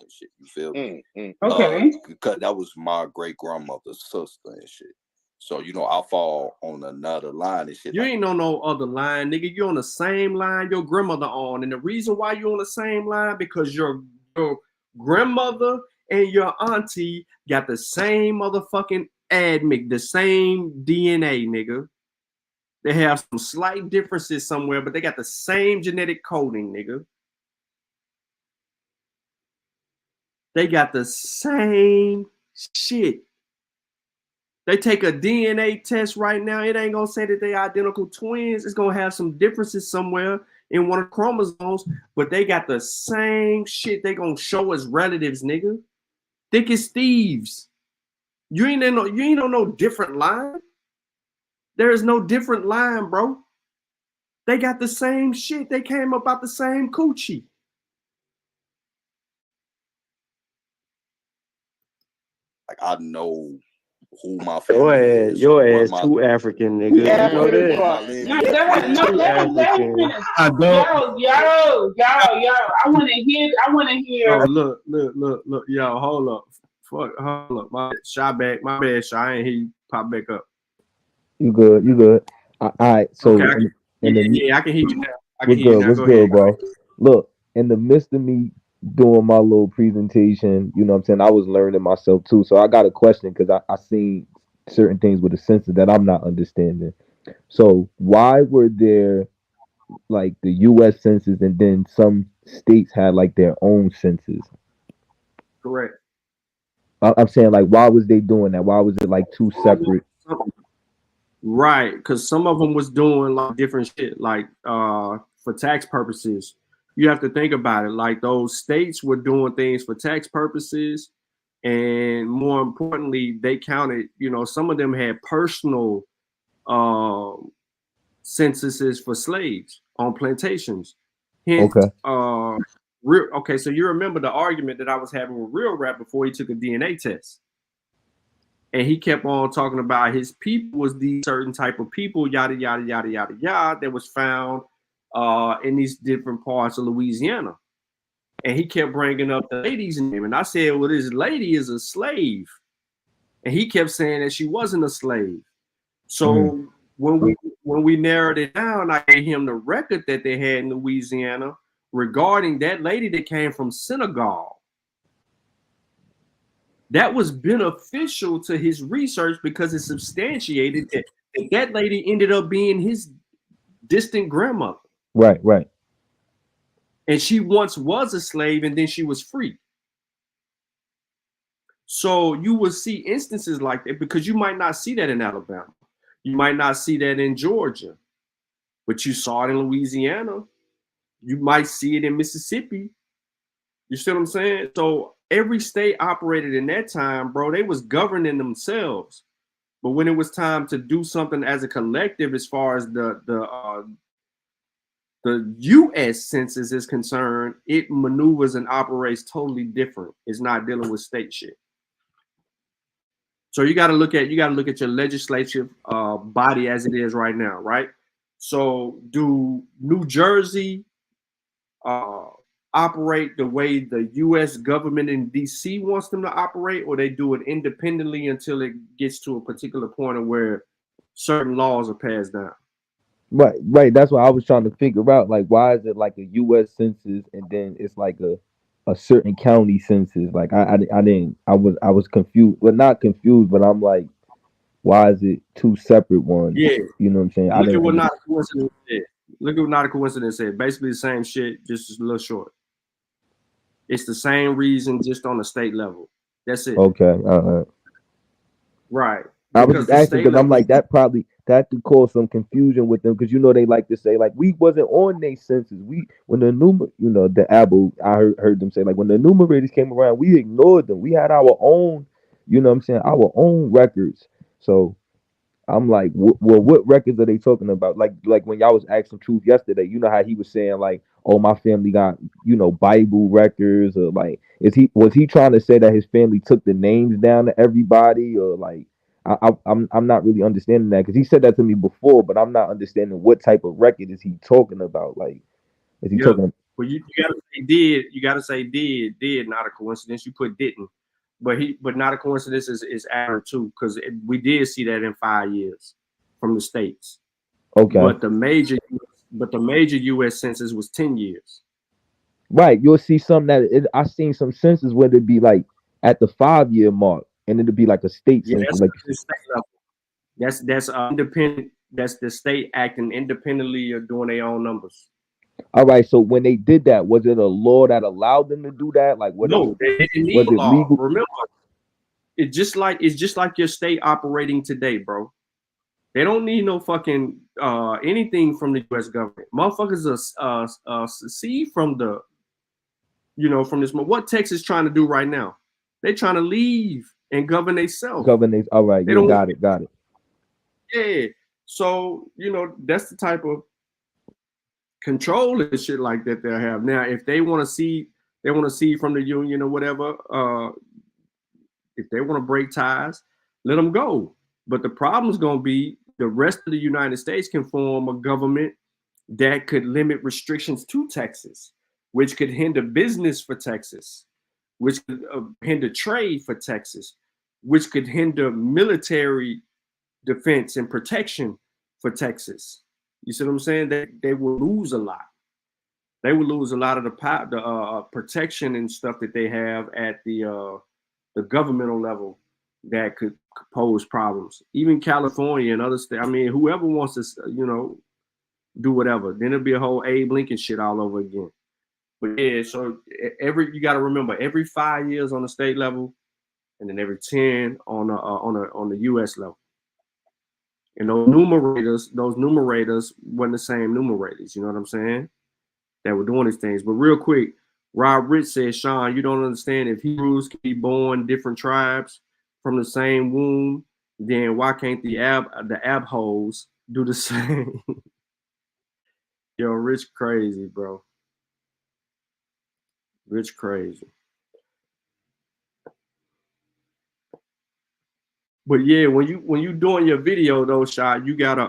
Shit, you feel me? Okay. Because that was my great grandmother's sister and shit. So I fall on another line and shit. You ain't on no other line, nigga. You on the same line your grandmother on, and the reason why you on the same line because your grandmother and your auntie got the same motherfucking admix, the same DNA, nigga. They have some slight differences somewhere, but they got the same genetic coding, nigga. They got the same shit. They take a DNA test right now. It ain't gonna say that they identical twins. It's gonna have some differences somewhere in one of the chromosomes, but they got the same shit. They gonna show us relatives, nigga. Thick as thieves. You ain't on no different line. There is no different line, bro. They got the same shit. They came up out the same coochie. Like I know who my family is. Your what ass my too African, nigga. You know what that. my No, lineage let him Too African. finish. I don't. Yo. I want to hear. Oh, look. Yo, hold up. Hold up. My bad, Shy. I ain't hear you pop back up. You good. All right. So Okay, in the I can hear you now. What's good, bro? Look, in the midst of me doing my little presentation, you know what I'm saying, I was learning myself too. So I got a question because I seen certain things with the census that I'm not understanding. So why were there like the US census and then some states had like their own census? Correct. I'm saying like why was they doing that? Why was it like two separate? Right, because some of them was doing like different shit, like for tax purposes. You have to think about it. Like those states were doing things for tax purposes, and more importantly, they counted. You know, some of them had personal censuses for slaves on plantations. Hence, Okay. okay. So you remember the argument that I was having with Real Rap before he took a DNA test. And he kept on talking about his people was these certain type of people, yada, yada, yada, yada, yada, that was found in these different parts of Louisiana. And he kept bringing up the lady's name. And I said, well, this lady is a slave. And he kept saying that she wasn't a slave. So when we narrowed it down, I gave him the record that they had in Louisiana regarding that lady that came from Senegal. That was beneficial to his research because it substantiated that lady ended up being his distant grandmother. Right. And she once was a slave and then she was free. So you will see instances like that because you might not see that in Alabama. You might not see that in Georgia, but you saw it in Louisiana. You might see it in Mississippi. You see what I'm saying? So every state operated in that time, bro. They was governing themselves. But when it was time to do something as a collective, as far as the U.S. census is concerned, it maneuvers and operates totally different. It's not dealing with state shit. So you got to look at your legislative body as it is right now, right? So do New Jersey operate the way the U.S. government in D.C. wants them to operate, or they do it independently until it gets to a particular point of where certain laws are passed down? Right. That's what I was trying to figure out. Like, why is it like a U.S. census and then it's like a certain county census? Like, I was confused. Well, not confused, but I'm like, why is it two separate ones? Yeah. You know what I'm saying? Look at what Not a Coincidence said. Look at what Not a Coincidence said. Basically the same shit, just a little short. It's the same reason, just on the state level. That's it. Okay. Right. I was just asking because I'm like that could cause some confusion with them because they like to say like we wasn't on their census. When the the Apple I heard them say like when the enumerators came around we ignored them. We had our own our own records. So I'm like, well, what records are they talking about? Like when y'all was asking Truth yesterday, you know how he was saying like, oh, my family got Bible records, or like, was he trying to say that his family took the names down to everybody, or like, I'm not really understanding that because he said that to me before, but I'm not understanding what type of record is he talking about? Like, is he talking? Well, you gotta say did. You gotta say did. Not a coincidence. You put didn't. But Not a Coincidence is accurate too, because we did see that in 5 years from the states. Okay. But the major U.S. census was 10 years. Right. You'll see some I seen some census where it'd be like at the 5-year mark, and it'd be like a state census. That's like the state level. That's independent. That's the state acting independently or doing their own numbers. All right, so when they did that, was it a law that allowed them to do that? Like, what? No, they didn't need was it law. legal? Remember, it's just like your state operating today, bro. They don't need no fucking anything from the U.S. government. Motherfuckers secede from the, from this. What Texas trying to do right now? They're trying to leave and govern themselves. All right, They yeah, don't got it. Yeah. So, that's the type of control and shit like that they'll have. Now, if they want to see from the union or whatever, if they want to break ties, let them go. But the problem is going to be the rest of the United States can form a government that could limit restrictions to Texas, which could hinder business for Texas, which could hinder trade for Texas, which could hinder military defense and protection for Texas. You see what I'm saying? They will lose a lot. They will lose a lot of the protection and stuff that they have at the governmental level that could pose problems. Even California and other states. I mean, whoever wants to, do whatever, then it'll be a whole Abe Lincoln shit all over again. But yeah, so you got to remember, every 5 years on the state level, and then every 10 on the U.S. level. And those numerators weren't the same numerators. You know what I'm saying? That were doing these things. But real quick, Rob Rich says, Sean, you don't understand. If Hebrews can be born different tribes from the same womb, then why can't the Abhos do the same? Yo, Rich crazy, bro. Rich crazy. But yeah, when you doing your video though, Shot, you gotta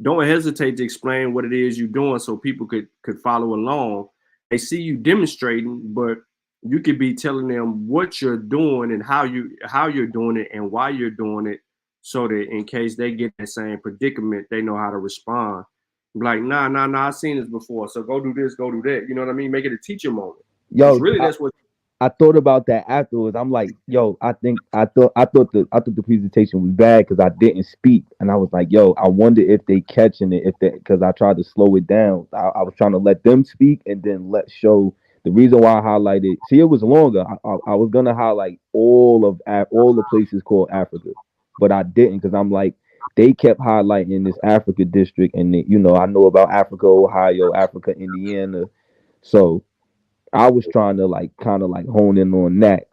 don't hesitate to explain what it is you're doing so people could follow along. They see you demonstrating, but you could be telling them what you're doing and how you're doing it and why you're doing it, so that in case they get the same predicament, they know how to respond. Like, nah, I've seen this before, so go do this, go do that. You know what I mean? Make it a teacher moment. Yo, really, that's what I thought about that afterwards. I'm like, yo, I thought the presentation was bad because I didn't speak, and I was like, yo, I wonder if they catching it, because I tried to slow it down. I was trying to let them speak and then show the reason why I highlighted. See, it was longer. I was gonna highlight all the places called Africa, but I didn't because I'm like, they kept highlighting this Africa district, and I know about Africa, Ohio, Africa, Indiana, so I was trying to kind of hone in on that.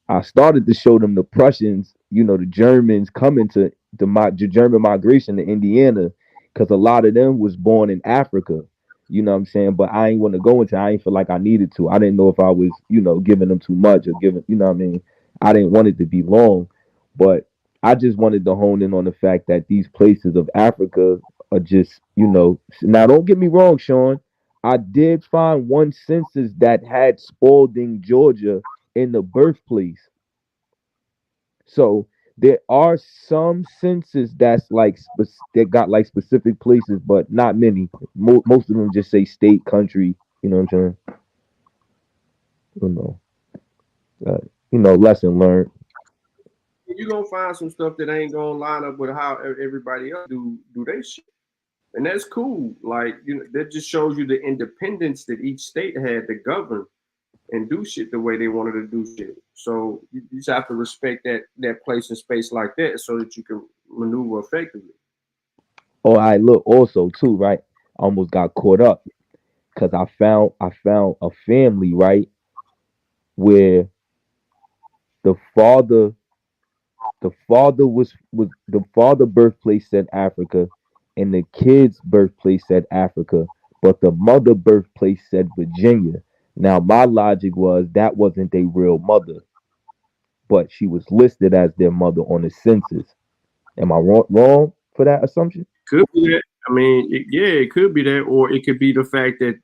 I started to show them the Prussians, the Germans coming to the German migration to Indiana, because a lot of them was born in Africa. You know what I'm saying? But I ain't want to go into. I ain't feel like I needed to. I didn't know if I was, giving them too much or giving. You know what I mean? I didn't want it to be long, but I just wanted to hone in on the fact that these places of Africa are just, Now, don't get me wrong, Sean. I did find one census that had Spalding, Georgia in the birthplace. So there are some census that's that got specific places, but not many. Most of them just say state, country. You know what I'm saying? Lesson learned. you're gonna find some stuff that ain't gonna line up with how everybody else do their shit. And that's cool. That just shows you the independence that each state had to govern and do shit the way they wanted to do shit. So you just have to respect that place and space like that so that you can maneuver effectively. Oh, I look also too, right? I almost got caught up because I found a family, right, where the father was the father birthplace said Africa, and the kid's birthplace said Africa, but the mother birthplace said Virginia. Now my logic was that wasn't their real mother, but she was listed as their mother on the census. Am I wrong for that assumption? Could be that. I mean, it could be that, or it could be the fact that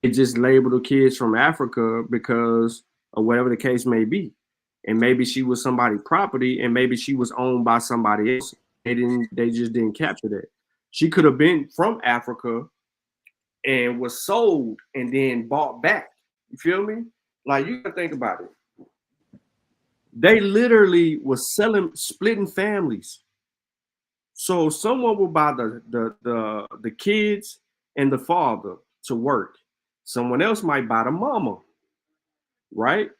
it just labeled the kids from Africa because of whatever the case may be. And maybe she was somebody's property, and maybe she was owned by somebody else. They just didn't capture that. She could have been from Africa and was sold and then bought back. You feel me? Like, you gotta think about it. They literally was splitting families. So someone will buy the kids and the father to work. Someone else might buy the mama, right?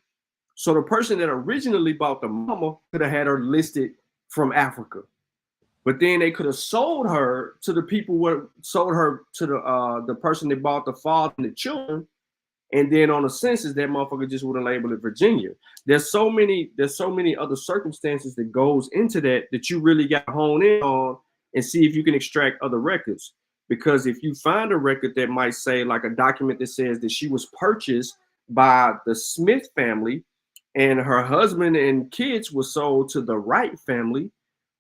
So the person that originally bought the mama could have had her listed from Africa, but then they could have sold her to the people sold her to the person that bought the father and the children, And then on the census, that motherfucker just would have labeled it Virginia. There's so many other circumstances that goes into that you really got to hone in on and see if you can extract other records. Because if you find a record that might say, like a document that says that she was purchased by the Smith family and her husband and kids were sold to the Wright family,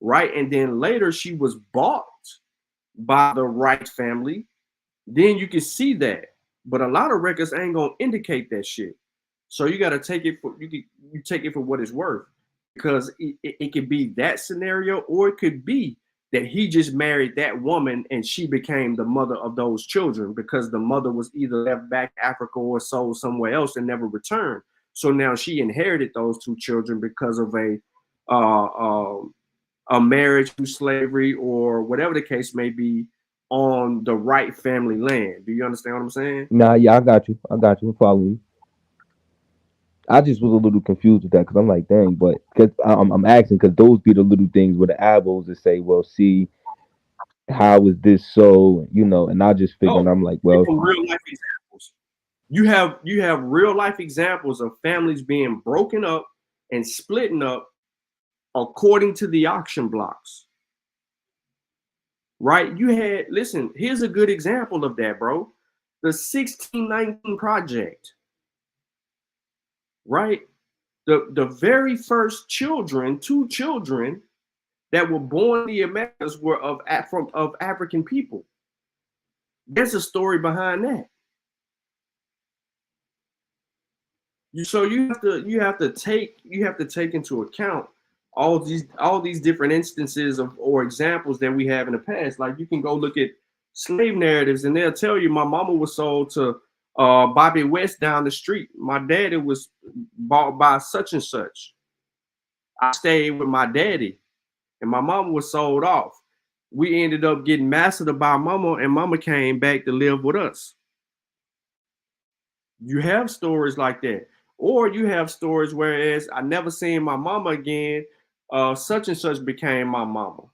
right? And then later she was bought by the Wright family, then you can see that. But a lot of records ain't gonna indicate that shit. So you gotta take it for you take it for what it's worth, because it could be that scenario, or it could be that he just married that woman and she became the mother of those children because the mother was either left back Africa or sold somewhere else and never returned. So now she inherited those two children because of a marriage through slavery or whatever the case may be on the Wright family land. Do you understand what I'm saying? Nah, yeah, I got you. I'm following you. I just was a little confused with that because I'm like, dang, but because I'm asking because those be the little things with the albums that say, well, see, how is this so, and I just figured, I'm like, well, from real life examples. You have real life examples of families being broken up and splitting up according to the auction blocks. Right? Listen, here's a good example of that, bro. The 1619 project. Right? The very first two children that were born in the Americas were of African people. There's a story behind that. So you have to take into account all these different instances or examples that we have in the past. Like you can go look at slave narratives and they'll tell you my mama was sold to Bobby West down the street. My daddy was bought by such and such. I stayed with my daddy and my mama was sold off. We ended up getting mastered by mama and mama came back to live with us. You have stories like that. Or you have stories whereas I never seen my mama again, such and such became my mama.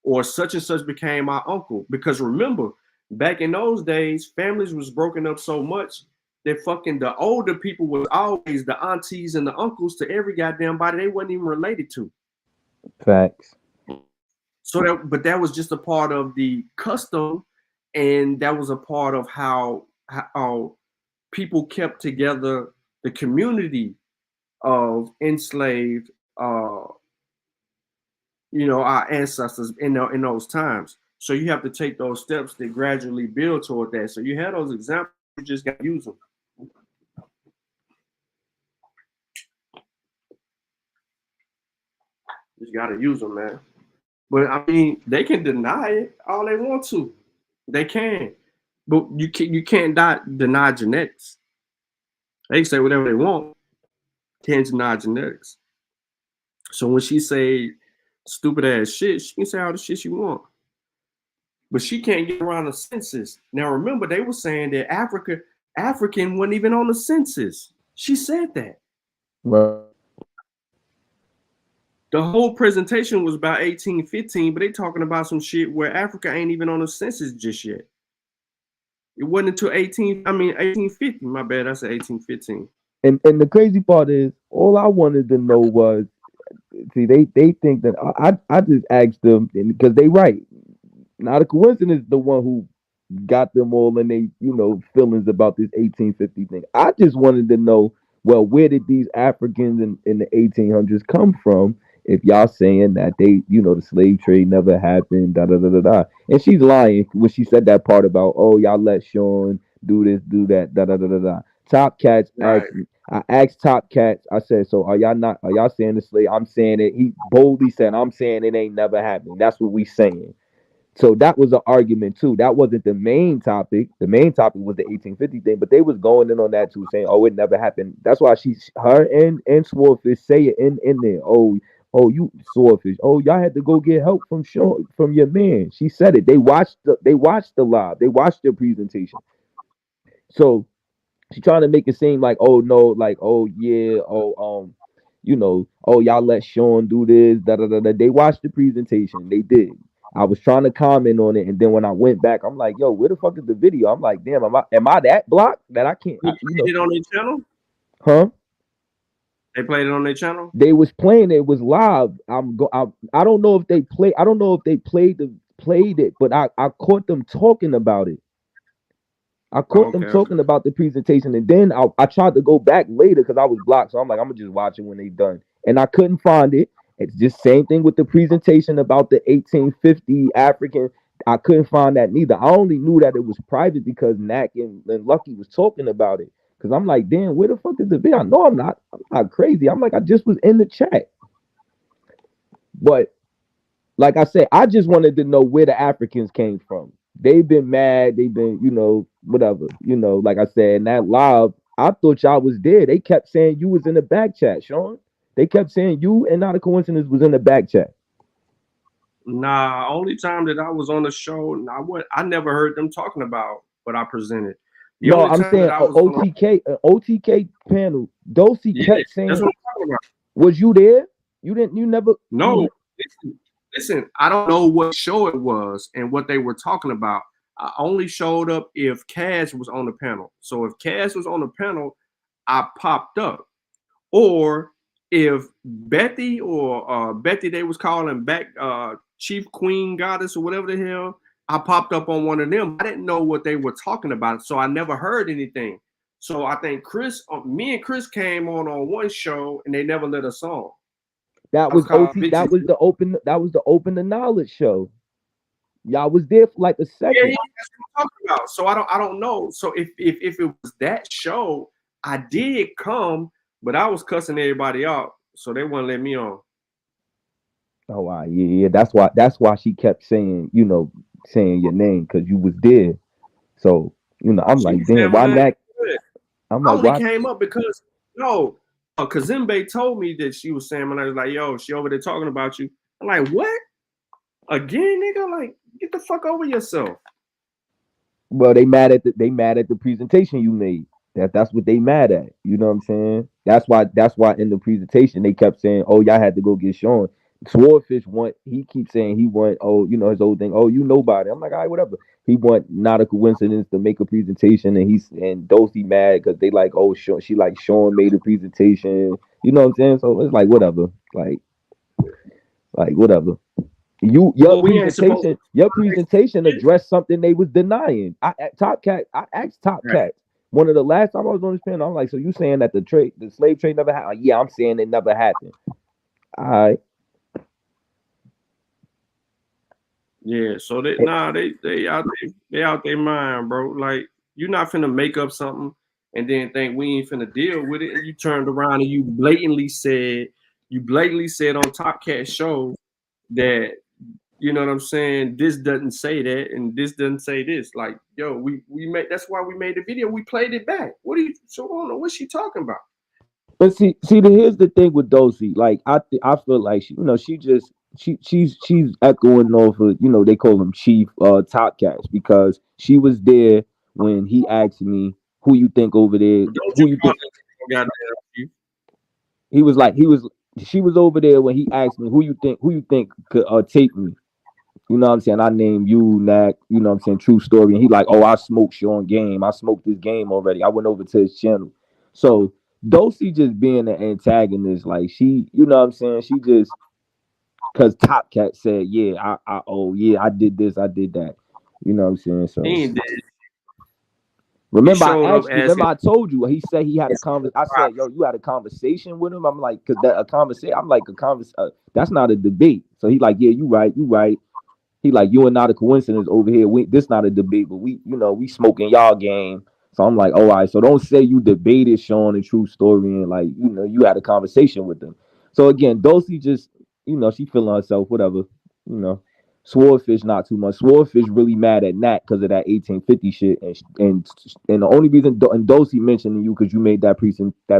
Or such and such became my uncle. Because remember, back in those days, families was broken up so much that fucking the older people was always the aunties and the uncles to every goddamn body they wasn't even related to. Facts. So that was just a part of the custom, and that was a part of how people kept together the community of enslaved, our ancestors in those times. So you have to take those steps to gradually build toward that. So you have those examples, you just got to use them. Just got to use them, man. But I mean, they can deny it all they want to. They can, but you can't deny genetics. They can say whatever they want. Can't deny genetics. So when she say stupid ass shit, she can say all the shit she want. But she can't get around the census. Now remember, they were saying that African wasn't even on the census. She said that. Right. The whole presentation was about 1815, but they talking about some shit where Africa ain't even on the census just yet. It wasn't until 1850. My bad, I said 1815. And the crazy part is, all I wanted to know was, see, they think that I just asked them because they right. Now the coincidence is the one who got them all in they feelings about this 1850 thing. I just wanted to know, well, where did these Africans in the 1800s come from? If y'all saying that they, the slave trade never happened, da da da da da. And she's lying when she said that part about, oh, y'all let Sean do this, do that, da da da da da. Top Cats asked me. I asked Top Cats. I said, so are y'all saying the slave? I'm saying it. He boldly said, I'm saying it ain't never happened. That's what we saying. So that was an argument too. That wasn't the main topic. The main topic was the 1850 thing, but they was going in on that too, saying, "Oh, it never happened." That's why her and Swordfish say it in there. Oh, you Swordfish. Oh, y'all had to go get help from your man. She said it. They watched the live. They watched the presentation. So she's trying to make it seem like, oh no, like, oh yeah, oh oh y'all let Sean do this. Da da da da. They watched the presentation. They did. I was trying to comment on it, and then when I went back, I'm like, yo, where the fuck is the video? I'm like, damn, am I that blocked that I can't? They played it on their channel. Huh? They played it on their channel. They was playing it was live. I don't know if they play. I don't know if they played it, but I caught them talking about it. I caught them talking about the presentation, and then I tried to go back later because I was blocked. So I'm like, I'm gonna just watch it when they done, and I couldn't find it. It's just same thing with the presentation about the 1850 African. I couldn't find that neither. I only knew that it was private because Knack and Lucky was talking about it. Cause I'm like, damn, where the fuck is the video? I know I'm not crazy. I'm like, I just was in the chat. But like I said, I just wanted to know where the Africans came from. They've been mad. They've been, whatever. Like I said, in that live, I thought y'all was there. They kept saying you was in the back chat, Sean. They kept saying you and Not a Coincidence was in the back chat. Nah, only time that I was on the show, I never heard them talking about what I presented. No, I'm saying OTK panel. Dulcie kept saying, that's what I'm talking about. Was you there? You never. No, listen, I don't know what show it was and what they were talking about. I only showed up if Cass was on the panel. So if Cass was on the panel, I popped up. Or if Betty or Betty, they was calling back Chief Queen Goddess or whatever the hell, I popped up on one of them. I didn't know what they were talking about, so I never heard anything. So I think me and Chris came on one show and they never let us on. That was the open the knowledge show. Y'all was there for like a second. Yeah, that's what I'm talking about. So I don't know. So if it was that show, I did come, but I was cussing everybody out, so they wouldn't let me on. Oh wow, yeah. That's why she kept saying, saying your name because you was there. So I'm like, damn, why not? I'm like, I only came up because Kazembe told me that she was saying, and I was like, yo, she over there talking about you. I'm like, what? Again, nigga? Like, get the fuck over yourself. Well, they mad at the presentation you made. That's what they mad at. You know what I'm saying? That's why in the presentation they kept saying, oh, y'all had to go get Sean. Swordfish he keeps saying he want, his old thing, nobody. I'm like, all right, whatever. He want Not a Coincidence to make a presentation, and Dulcie mad because they like, oh, she like Sean made a presentation. You know what I'm saying? So it's like whatever. Like whatever. Your presentation addressed something they was denying. I asked Top Cat one of the last time I was on this panel. I'm like, so you saying that the slave trade never happened? Yeah, I'm saying it never happened. All right. Yeah, so they out their mind, bro. Like, you're not finna make up something and then think we ain't finna deal with it. And you turned around and you blatantly said on Top Cat show that, you know what I'm saying, this doesn't say that and this doesn't say this. Like, yo, we made, that's why we made the video. We played it back. So I don't know what she talking about. But see, here's the thing with Dulcie. Like, I feel like she's echoing off of, they call him Chief Top Cats, because she was there when he asked me who you think over there. Who you think? She was over there when he asked me who you think could take me. You know what I'm saying? I named you, Knack, you know what I'm saying, True Story. And he like, oh, I smoked Sean game. I smoked this game already. I went over to his channel. So Dulcie just being an antagonist, like she, you know what I'm saying? She just, because Top Cat said, yeah, I did this, I did that. You know what I'm saying? So remember I told you, he said he had a conversation. I said, yo, you had a conversation with him? I'm like, because a conversation, that's not a debate. So he like, yeah, you right. He like, you and Not a Coincidence over here. This not a debate, but we smoking y'all game. So I'm like, all right. So don't say you debated Sean and True Story and like, you had a conversation with them. So again, Dulcie just, she feeling herself, whatever. Swordfish not too much. Swordfish really mad at Nat because of that 1850 shit, and the only reason Dulcie mentioning you because you made that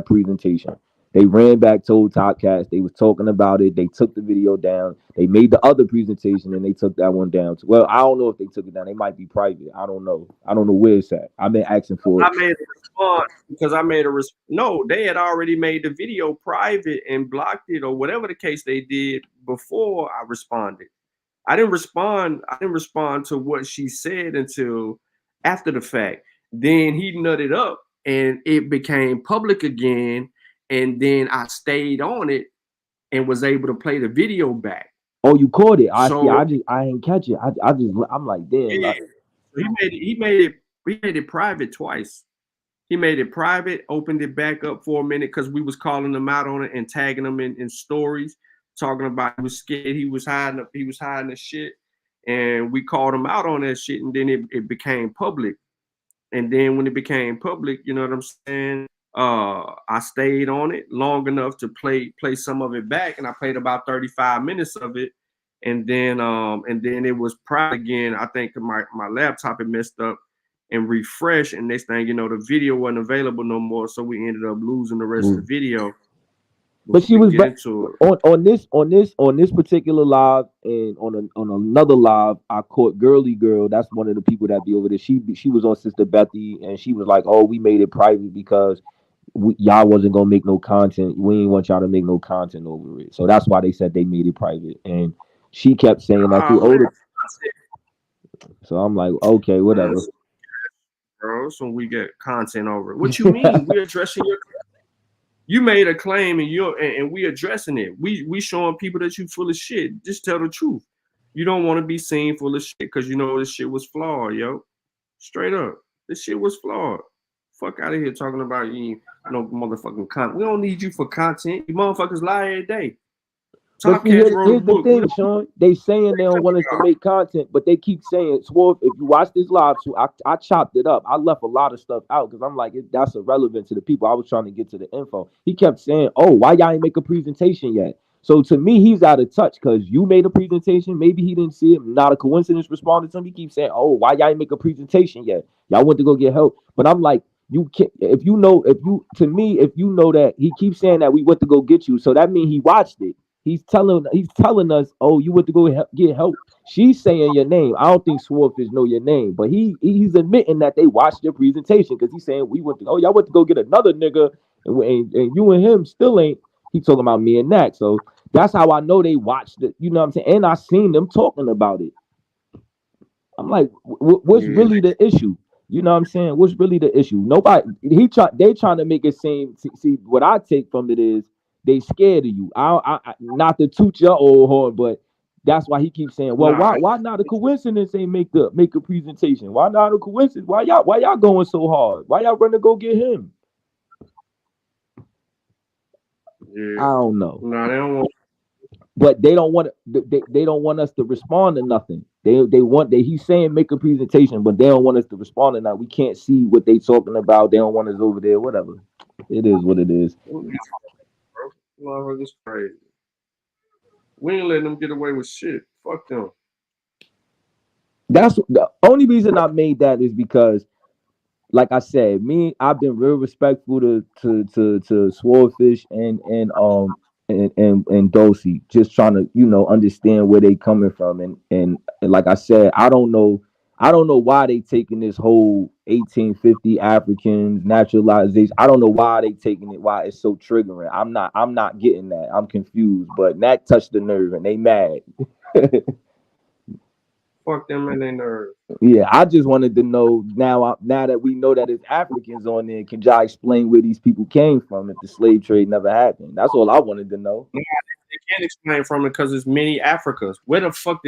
presentation. They ran back, told Top Cats, they was talking about it. They took the video down. They made the other presentation and they took that one down. Well, I don't know if they took it down. They might be private. I don't know. I don't know where it's at. I've been asking for it. I made a response because no, they had already made the video private and blocked it or whatever the case they did before I responded. I didn't respond to what she said until after the fact. Then he nutted up and it became public again. And then I stayed on it and was able to play the video back. Oh, you caught it. I see. So I ain't catch it. I'm like, damn. yeah, he made it private twice. He made it private, opened it back up for a minute because we was calling him out on it and tagging him in stories, talking about he was scared, he was hiding the shit, and we called him out on that shit, and then it became public. And then when it became public, you know what I'm saying? I stayed on it long enough to play some of it back, and I played about 35 minutes of it, and then it was private again. I think my laptop had messed up and refresh, and next thing you know, the video wasn't available no more, so we ended up losing the rest of the video. But she was on this particular live, and on another live, I caught Girly Girl. That's one of the people that be over there. She was on Sister Bethy, and she was like, "Oh, we made it private because y'all wasn't gonna make no content. We ain't want y'all to make no content over it. So that's why they said they made it private." And she kept saying that through older. So I'm like, okay, whatever. Bro, so we get content over it. What you mean? We're addressing your. You made a claim and we addressing it. We showing people that you full of shit. Just tell the truth. You don't want to be seen full of shit because you know this shit was flawed, yo. Straight up. This shit was flawed. Fuck out of here talking about you no motherfucking content. We don't need you for content. You motherfuckers lie every day. But see, here's the thing, Sean. They saying they don't want us to make content, but they keep saying, Swerve, if you watch this live, so I chopped it up. I left a lot of stuff out because I'm like, that's irrelevant to the people. I was trying to get to the info. He kept saying, oh, why y'all ain't make a presentation yet? So to me, he's out of touch because you made a presentation. Maybe he didn't see it. Not a coincidence responded to him. He keeps saying, oh, why y'all ain't make a presentation yet? Y'all went to go get help. But I'm like, you can't, if you know that he keeps saying that we went to go get you. So that means he watched it. He's telling us, oh, you went to go get help. She's saying your name. I don't think Swordfish know your name, but he's admitting that they watched your presentation because he's saying y'all went to go get another nigga, and you and him still ain't. He talking about me and Nak. So that's how I know they watched it. You know what I'm saying? And I seen them talking about it. I'm like, what's really the issue? You know what I'm saying? What's really the issue? They trying to make it seem. See, what I take from it is, they scared of you. I not to toot your old horn, but that's why he keeps saying, well, why not a coincidence ain't make a presentation? Why not a coincidence? Why y'all going so hard? Why y'all run to go get him? Yeah. I don't know. No, they don't want. But they don't want they don't want us to respond to nothing. He's saying make a presentation, but they don't want us to respond to that. We can't see what they talking about. They don't want us over there. Whatever. It is what it is. Motherfuckers crazy. We ain't letting them get away with shit. Fuck them. That's the only reason I made that is because, like I said, I've been real respectful to Swordfish and Dulcie, just trying to understand where they coming from, and like I said, I don't know why they taking this whole 1850 Africans naturalization. I don't know why they taking it, why it's so triggering. I'm not getting that. I'm confused, but that touched the nerve and they mad. Fuck them and they nerve. Yeah, I just wanted to know now that we know that it's Africans on there, can y'all explain where these people came from if the slave trade never happened? That's all I wanted to know. They can't explain from it because there's many Africas. Where the fuck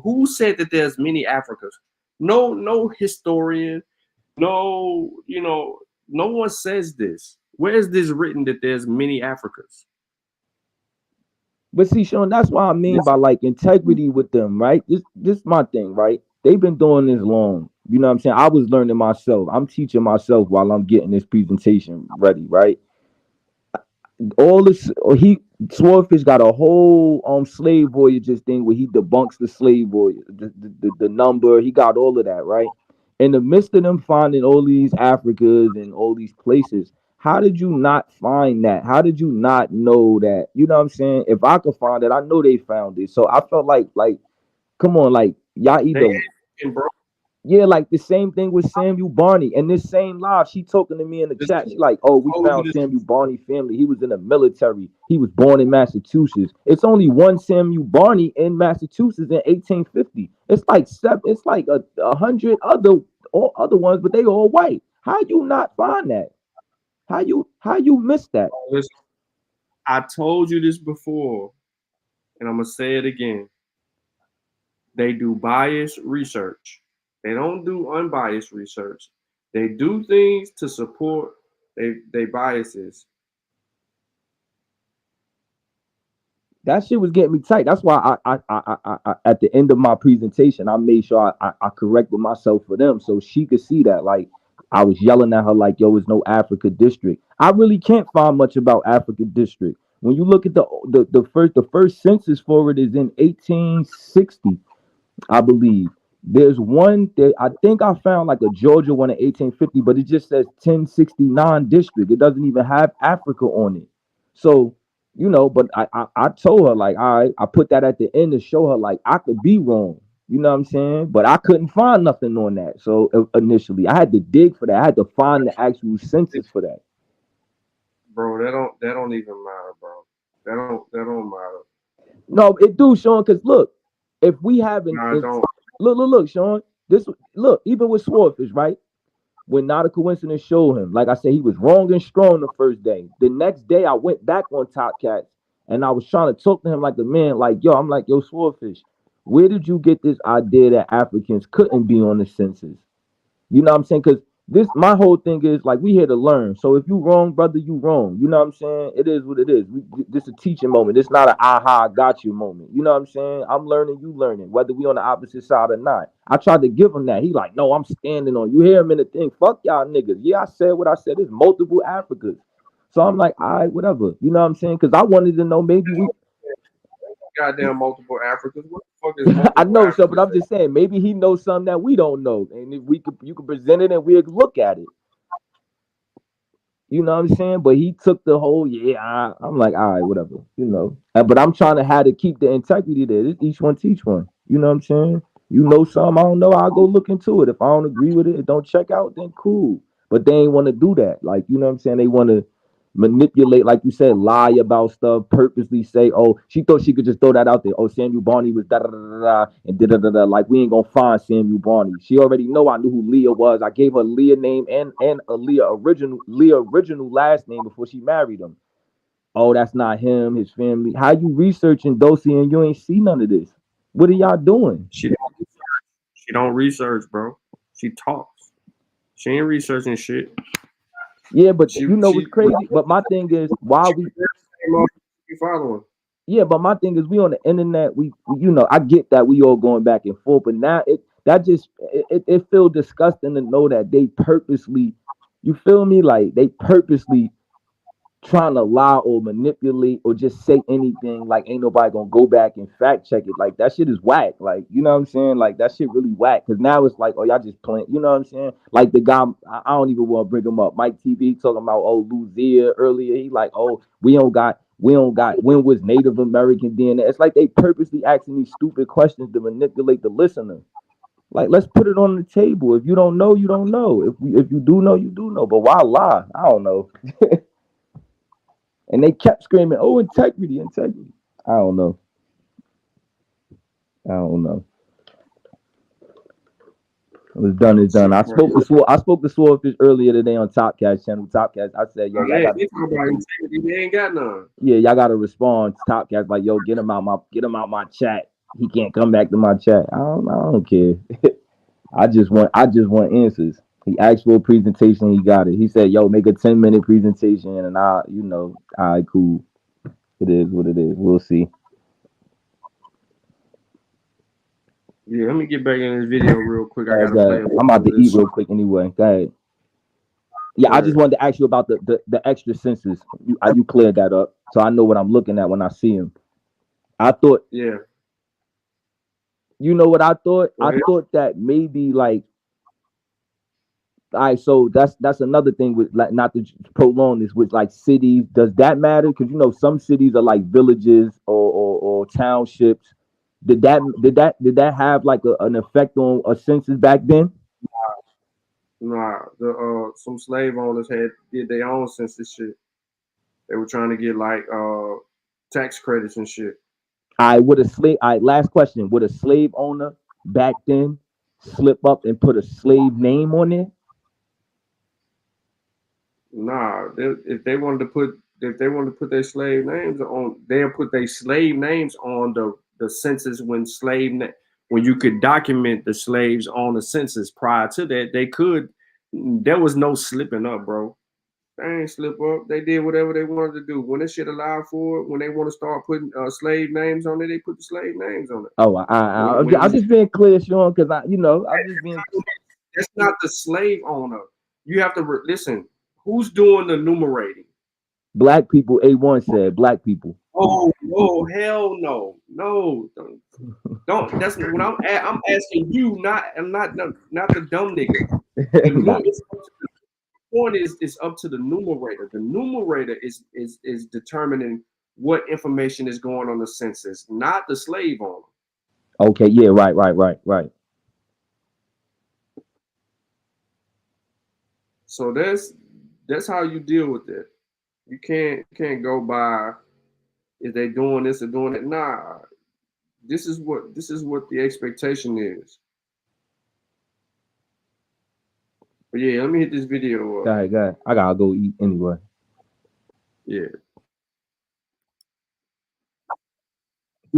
who said that there's many Africas? No historian, no one says this. Where is this written that there's many Africas? But see, Sean, that's what I mean by like integrity with them, right? This is my thing, right? They've been doing this long. You know what I'm saying? I was learning myself. I'm teaching myself while I'm getting this presentation ready, right? All this, Swordfish got a whole slave voyages thing where he debunks the slave voyage, the number. He got all of that, right? In the midst of them finding all these Africas and all these places, how did you not find that? How did you not know that? You know what I'm saying? If I could find it, I know they found it. So I felt like, come on, like y'all either. Yeah, like the same thing with Samuel Barney. And this same live, she talking to me in the chat. She like, oh, we found Samuel Barney family. He was in the military. He was born in Massachusetts. It's only one Samuel Barney in Massachusetts in 1850. It's like it's like a hundred other ones, but they all white. How you not find that? How you miss that? Listen, I told you this before, and I'm gonna say it again. They do biased research. They don't do unbiased research. They do things to support they biases. That shit was getting me tight. That's why I at the end of my presentation, I made sure I corrected myself for them so she could see that. Like I was yelling at her like, yo, it's no Africa district. I really can't find much about Africa district. When you look at the first census for it is in 1860, I believe. There's one that I think I found like a Georgia one in 1850, but it just says 1069 district. It doesn't even have Africa on it. So, you know, but I told her like, all right, I put that at the end to show her like I could be wrong. You know what I'm saying? But I couldn't find nothing on that. So initially, I had to dig for that. I had to find the actual census for that. Bro, that don't even matter, bro. That don't matter. No, it do, Sean. Because look, if we haven't, don't. Look, Sean. Look, even with Swordfish, right? When Not a Coincidence showed him, like I said, he was wrong and strong the first day. The next day, I went back on Top Cats and I was trying to talk to him like a man, like, yo, I'm like, yo, Swordfish, where did you get this idea that Africans couldn't be on the census? You know what I'm saying? Because my whole thing is like, we here to learn. So if you wrong, brother, you wrong. You know what I'm saying? It is what it is. This a teaching moment. It's not an aha, I got you moment. You know what I'm saying? I'm learning, you learning, whether we on the opposite side or not. I tried to give him that. He like, no, I'm standing on. You hear him in the thing. Fuck y'all niggas. Yeah, I said what I said. There's multiple Africas. So I'm like, all right, whatever. You know what I'm saying? Because I wanted to know maybe we. Goddamn multiple Africans. What the fuck is multiple I know, so, Africans? but I'm just saying, maybe he knows something that we don't know, and if you could present it and we'd look at it. You know what I'm saying? But he took the whole, I'm like, all right, whatever, you know. But I'm trying to have to keep the integrity there. It's each one teach one. You know what I'm saying? You know something I don't know, I'll go look into it. If I don't agree with it, it don't check out, then cool. But they ain't want to do that. Like, you know what I'm saying? They want to manipulate, like you said, lie about stuff, purposely say, oh, she thought she could just throw that out there. Oh, Samuel Barney was da da da da and da da da da. Like, we ain't gonna find Samuel Barney. She already know I knew who Leah was. I gave her Leah name and a Leah original last name before she married him. Oh, that's not him, his family. How you researching Dulcinea and you ain't see none of this? What are y'all doing? She don't research, bro. She talks. She ain't researching shit. Yeah, but you know what's crazy? But my thing is, why we following? Yeah, but my thing is, we on the internet. We you know, I get that we all going back and forth, but now it feels disgusting to know that they purposely, you feel me? Like they purposely trying to lie or manipulate or just say anything. Like ain't nobody gonna go back and fact check it. Like that shit is whack. Like you know what I'm saying? Like that shit really whack. Cause now it's like, oh y'all just playing. You know what I'm saying? Like the guy, I don't even want to bring him up. Mike TV talking about Lucia earlier. He like, oh we don't got. When was Native American DNA? It's like they purposely asking these stupid questions to manipulate the listener. Like, let's put it on the table. If you don't know, you don't know. If you do know, you do know. But why lie? I don't know. And they kept screaming, "Oh, integrity, integrity." I don't know. It was done. It's done. I spoke to Swordfish earlier today on Topcast channel. Topcast. I said, "Yo, y'all they ain't got none." Yeah, y'all gotta respond to Topcast like, "Yo, get him out my chat. He can't come back to my chat." I don't care. I just want answers. He asked for a presentation. He got it. He said, "Yo, make a 10-minute presentation," and all right, cool. It is what it is. We'll see. Yeah, let me get back in this video real quick. I gotta play. I'm about to eat real quick anyway. Go ahead. Yeah, I just wanted to ask you about the extra census. You cleared that up, so I know what I'm looking at when I see him. I thought. Yeah. You know what I thought? I thought that maybe like. All right, so that's another thing with like not to prolong this with like cities. Does that matter? Because some cities are like villages or townships. Did that have like an effect on a census back then? Nah, some slave owners did their own census shit. They were trying to get like tax credits and shit. Last question. Would a slave owner back then slip up and put a slave name on it? Nah, if they wanted to put their slave names on, they'll put their slave names on the census when you could document the slaves on the census. Prior to that, there was no slipping up, bro. They ain't slip up. They did whatever they wanted to do. When this shit allowed for it, when they want to start putting slave names on it, they put the slave names on it. Oh, I'm just being clear, Sean, because I'm just being. That's not the slave owner. You have to listen. Who's doing the numerating? Black people. A1 said black people. Oh hell no, don't. That's what I'm asking you. Not the dumb nigga. The point is up to the numerator. The numerator is determining what information is going on the census, not the slave owner. Okay, yeah, right. So that's how you deal with it. You can't go by if they doing this or doing that. Nah, this is what the expectation is. But yeah, let me hit this video up. Go ahead. I gotta go eat anyway. Yeah.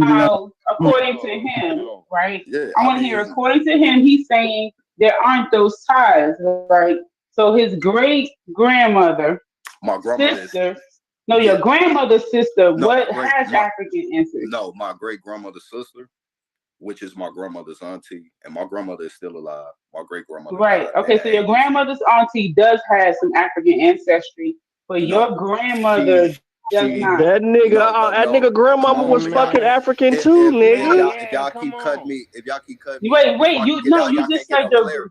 How, according to him, right? Yeah, I want to hear, according to him, he's saying there aren't those ties, right? So his great grandmother, my grandmother's sister, your grandmother's sister, has African ancestry? No, my great grandmother's sister, which is my grandmother's auntie, and my grandmother is still alive. My great grandmother. Right. Okay, so your grandmother's auntie does have some African ancestry, but your grandmother does not. That nigga grandmama was fucking African too, nigga. If y'all keep cutting me, Wait, you just said your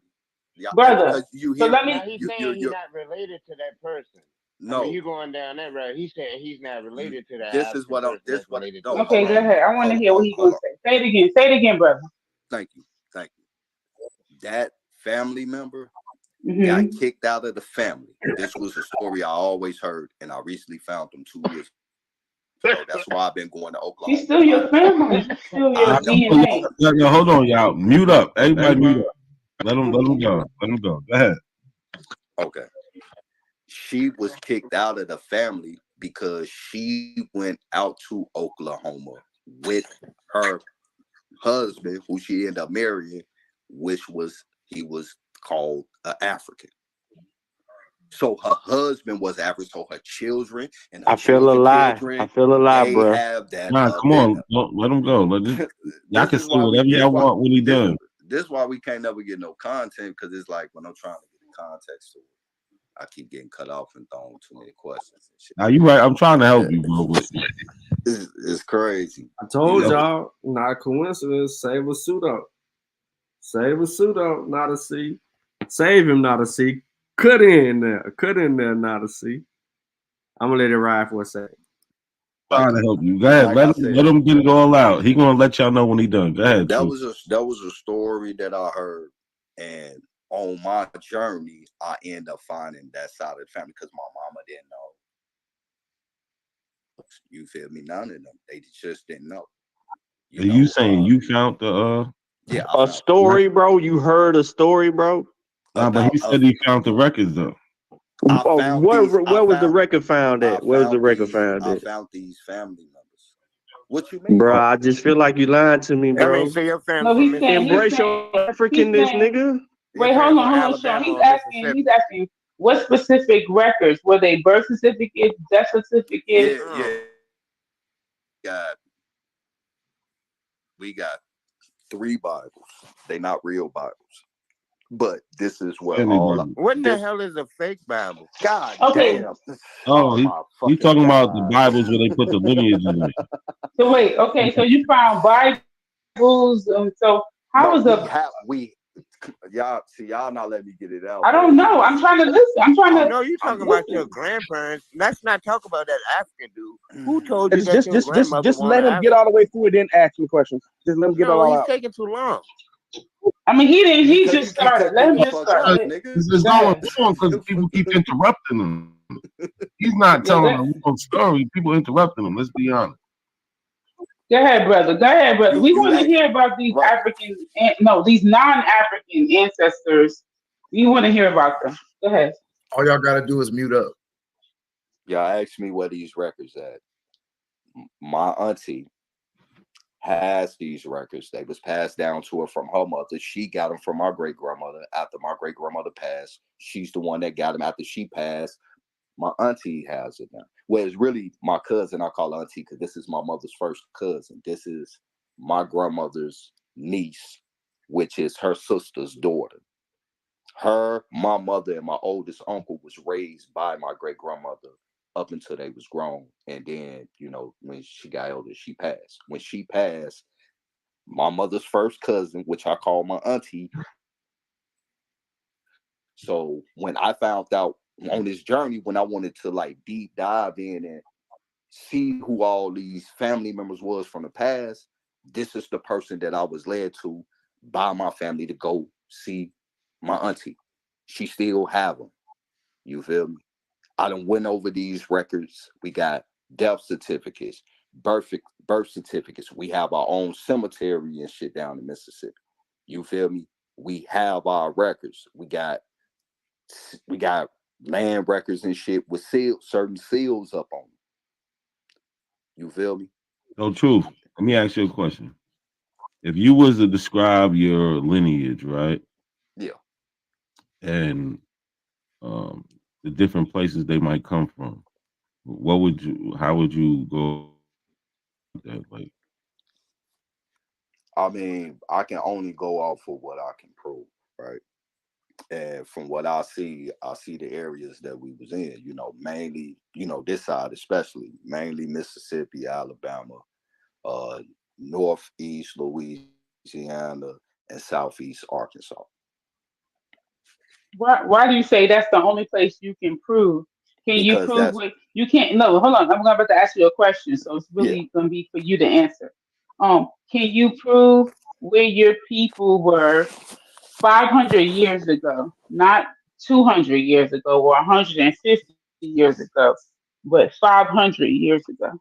brother. So let me. He's saying he's not related to that person. No, I mean, you going down that road. He's saying he's not related to that. This is what I'm. Okay, go ahead. I want to hear what he's gonna say. Say it again, brother. Thank you. That family member got kicked out of the family. This was a story I always heard, and I recently found them 2 years ago. So that's why I've been going to Oklahoma. He's still your family. He's still your DNA. Yo, hold on, y'all. Mute up. Everybody mute up. Let him go. Go ahead. Okay. She was kicked out of the family because she went out to Oklahoma with her husband, who she ended up marrying, he was called an African. So her husband was African, so her children and her I feel a lie, bro. Have that. Come on, let him go. Y'all can see whatever y'all want when he done. This is why we can't never get no content, because it's like when I'm trying to get the context to it, I keep getting cut off and throwing too many questions and shit. Now you right. I'm trying to help you, bro. It's crazy. I told y'all, not a coincidence. Save a suit up. Save a suit up, not a C. Save him, not a C. Cut in there, not a C. I'm gonna let it ride for a second. Trying to help you. Go ahead. Let him get it all out. He gonna let y'all know when he done. Go ahead. That was a story that I heard, and on my journey, I end up finding that side of the family because my mama didn't know. You feel me? None of them. They just didn't know. You saying you found the a story, bro? You heard a story, bro? Nah, but he said he found the records though. Where was the record found at? Where's the record found at? I found these family members. What you mean, bro? I just feel like you lying to me, bro. I mean, so your family embrace your Africanness, nigga. Wait, hold on, Sean. He's asking what specific records? Were they birth certificates, death certificates? Yeah. We got 3 Bibles. They not real Bibles. But this is what what the hell is a fake Bible? God damn. Oh, he's talking about the Bibles where they put the lineage in it. So wait, okay, so you found Bibles, so how was Y'all not letting me get it out. I don't know. I'm trying to listen. I'm trying to. No, you talking about your grandparents. Let's not talk about that African dude. Who told you that Just, your just, just, grandmother just wanted let him get African? all the way through it, then ask me questions. Just let him get it No, all he's out. taking too long. I mean, he didn't. He Because just you keep started. cutting Let me him the just fuck start. up, Go nigga. This is going on because people keep interrupting him. He's not Yeah, telling a real story. People interrupting him. Let's be honest. Go ahead, brother. Go ahead, brother. We You want to act hear about these right. African, these non-African ancestors. We want to hear about them. Go ahead. All y'all gotta do is mute up. Y'all asked me where these records at. My auntie has these records. They was passed down to her from her mother. She got them from my great grandmother. After my great grandmother passed, she's the one that got them after she passed. My auntie has it now. Well, it's really my cousin. I call her auntie because this is my mother's first cousin. This is my grandmother's niece, which is her sister's daughter. Her, my mother, and my oldest uncle was raised by my great grandmother up until they was grown. And then, when she got older, she passed. When she passed, my mother's first cousin, which I call my auntie. So when I found out on this journey, when I wanted to like deep dive in and see who all these family members was from the past, this is the person that I was led to by my family to go see my auntie. She still have them. You feel me? I done went over these records. We got death certificates, birth certificates. We have our own cemetery and shit down in Mississippi. You feel me? We have our records. We got land records and shit with certain seals up on them. You feel me? So, Truth, let me ask you a question. If you was to describe your lineage, right? Yeah. And the different places they might come from, how would you go that? Like, I mean, I can only go off of what I can prove, right? And from what I see the areas that we was in, mainly, this side especially, mainly Mississippi, Alabama, northeast Louisiana, and southeast Arkansas. Why do you say that's the only place you can prove? Can you Because prove that's what you can't? No, hold on. I'm about to ask you a question, so it's yeah. really going to be for you to answer. Can you prove where your people were 500 years ago, not 200 years ago or 150 years ago, but 500 years ago?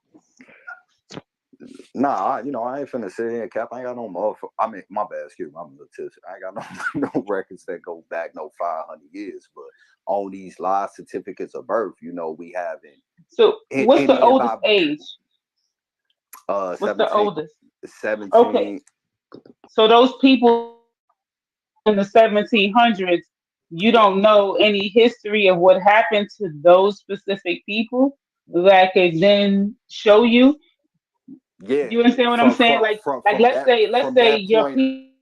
Nah, I ain't finna sit here and cap. I ain't got no motherfucker. I mean, my bad, excuse me, I'm a little tipsy. I ain't got no records that go back 500 years, but on these live certificates of birth, we having. So, what's the oldest age? What's 17, the oldest? 17. Okay. So those people in the 1700s, you don't know any history of what happened to those specific people that could then show you. Yeah. You understand what I'm saying? From Let's say that your point. people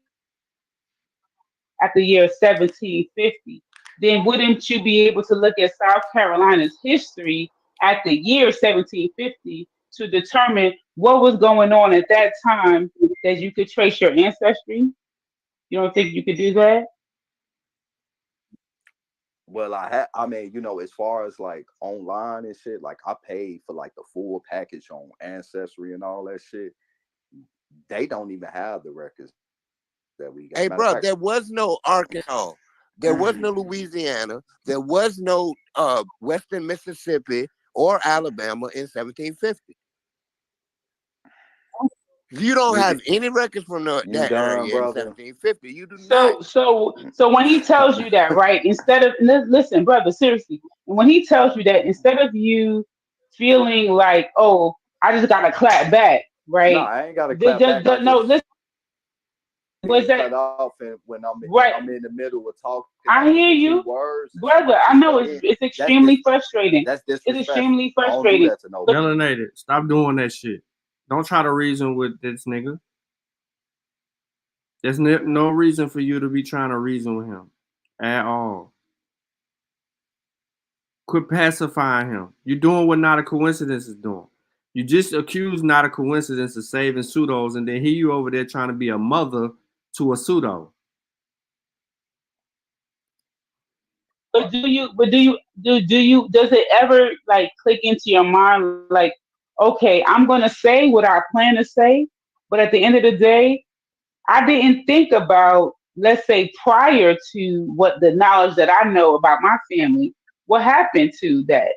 at the year 1750, then wouldn't you be able to look at South Carolina's history at the year 1750 to determine what was going on at that time that you could trace your ancestry? You don't think you could do that? Well, I mean, as far as like online and shit, like I paid for like the full package on Ancestry and all that shit. They don't even have the records that we got. Hey, bro, there was no Arkansas. There was no Louisiana. There was no Western Mississippi or Alabama in 1750. You don't have any records from that area in 1750. You do not. So when he tells you that, right? Instead of listen, brother, seriously, when he tells you that, instead of you feeling like, oh, I just gotta clap back, right? No, I ain't gotta clap back. No, listen. Was that cut off and when I'm in the middle of talking? I hear you, brother. I know it's extremely frustrating. That's It's disrespectful. extremely I don't do frustrating. that to nobody. Melanated, stop doing that shit. Don't try to reason with this nigga. There's no reason for you to be trying to reason with him at all. Quit pacifying him. You're doing what Not a Coincidence is doing. You just accused Not a Coincidence of saving pseudos, and then here you over there trying to be a mother to a pseudo. But does it ever like click into your mind like, okay, I'm gonna say what I plan to say, but at the end of the day, I didn't think about, let's say, prior to what the knowledge that I know about my family, what happened to that?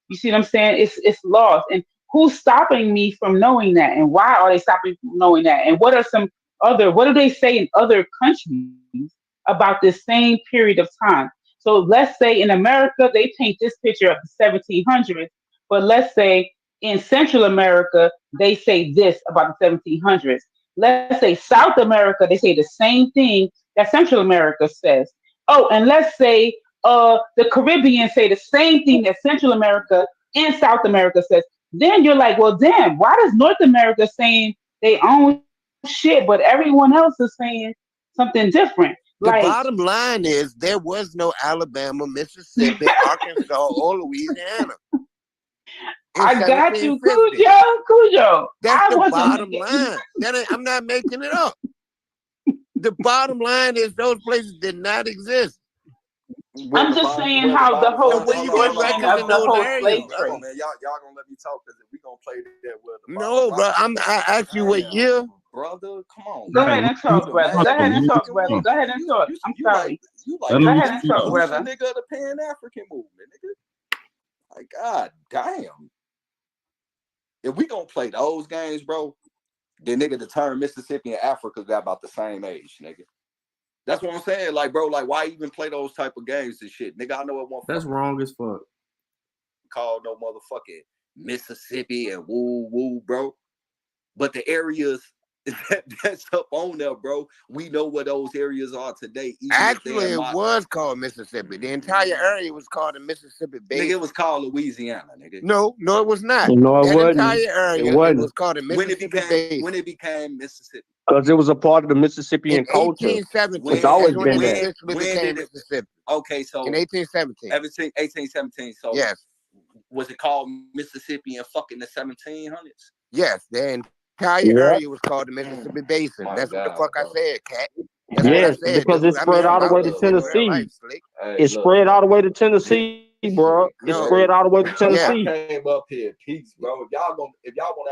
You see what I'm saying? It's lost. And who's stopping me from knowing that? And why are they stopping me from knowing that? And what do they say in other countries about this same period of time? So let's say in America, they paint this picture of the 1700s, but let's say in Central America, they say this about the 1700s. Let's say South America, they say the same thing that Central America says. Oh, and let's say the Caribbean say the same thing that Central America and South America says. Then you're like, well, damn, why does North America saying they own shit, but everyone else is saying something different? The Like, bottom line is there was no Alabama, Mississippi, Arkansas, or Louisiana in I got you, 1750. Cujo. That's I the wasn't bottom making. line. I'm not making it up. The bottom line is those places did not exist. I'm just saying how the whole Where you get distortion records of in the those whole areas, slave bro? trade. Man, y'all gonna let me talk because if we gonna play that with the No, bro. I asked you what year. brother. Come on, Go man. ahead and talk, brother. Go ahead and talk, brother. Go ahead and talk. I'm sorry. You Go ahead and talk, the brother. nigga of the Pan African movement, nigga. Like, god damn. If we gonna play those games, bro, then nigga, the term Mississippi and Africa got about the same age, nigga. That's what I'm saying. Like, bro, like, why even play those type of games and shit? Nigga, I know it won't That's wrong as fuck. call no motherfucking Mississippi and woo, bro. But the areas that's up on there, bro, we know what those areas are today. Actually, it was called Mississippi. The entire area was called the Mississippi Basin. Nigga, it was called Louisiana, nigga. No, it was not. No, it that wasn't. entire area, It wasn't. was called the Mississippi Basin. When it became Mississippi. Because it was a part of the Mississippian In culture. 1817. It's always That's when been it that. officially became Mississippi. Okay, so in 1817. 1817. So yes. Was it called Mississippi in fucking the 1700s? Yes, the entire area was called the Mississippi Basin. That's what the fuck I said, cat. That's what I Yes, said, because dude. it spread all the way to Tennessee. It spread all the way to Tennessee, bro. It spread all the way to Tennessee. I came up here, peace, bro. If y'all gonna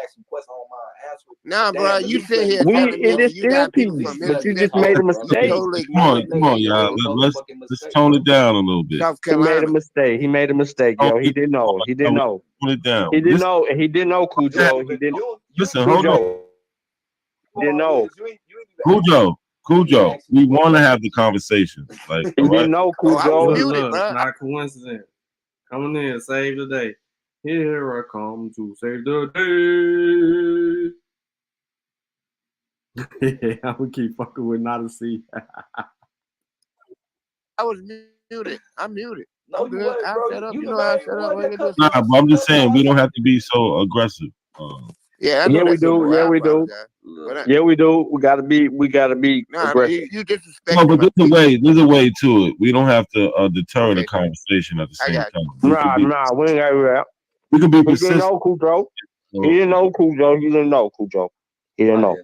ask some questions on my answer, nah, bro, you sit here telling me It is you still got people peace, from but you Mississippi. just made a mistake. Totally Come on, y'all. Let's tone it down a little bit. South He made a Carolina. mistake. He made a mistake, yo. He didn't know. He didn't know. Tone it down. He didn't know. He didn't know, Cujo. He didn't. Listen, hold on. Cujo. He didn't know. Cujo, we want to have the conversation. Like, He didn't know, Cujo. Look, it's not a coincidence. Coming in, save the day. Here I come to save the day. I'm gonna keep fucking with not a C. I was muted. I'm muted. No, I'm good. I'll shut up. You know I'll shut up. Nah, but I'm just saying we don't have to be so aggressive. Yeah, I know we do. Yeah, we do. Yeah, we do. We gotta be aggressive. You disrespect. No, but there's a way to it. We don't have to deter the conversation at the same time. Nah, we ain't got that. We can be He didn't persistent. know, Cujo. He didn't know, Cujo. He didn't know, Cujo. He didn't know.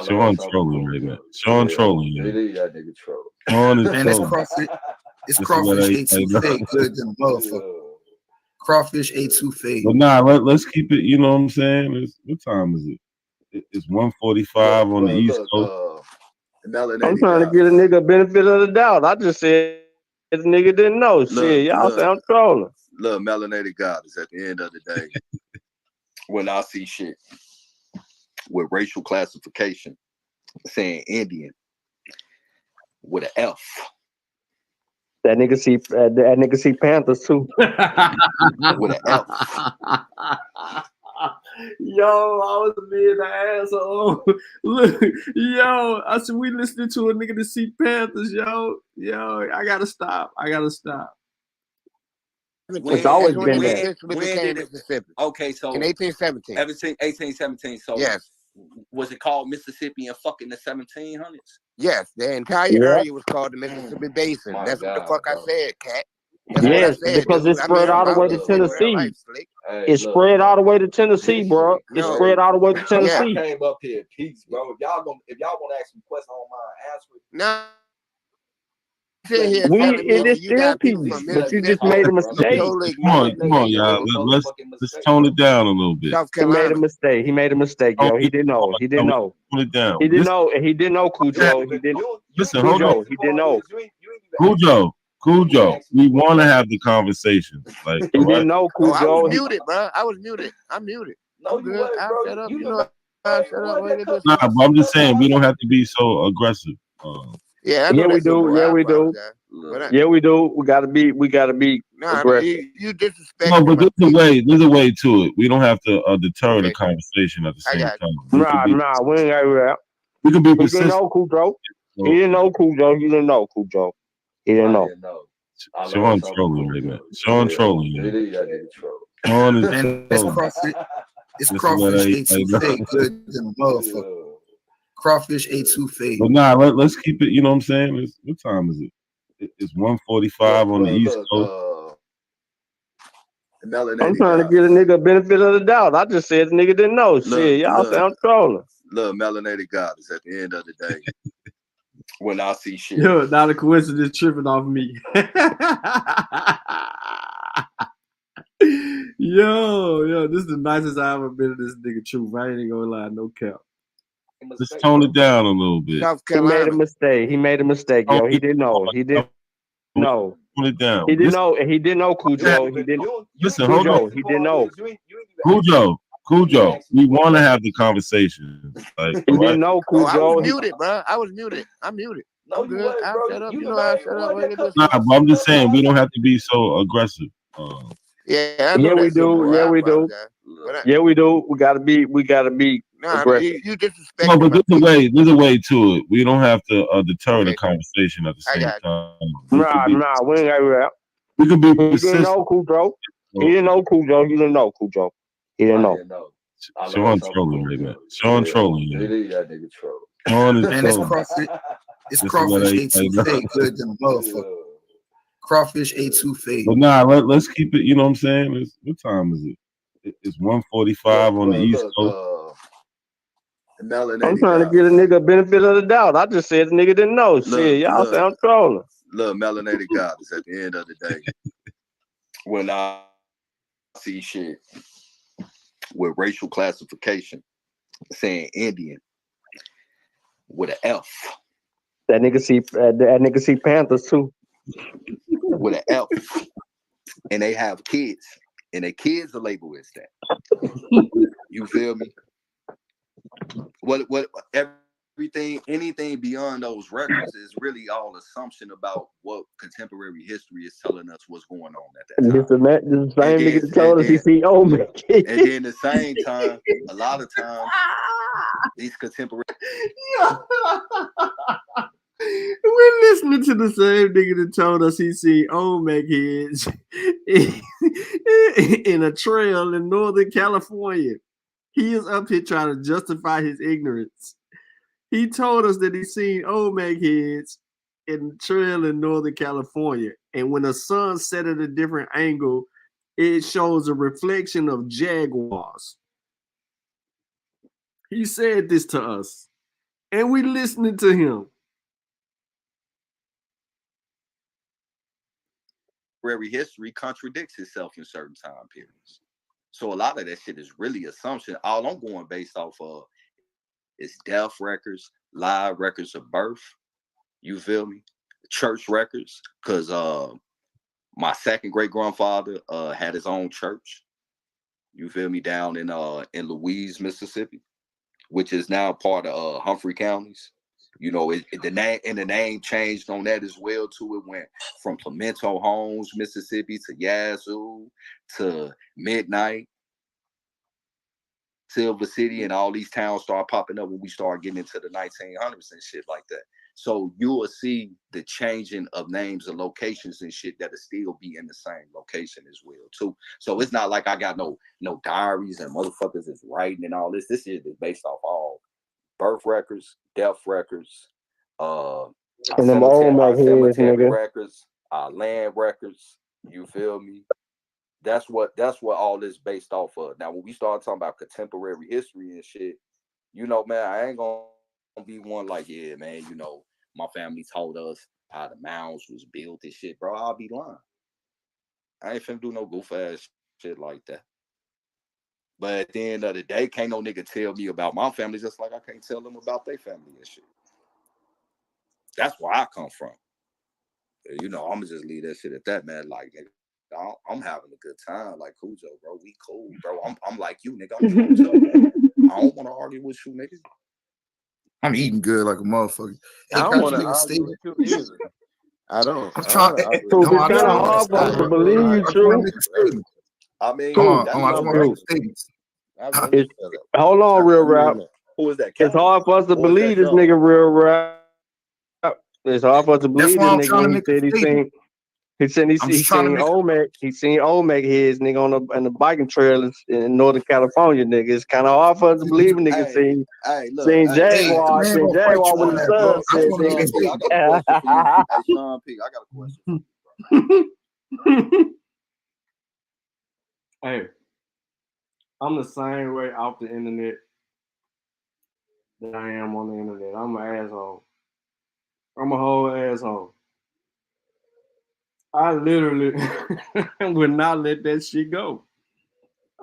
Sean trolling right now. Sean trolling. That nigga troll. Sean is Man, trolling. it's crawfish ate too fake good than motherfucker. Crawfish ate too fake. But nah, let's keep it. You know what I'm saying? What time is it? It's 1:45 on the East Coast. I'm trying to get a nigga benefit of the doubt. I just said the nigga didn't know. Shit, y'all say I'm trolling. Look, melanated God is at the end of the day. When I see shit with racial classification saying Indian with an F. That nigga see Panthers too. With an F. Yo, I was being an asshole. Look, yo, I said we listening to a nigga to see Panthers, yo. I gotta stop. It's always been that. When did it? Okay, so in 1817. 1817. So yes. Was it called Mississippi in fucking the 1700s? Yes, the entire area was called the Mississippi Basin. That's what the fuck I said, cat. That's yes, what I said, because dude. it spread all the way to Tennessee. It spread all the way to Tennessee, bro. It spread all the way to Tennessee. I came up here, peace, bro. If y'all gonna ask some questions on my answer. No. sit here telling me It that is you still got people peace, from but you just Mississippi made a that mistake. totally Come on, ignoring y'all. Let's tone it down a little bit. South He made a Carolina. mistake. He made a mistake, yo. He didn't know. He didn't know. Tone it down. He didn't know. He didn't know, Cujo. He didn't. Listen, hold on. Cujo. He didn't know. Cujo. We want to have the conversation. Like, He didn't know, Oh, I was Cujo. muted, bro. I was muted. I'm muted. I'm good. I'll shut up. You know, I'll shut up. Nah, but I'm just saying we don't have to be so aggressive. Yeah, I know Yeah, we that's a do. Yeah, morale we problem, do. guy. But Yeah, we do. We gotta be nah, aggressive. you disrespecting No, but my there's a way to it. We don't have to deter the Okay. conversation at the I same got time. We can be We ain't got that. we can be He didn't persistent. know, Cujo. So, He didn't know, Cujo. He didn't know, Cujo. He didn't know. Sean trolling right now. Sean trolling. Sean is Man, this trolling. crawfish A2 fade good than a motherfucker. Crawfish A2 fade. But nah, let's keep it. You know what I'm saying? What time is it? It's 1:45 on the East Coast. I'm trying to give a nigga a benefit of the doubt. I just said the nigga didn't know. Shit, y'all sound trolling. Look, melanated goddess at the end of the day. When I see shit. Yo, not a coincidence tripping off me. Yo, this is the nicest I ever been in this nigga truth. I ain't even gonna lie, no cap. Let's tone it down a little bit. South He made a Carolina. mistake. He made a mistake, yo. He didn't know. He didn't know. Tone it down. He didn't know. He didn't know, Cujo. He didn't. Listen, hold Cujo. on. He didn't know. Cujo. We want to have the conversation. Like, He didn't know, Oh, I Cujo. was muted, bro. I was muted. I'm muted. I'm good. I'll shut up. You know I'll shut up. Nah, but I'm just saying we don't have to be so aggressive. Yeah, I know Yeah, we that's a do. Yeah, morale we problem, do. guy. Yeah, we do. We gotta be Nah, aggressive. you disrespecting No, but my there's a way to it. We don't have to deter the Okay. conversation at the I same got time. We We ain't got that. we can be He didn't persistent. know, Cujo. He didn't know, Cujo. He didn't know, Cujo. He didn't know. Sean trolling right now. Sean trolling. Sean is Man, this trolling. crawfish A2 fade good than a motherfucker. Crawfish A2 fade. But nah, let's keep it. You know what I'm saying? What time is it? It's 1:45 on the East Coast. I'm trying to give a nigga a benefit of the doubt. I just said the nigga didn't know. Shit, y'all sound trolling. Look, melanated goddess at the end of the day. When I see shit with racial classification saying Indian with an F. That nigga see Panthers too. With an F. And they have kids. And their kids are labeled as that. You feel me? What anything beyond those records is really all assumption about what contemporary history is telling us what's going on at that time. This is the same nigga that told us he see old man. And then at the same time, a lot of times these contemporary We're listening to the same nigga that told us he seen old kids in a trail in Northern California. He is up here trying to justify his ignorance. He told us that he seen old kids in a trail in Northern California. And when the sun set at a different angle, it shows a reflection of jaguars. He said this to us. And we listening to him. history contradicts itself in certain time periods. So a lot of that shit is really assumption. All I'm going based off of is death records, live records of birth. You feel me? Church records, because my second great grandfather had his own church. You feel me? Down in Louise, Mississippi, which is now part of Humphrey counties. You know, the name changed on that as well too. It went from Pimento Homes, Mississippi, to Yazoo, to Midnight, Silver City, and all these towns start popping up when we start getting into the 1900s and shit like that. So you will see the changing of names and locations and shit that'll still be in the same location as well too. So it's not like I got no diaries and motherfuckers is writing and all this. This shit is based off all birth records, death records, and them old cemetery records, land records. You feel me? That's what all this based off of. Now, when we start talking about contemporary history and shit, you know, man, I ain't gonna be one like, yeah, man, you know, my family told us how the mounds was built and shit, bro, I'll be lying. I ain't finna do no goof ass shit like that. But at the end of the day, can't no nigga tell me about my family just like I can't tell them about their family and shit. That's where I come from. You know, I'm gonna just leave that shit at that, man. Like, nigga, I'm having a good time. Like, Cujo, bro, we cool, bro. I'm like you, nigga. I'm cool too. I don't want to argue with you, nigga. I'm eating good like a motherfucker. I Hey, don't can I want just to make a argue with statement? you either. I don't. I'm I trying. don't argue No, with Truth, you. it's I kind just of want to make a hard for us to statement. believe you, I just want to Truth. make a statement. I mean, Hold on, that's hold on. I just my want to make Truth. a statement. That's my It's, hold on, real rap. Who is that? It's Captain? hard for us to Or is believe that this Sean? nigga real rap. It's hard for us to That's believe why this I'm nigga trying to when he make a said statement. he I'm just trying to seen make. Olmec his nigga on the biking trails in Northern California, nigga. It's kind of hard for us to believe a nigga seen Look, Hey, the man seen gonna fight Jaguar you with on his that, bro. son I just said want to make a Sean P, I statement. got a question for you. Hey, Sean P, I got a question for you, bro. Hey, I'm the same way off the internet that I am on the internet. I'm an asshole. I'm a whole asshole. I literally would not let that shit go.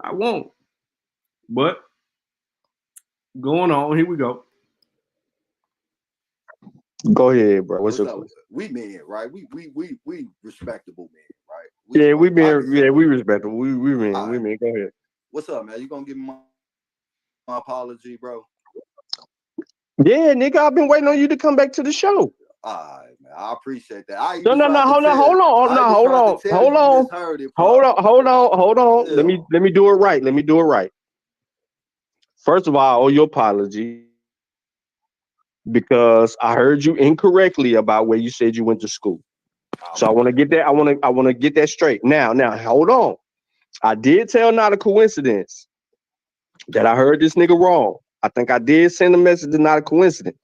I won't. But going on, here we go. Go ahead, bro. What's What's your up? question? We men, right? We respectable men, right? Yeah, we obviously. respectful. We All right. mean, go ahead. What's up, man? You gonna give me my apology, bro? Yeah, nigga, I've been waiting on you to come back to the show. All right, man. I appreciate that. I No, even tried to hold tell. on, I even tried to tell you misheard it, bro. hold on. Yeah. Let me do it right. Let me do it right. First of all, I owe you apology because I heard you incorrectly about where you said you went to school. So I want to get that. I want to get that straight. Now, hold on. I did tell not a coincidence that I heard this nigga wrong. I think I did send a message to not a coincidence.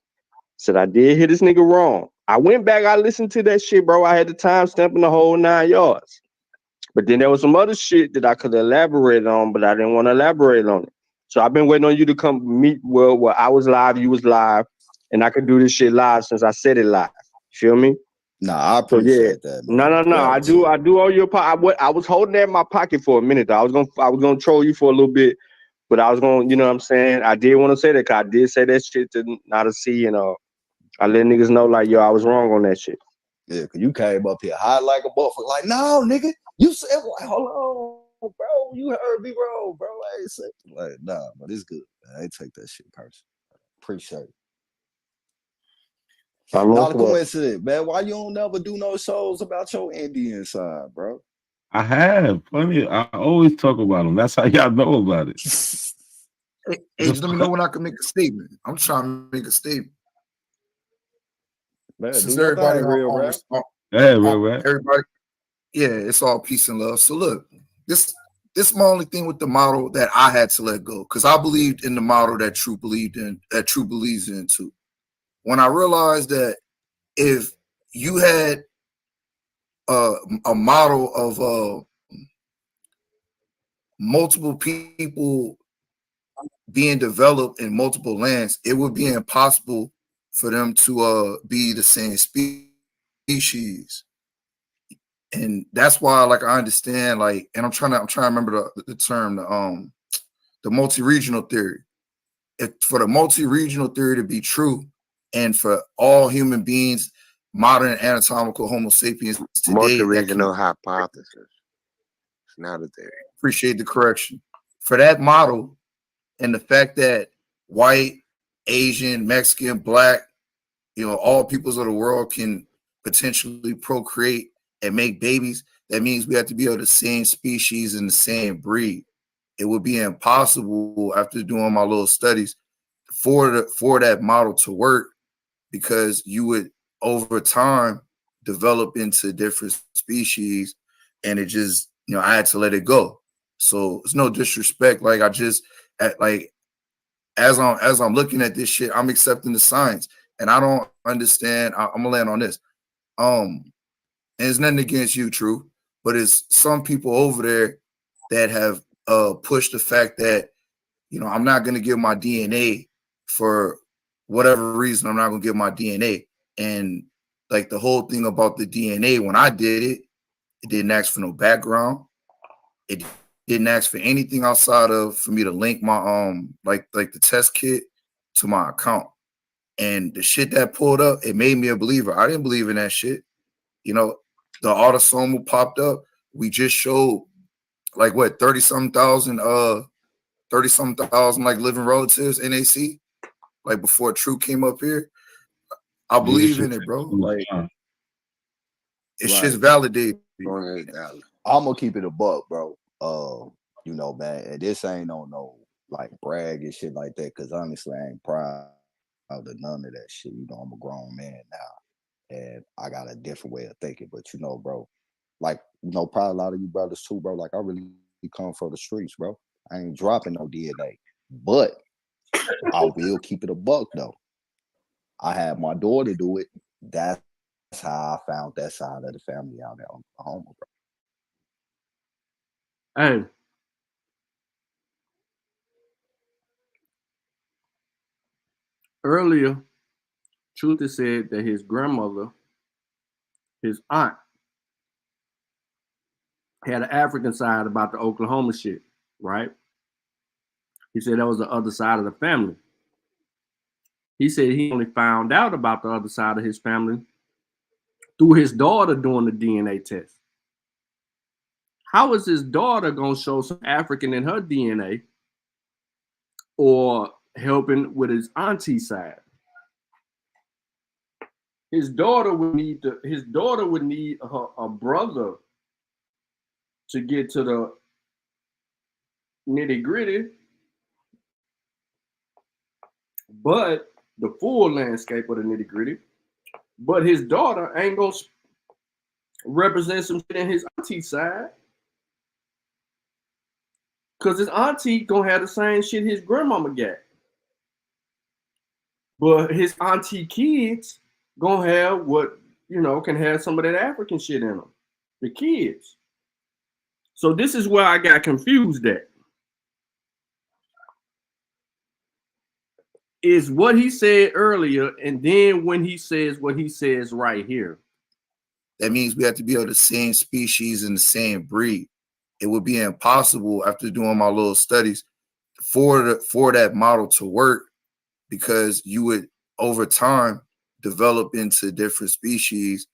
Said I did hear this nigga wrong. I went back, I listened to that shit, bro. I had the timestamp in the whole 9 yards. But then there was some other shit that I could elaborate on, but I didn't want to elaborate on it. So I've been waiting on you to come meet where I was live, you was live, and I could do this shit live since I said it live. Feel me? Nah, I appreciate that, man. No. I do owe you I was holding that in my pocket for a minute. Though. I was gonna troll you for a little bit, but I was gonna, you know what I'm saying? I did want to say that because I did say that shit to not a C, and I let niggas know like, yo, I was wrong on that shit. Yeah, cause you came up here hot like a motherfucker. Like, no, nigga, you said, like, hold on, bro, you heard me wrong, bro. I ain't say, like, nah, but it's good. Man. I ain't take that shit personal. Appreciate it. Not a coincidence, man. Why you don't never do no shows about your Indian side, bro? I have plenty. I always talk about them. That's how y'all know about it. Hey, just let me know when I can make a statement. I'm trying to make a statement. Man, Since everybody real rap. everybody, yeah, it's all peace and love. So look, this is my only thing with the model that I had to let go because I believed in the model that True believed in, that True believes in too. When I realized that if you had a model of multiple people being developed in multiple lands, it would be impossible for them to be the same species. And that's why, like, I understand, like, and I'm trying to remember the term, the multi-regional theory. For the multi-regional theory to be true, and for all human beings, modern anatomical Homo sapiens today, Multi-regional hypothesis. It's not a theory. Appreciate the correction. For that model, and the fact that white, Asian, Mexican, Black, all peoples of the world can potentially procreate and make babies, that means we have to be of the same species and the same breed. It would be impossible after doing my little studies for that model to work because you would over time develop into different species, and it just I had to let it go. So it's no disrespect. Like I just like as I'm looking at this shit, I'm accepting the science, and I don't understand. I'm gonna land on this. And it's nothing against you, True, but it's some people over there that have pushed the fact that I'm not gonna give my DNA for whatever reason. I'm not gonna give my DNA, and like the whole thing about the DNA, when I did it, it didn't ask for no background. It didn't ask for anything outside of for me to link my like the test kit to my account. And the shit that pulled up, it made me a believer. I didn't believe in that shit. You know, the autosomal popped up. We just showed like what 30-something thousand like living relatives NAC, like before True came up here. I believe in it, bro. Like it's just validated. I'm gonna keep it a buck, bro. You know, man, and this ain't on no like brag and shit like that, because honestly, I ain't proud of none of that shit. You know, I'm a grown man now, and I got a different way of thinking. But you know, bro, like you know, probably a lot of you brothers too, bro. Like I really come from the streets, bro. I ain't dropping no DNA, but I will keep it a buck though. I had my daughter do it. That's how I found that side of the family out there in Oklahoma, bro. Hey, earlier, Truth has said that his grandmother, his aunt, had an African side about the Oklahoma shit, right? He said that was the other side of the family. He said he only found out about the other side of his family through his daughter doing the DNA test. How is his daughter going to show some African in her DNA or helping with his auntie side? His daughter would need a brother to get to the nitty gritty, but the full landscape of the nitty gritty. But his daughter ain't gonna represent some shit in his auntie side, cause his auntie gonna have the same shit his grandmama got. But his auntie kids gonna have what, you know, can have some of that African shit in them. The kids. So this is where I got confused at. Is what he said earlier, and then when he says what he says right here. That means we have to be of the same species and the same breed. It would be impossible after doing my little studies for that model to work, because you would over time develop into different species,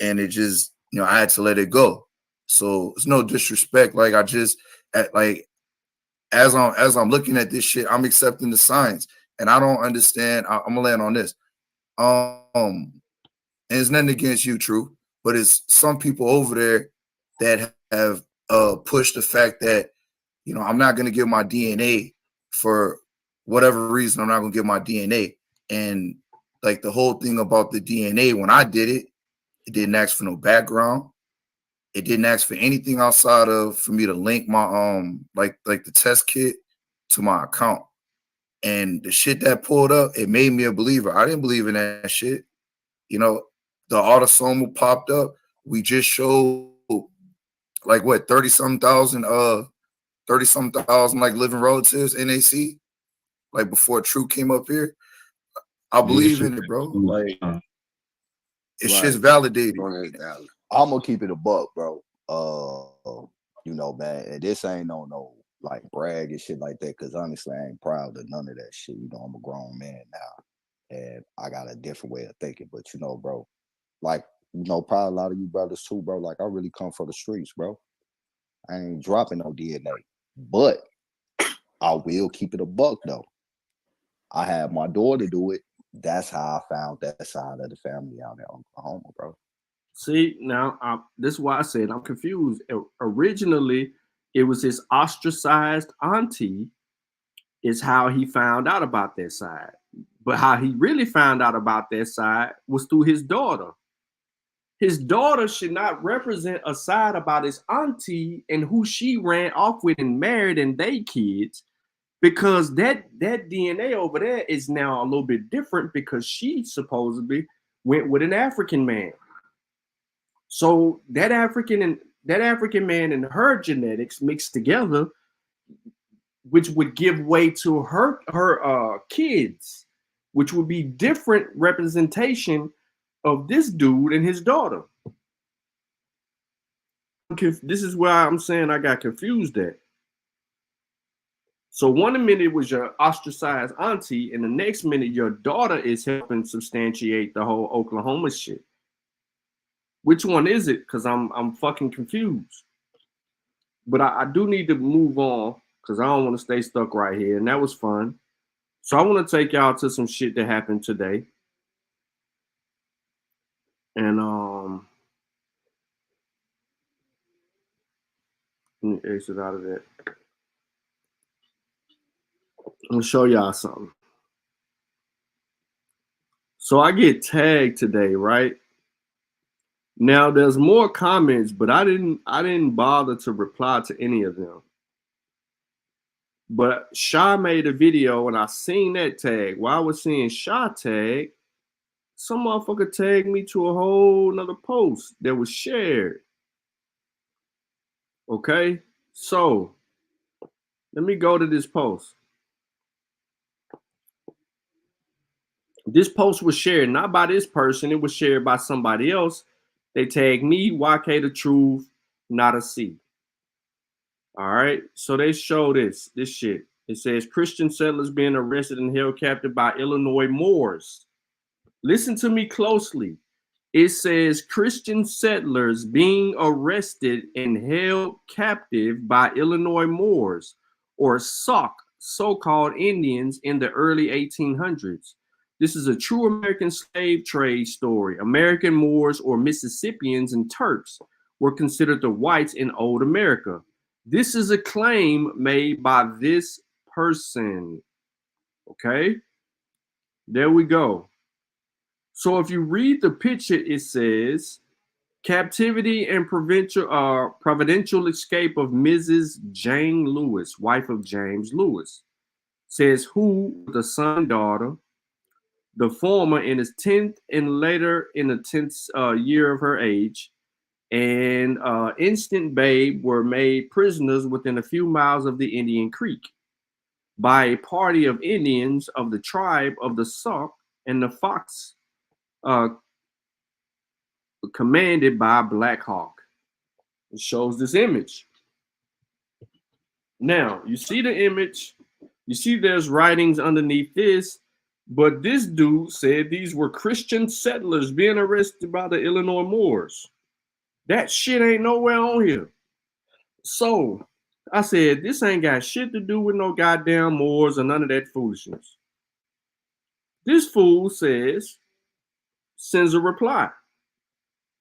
and it just, you know, I had to let it go. So it's no disrespect. Like I just as I'm looking at this shit, I'm accepting the science, and I don't understand. I'm gonna land on this. And it's nothing against you, True, but it's some people over there that have pushed the fact that, you know, I'm not gonna give my DNA for whatever reason. I'm not gonna give my DNA, and like the whole thing about the DNA, when I did it, it didn't ask for no background. It didn't ask for anything outside of for me to link my like the test kit to my account. And the shit that pulled up, it made me a believer. I didn't believe in that shit. You know, the autosomal popped up. We just showed like what 30-something thousand like living relatives NAC, like before True came up here. I believe in it, bro. Like it's just validated. I'm gonna keep it a buck, bro. You know, man, and this ain't on no like brag and shit like that, because honestly, I ain't proud of none of that shit. You know, I'm a grown man now, and I got a different way of thinking. But you know, bro, like you know, probably a lot of you brothers too, bro. Like I really come from the streets, bro. I ain't dropping no DNA, but I will keep it a buck though. I had my daughter do it. That's how I found that side of the family out there in Oklahoma, bro. See, now this is why I said I'm confused. Originally, it was his ostracized auntie is how he found out about that side. But how he really found out about that side was through his daughter. His daughter should not represent a side about his auntie and who she ran off with and married and they kids, because that DNA over there is now a little bit different because she supposedly went with an African man. So that African man and her genetics mixed together, which would give way to her kids, which would be different representation of this dude and his daughter. This is where I'm saying I got confused at. So one minute it was your ostracized auntie, and the next minute your daughter is helping substantiate the whole Oklahoma shit. Which one is it? Because I'm fucking confused. But I do need to move on because I don't want to stay stuck right here. And that was fun. So I want to take y'all to some shit that happened today. And let me exit out of that. I'm gonna show y'all something. So I get tagged today, right? Now there's more comments, but I didn't bother to reply to any of them. But Sha made a video and I seen that tag. While I was seeing Sha tag, some motherfucker tagged me to a whole nother post that was shared. Okay, so let me go to this post. This post was shared not by this person, it was shared by somebody else. They tagged me, YK the Truth, not a C. All right, so they show this shit. It says Christian settlers being arrested and held captive by Illinois Moors. Listen to me closely. It says Christian settlers being arrested and held captive by Illinois Moors, or SOC, so-called Indians, in the early 1800s. This is a true American slave trade story. American Moors, or Mississippians and Turks, were considered the whites in old America. This is a claim made by this person. Okay, there we go. So if you read the picture, it says captivity and providential escape of Mrs. Jane Lewis, wife of James Lewis. Says who, the son and daughter, the former in his 10th and later in the 10th year of her age, and instant babe were made prisoners within a few miles of the Indian Creek by a party of Indians of the tribe of the Sauk and the Fox, commanded by Black Hawk. It shows this image. Now, you see the image, you see there's writings underneath this, but this dude said these were Christian settlers being arrested by the Illinois Moors. That shit ain't nowhere on here. So I said, this ain't got shit to do with no goddamn Moors or none of that foolishness. This fool sends a reply.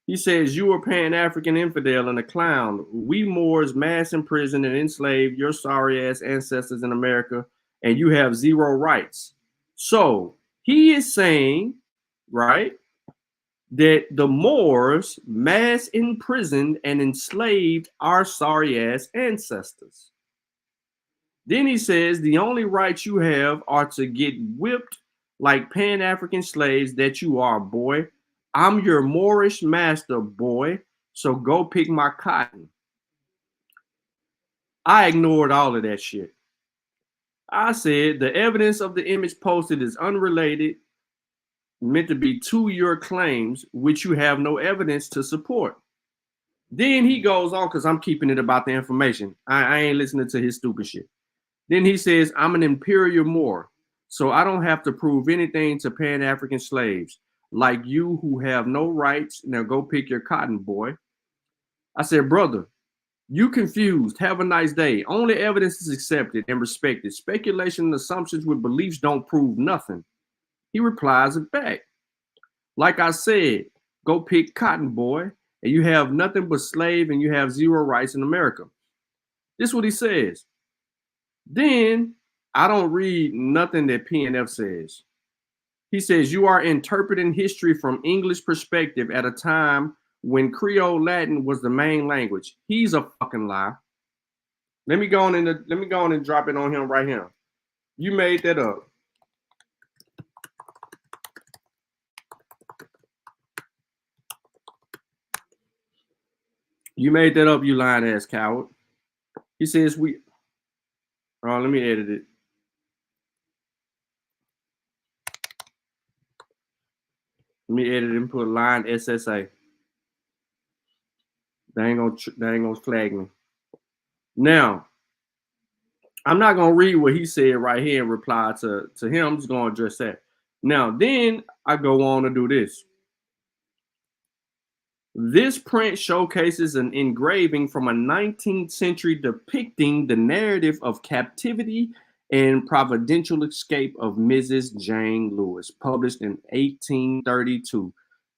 He says, you are Pan-African infidel and a clown. We Moors mass imprisoned and enslaved your sorry ass ancestors in America, and you have zero rights. So he is saying, right, that the Moors mass imprisoned and enslaved our sorry ass ancestors. Then he says the only rights you have are to get whipped like Pan-African slaves that you are, boy. I'm your Moorish master, boy, so go pick my cotton. I ignored all of that shit. I said the evidence of the image posted is unrelated, meant to be to your claims, which you have no evidence to support. Then he goes on, because I'm keeping it about the information. I ain't listening to his stupid shit. Then he says, I'm an imperial Moor, so I don't have to prove anything to Pan-African slaves like you who have no rights. Now go pick your cotton, boy. I said, brother, you confused. Have a nice day. Only evidence is accepted and respected. Speculation and assumptions with beliefs don't prove nothing. He replies back, like I said, go pick cotton, boy, and you have nothing but slave and you have zero rights in America. This is what he says. Then I don't read nothing that PNF says. He says, you are interpreting history from English perspective at a time when Creole Latin was the main language. He's a fucking lie. Let me go on and drop it on him right here. You made that up. You made that up, you lying ass coward. He says let me edit it. Let me edit and put line SSA. They ain't gonna flag me. Now, I'm not gonna read what he said right here in reply to him. I'm just gonna address that. Now, then I go on to do this. This print showcases an engraving from a 19th century depicting the narrative of captivity and providential escape of Mrs. Jane Lewis, published in 1832.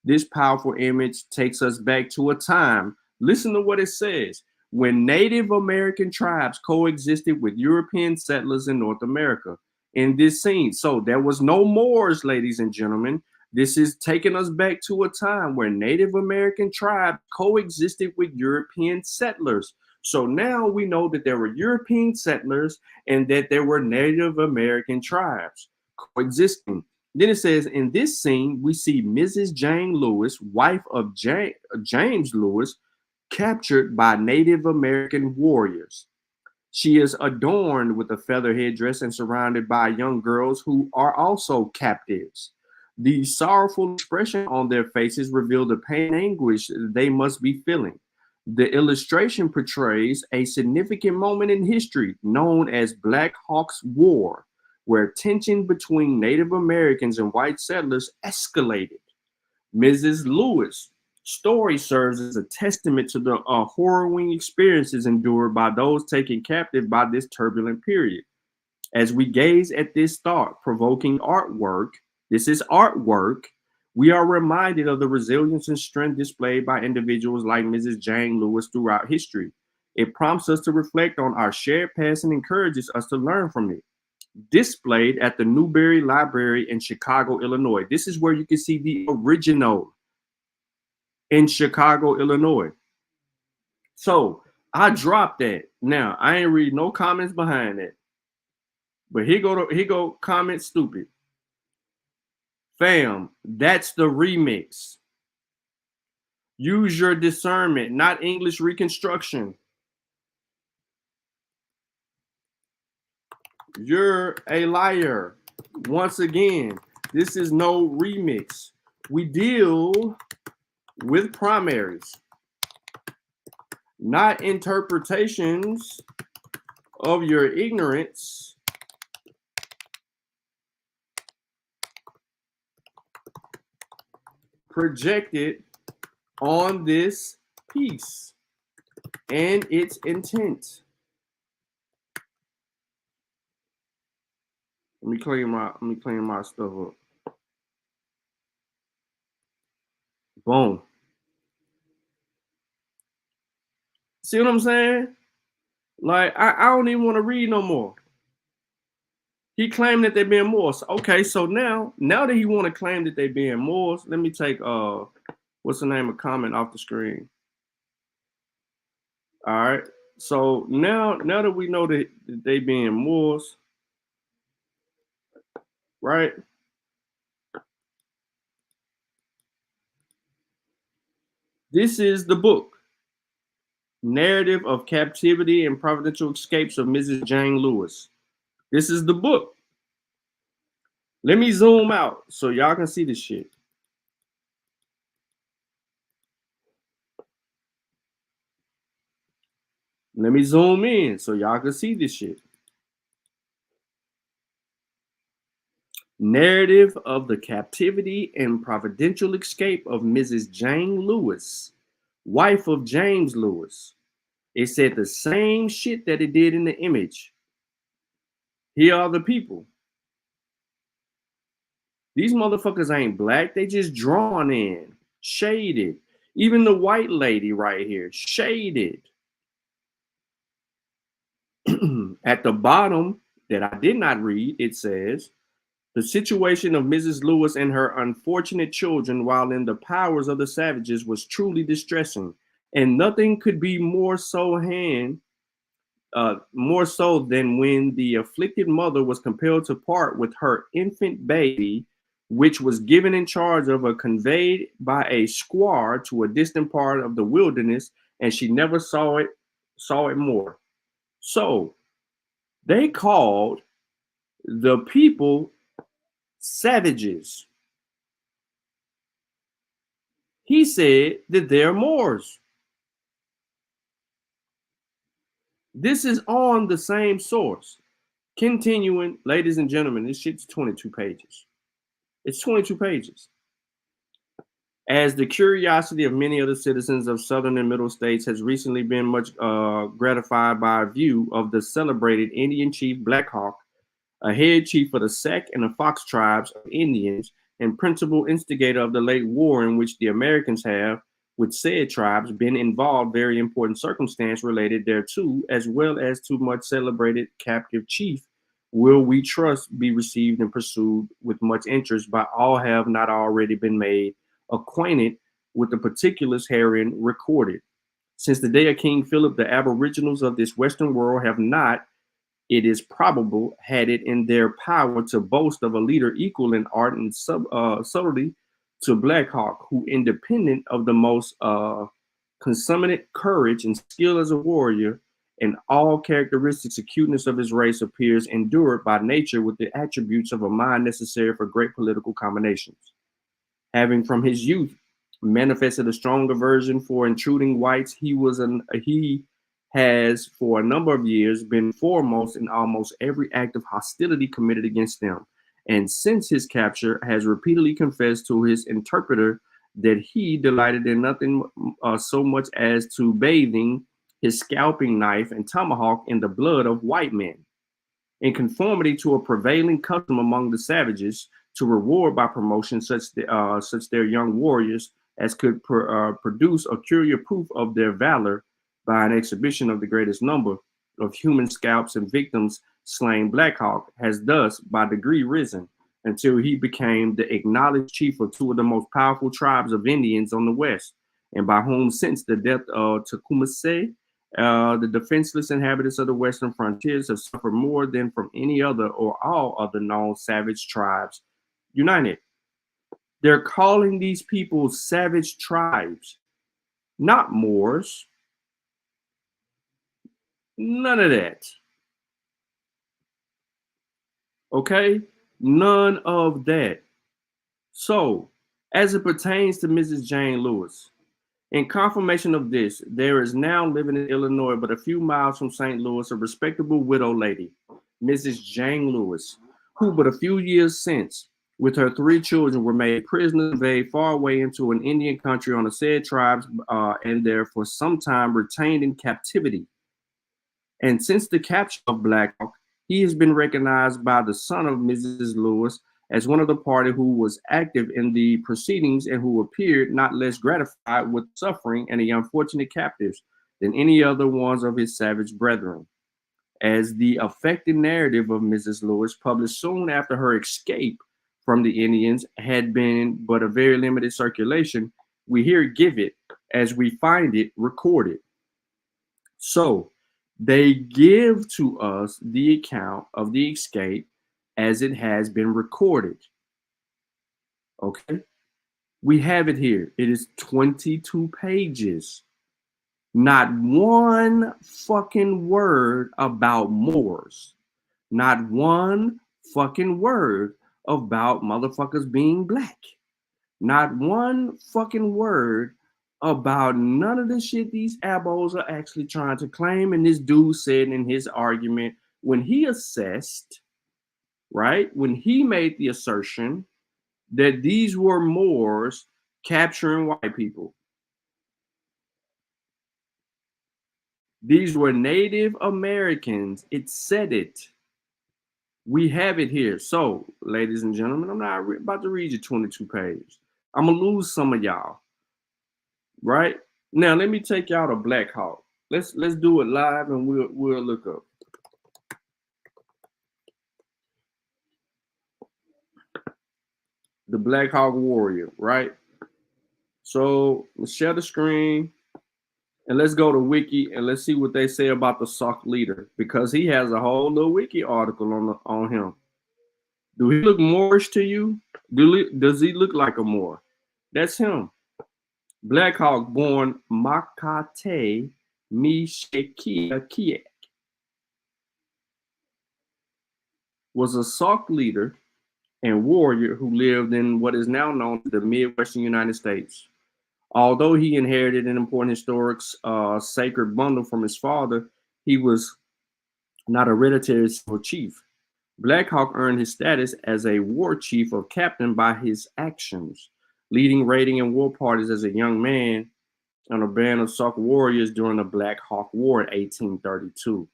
This powerful image takes us back to a time, listen to what it says, when Native American tribes coexisted with European settlers in North America. In this scene, so there was no Moors, ladies and gentlemen. This is taking us back to a time where Native American tribes coexisted with European settlers. So now we know that there were European settlers and that there were Native American tribes coexisting. Then it says, in this scene, we see Mrs. Jane Lewis, wife of James Lewis, captured by Native American warriors. She is adorned with a feather headdress and surrounded by young girls who are also captives. The sorrowful expression on their faces reveal the pain and anguish they must be feeling. The illustration portrays a significant moment in history known as Black Hawk's War, where tension between Native Americans and white settlers escalated. Mrs. Lewis' story serves as a testament to the harrowing experiences endured by those taken captive by this turbulent period. As we gaze at this thought-provoking artwork, this is artwork, we are reminded of the resilience and strength displayed by individuals like Mrs. Jane Lewis throughout history. It prompts us to reflect on our shared past and encourages us to learn from it. Displayed at the Newberry Library in Chicago, Illinois. This is where you can see the original in Chicago, Illinois. So I dropped that. Now I ain't read no comments behind that. But here go comment stupid. Fam, that's the remix. Use your discernment, not English reconstruction. You're a liar. Once again, this is no remix. We deal with primaries, not interpretations of your ignorance. Projected on this piece and its intent. Let me clean my stuff up. Boom. See what I'm saying? Like, I don't even want to read no more. He claimed that they're being Moors. Okay, so now that he want to claim that they're being Moors, let me take what's the name of comment off the screen. All right. So now that we know that they being Moors, right? This is the book. Narrative of Captivity and Providential Escapes of Mrs. Jane Lewis. This is the book. Let me zoom out so y'all can see this shit. Let me zoom in so y'all can see this shit. Narrative of the Captivity and Providential Escape of Mrs. Jane Lewis, wife of James Lewis. It said the same shit that it did in the image. Here are the people. These motherfuckers ain't black. They just drawn in, shaded. Even the white lady right here, shaded. At the bottom that I did not read, it says, the situation of Mrs. Lewis and her unfortunate children while in the powers of the savages was truly distressing, and nothing could be more so than when the afflicted mother was compelled to part with her infant baby, which was given in charge of or conveyed by a squaw to a distant part of the wilderness, and she never saw it more. So they called the people savages. He said that they're Moors. This is on the same source. Continuing, ladies and gentlemen, this shit's 22 pages. It's 22 pages. As the curiosity of many other citizens of southern and middle states has recently been much gratified by a view of the celebrated Indian chief Black Hawk, a head chief of the Sac and the Fox tribes of Indians, and principal instigator of the late war in which the Americans have, with said tribes, been involved, very important circumstance related thereto, as well as to much celebrated captive chief, will we trust be received and pursued with much interest by all have not already been made acquainted with the particulars herein recorded. Since the day of King Philip, the aboriginals of this Western world have not, it is probable, had it in their power to boast of a leader equal in art and subtlety to Black Hawk, who, independent of the most consummate courage and skill as a warrior, and all characteristics and cuteness of his race, appears endured by nature with the attributes of a mind necessary for great political combinations. Having from his youth manifested a strong aversion for intruding whites, he has for a number of years been foremost in almost every act of hostility committed against them, and since his capture has repeatedly confessed to his interpreter that he delighted in nothing so much as to bathing his scalping knife and tomahawk in the blood of white men, in conformity to a prevailing custom among the savages, to reward by promotion such their young warriors as could produce a curious proof of their valor by an exhibition of the greatest number of human scalps and victims slain. Black Hawk has thus by degree risen until he became the acknowledged chief of two of the most powerful tribes of Indians on the West, and by whom since the death of Tecumseh, the defenseless inhabitants of the western frontiers have suffered more than from any other or all other known savage tribes united. They're calling these people savage tribes, not Moors. None of that. Okay? None of that. So, as it pertains to Mrs. Jane Lewis, in confirmation of this, there is now living in Illinois, but a few miles from St. Louis, a respectable widow lady, Mrs. Jane Lewis, who but a few years since, with her 3 children, were made prisoners and conveyed far away into an Indian country on the said tribes, and there for some time retained in captivity. And since the capture of Black Hawk, he has been recognized by the son of Mrs. Lewis as one of the party who was active in the proceedings and who appeared not less gratified with suffering and the unfortunate captives than any other ones of his savage brethren. As the affecting narrative of Mrs. Lewis, published soon after her escape from the Indians, had been but a very limited circulation, we here give it as we find it recorded. So they give to us the account of the escape as it has been recorded. Okay? We have it here. It is 22 pages. Not one fucking word about Moors. Not one fucking word about motherfuckers being black. Not one fucking word about none of the shit these abos are actually trying to claim. And this dude said in his argument, when he assessed, right, when he made the assertion that these were Moors capturing white people. These were Native Americans. It said it. We have it here. So, ladies and gentlemen, I'm not about to read you 22 pages. I'm going to lose some of y'all. Right? Now, let me take y'all to Black Hawk. Let's do it live and we'll look up. The Black Hawk Warrior, right? So, let's share the screen. And let's go to Wiki and let's see what they say about the Sauk leader, because he has a whole little Wiki article on him. Do he look Moorish to you? Does he look like a Moor? That's him. Black Hawk, born Makate Mishekiak, was a Sauk leader and warrior who lived in what is now known as the Midwestern United States. Although he inherited an important historic sacred bundle from his father, he was not a hereditary chief. Black Hawk earned his status as a war chief or captain by his actions, leading raiding and war parties as a young man on a band of Sauk warriors during the Black Hawk War in 1832.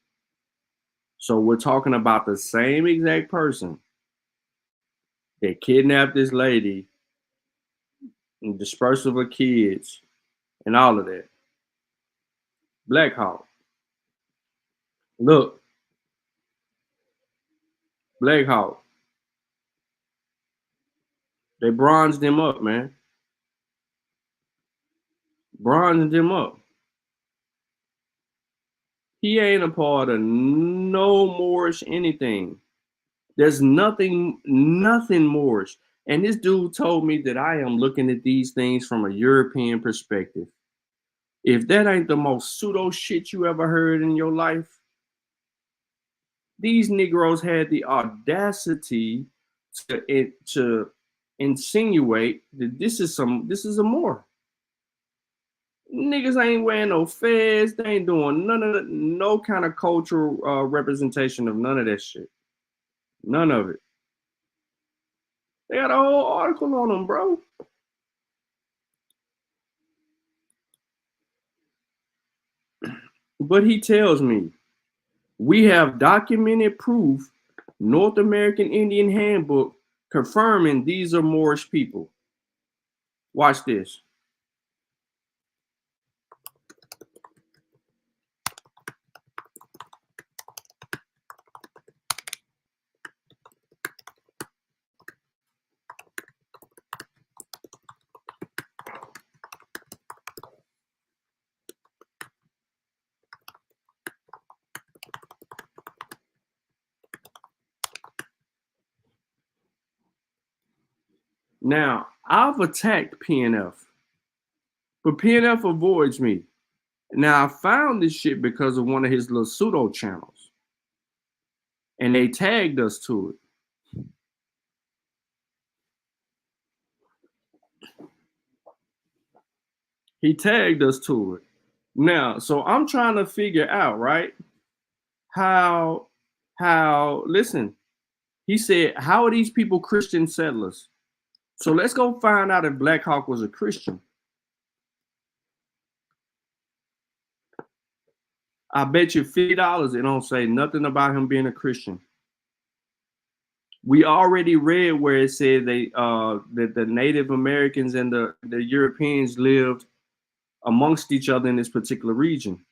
So we're talking about the same exact person that kidnapped this lady and dispersed of her kids and all of that. Black Hawk. Look. Black Hawk. They bronzed him up, man. Bronzed him up. He ain't a part of no Moorish anything. There's nothing Moorish. And this dude told me that I am looking at these things from a European perspective. If that ain't the most pseudo shit you ever heard in your life, these Negroes had the audacity to insinuate that this is a Moor. Niggas ain't wearing no fez. They ain't doing no kind of cultural representation of none of that shit. None of it. They got a whole article on them, bro. But he tells me, we have documented proof, North American Indian Handbook, confirming these are Moorish people. Watch this. Now, I've attacked PNF, but PNF avoids me. Now, I found this shit because of one of his little pseudo channels, and they tagged us to it. He tagged us to it. Now, so I'm trying to figure out, right, how, listen, he said, how are these people Christian settlers? So let's go find out if Black Hawk was a Christian. I bet you $50 it don't say nothing about him being a Christian. We already read where it said that the Native Americans and the Europeans lived amongst each other in this particular region.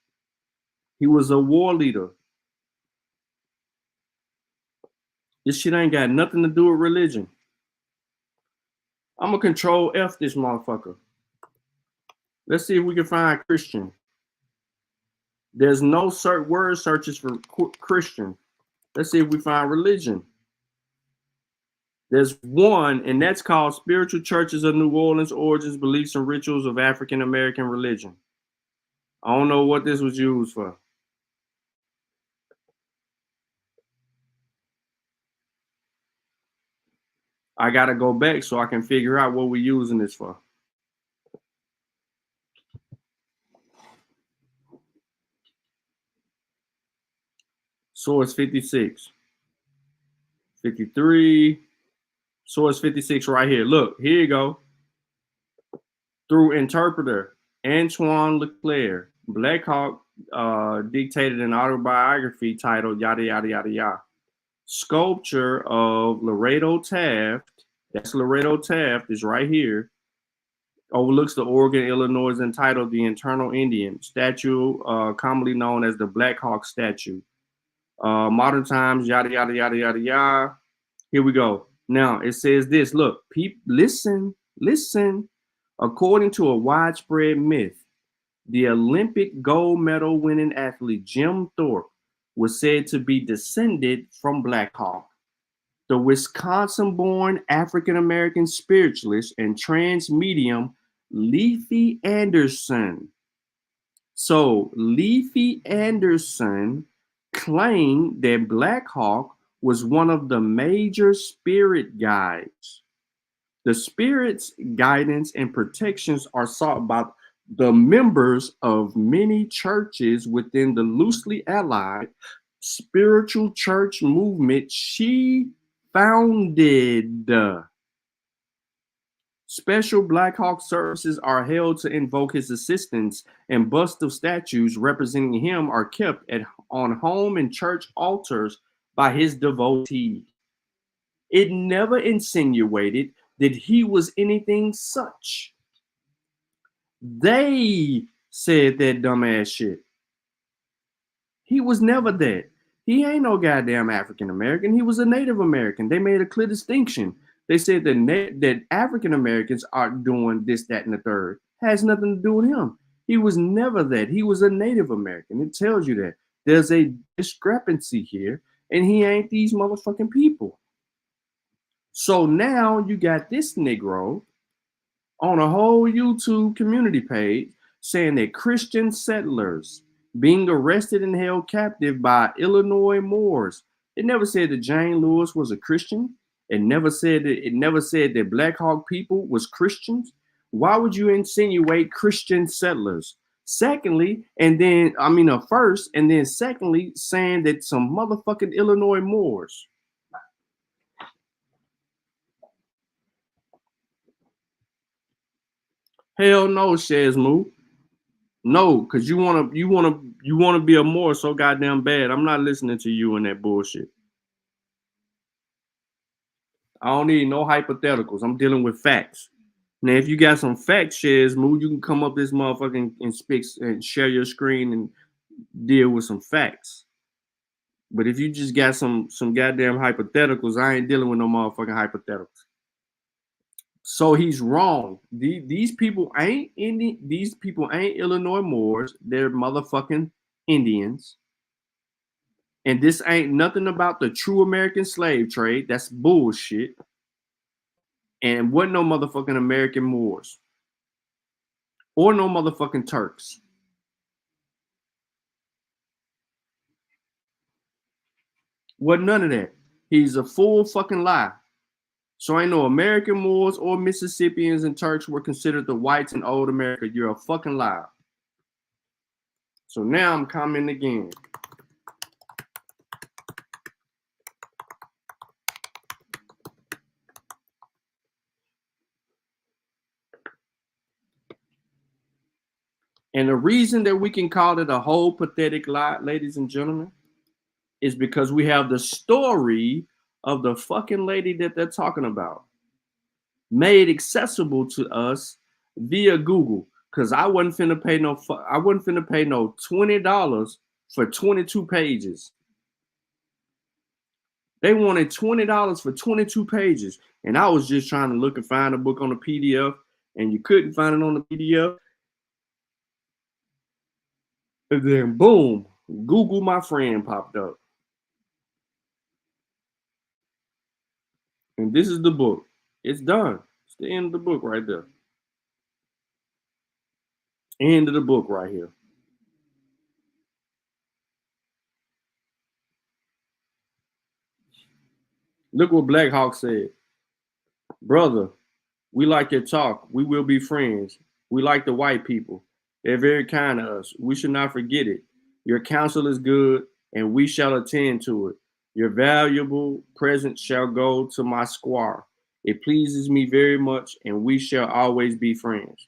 He was a war leader. This shit ain't got nothing to do with religion. I'm gonna control F this motherfucker. Let's see if we can find Christian. There's no word searches for Christian. Let's see if we find religion. There's one, and that's called Spiritual Churches of New Orleans, Origins, Beliefs, and Rituals of African American Religion. I don't know what this was used for. I gotta go back so I can figure out what we're using this for. Source 56, 53, source 56 right here. Look, here you go. Through interpreter Antoine Leclerc, Black Hawk dictated an autobiography titled yada yada yada yada. Sculpture of Laredo Taft, that's Laredo Taft, is right here, overlooks the Oregon, Illinois, entitled The Eternal Indian, statue commonly known as the Black Hawk statue. Modern times, yada, yada, yada, yada, yada. Here we go. Now, it says this, look, listen. According to a widespread myth, the Olympic gold medal winning athlete Jim Thorpe was said to be descended from Black Hawk. The Wisconsin-born African-American spiritualist and trans medium Leafy Anderson. So Leafy Anderson claimed that Black Hawk was one of the major spirit guides The Spirit's guidance and protections are sought by the members of many churches within the loosely allied spiritual church movement she founded. Special Black Hawk services are held to invoke his assistance, and busts of statues representing him are kept on home and church altars by his devotees. It never insinuated that he was anything such. They said that dumbass shit. He was never that. He ain't no goddamn African American. He was a Native American. They made a clear distinction. They said that African Americans are doing this, that, and the third. Has nothing to do with him. He was never that. He was a Native American. It tells you that. There's a discrepancy here, and he ain't these motherfucking people. So now you got this Negro on a whole YouTube community page saying that Christian settlers being arrested and held captive by Illinois Moors. It never said that Jane Lewis was a Christian. It never said that Black Hawk people was Christians. Why would you insinuate Christian settlers? Secondly, first, and then secondly, saying that some motherfucking Illinois Moors. Hell no, Shazmoo. No, because you wanna be a Moor so goddamn bad. I'm not listening to you and that bullshit. I don't need no hypotheticals. I'm dealing with facts. Now, if you got some facts, Shazmoo, you can come up this motherfucking and share your screen and deal with some facts. But if you just got some goddamn hypotheticals, I ain't dealing with no motherfucking hypotheticals. So he's wrong. These people ain't Illinois Moors. They're motherfucking Indians. And this ain't nothing about the true American slave trade. That's bullshit. And wasn't no motherfucking American Moors. Or no motherfucking Turks. Wasn't none of that. He's a full fucking lie. So ain't no American Moors or Mississippians and Turks were considered the whites in old America. You're a fucking liar. So now I'm commenting again. And the reason that we can call it a whole pathetic lie, ladies and gentlemen, is because we have the story of the fucking lady that they're talking about made accessible to us via Google. Cause I wasn't finna pay no $20 for 22 pages. They wanted $20 for 22 pages. And I was just trying to look and find a book on the PDF, and you couldn't find it on the PDF. And then boom, Google my friend popped up. And this is the book. It's done. It's the end of the book right there. End of the book right here. Look what Black Hawk said. Brother, we like your talk. We will be friends. We like the white people. They're very kind to us. We should not forget it. Your counsel is good, and we shall attend to it. Your valuable presence shall go to my squire. It pleases me very much, and we shall always be friends.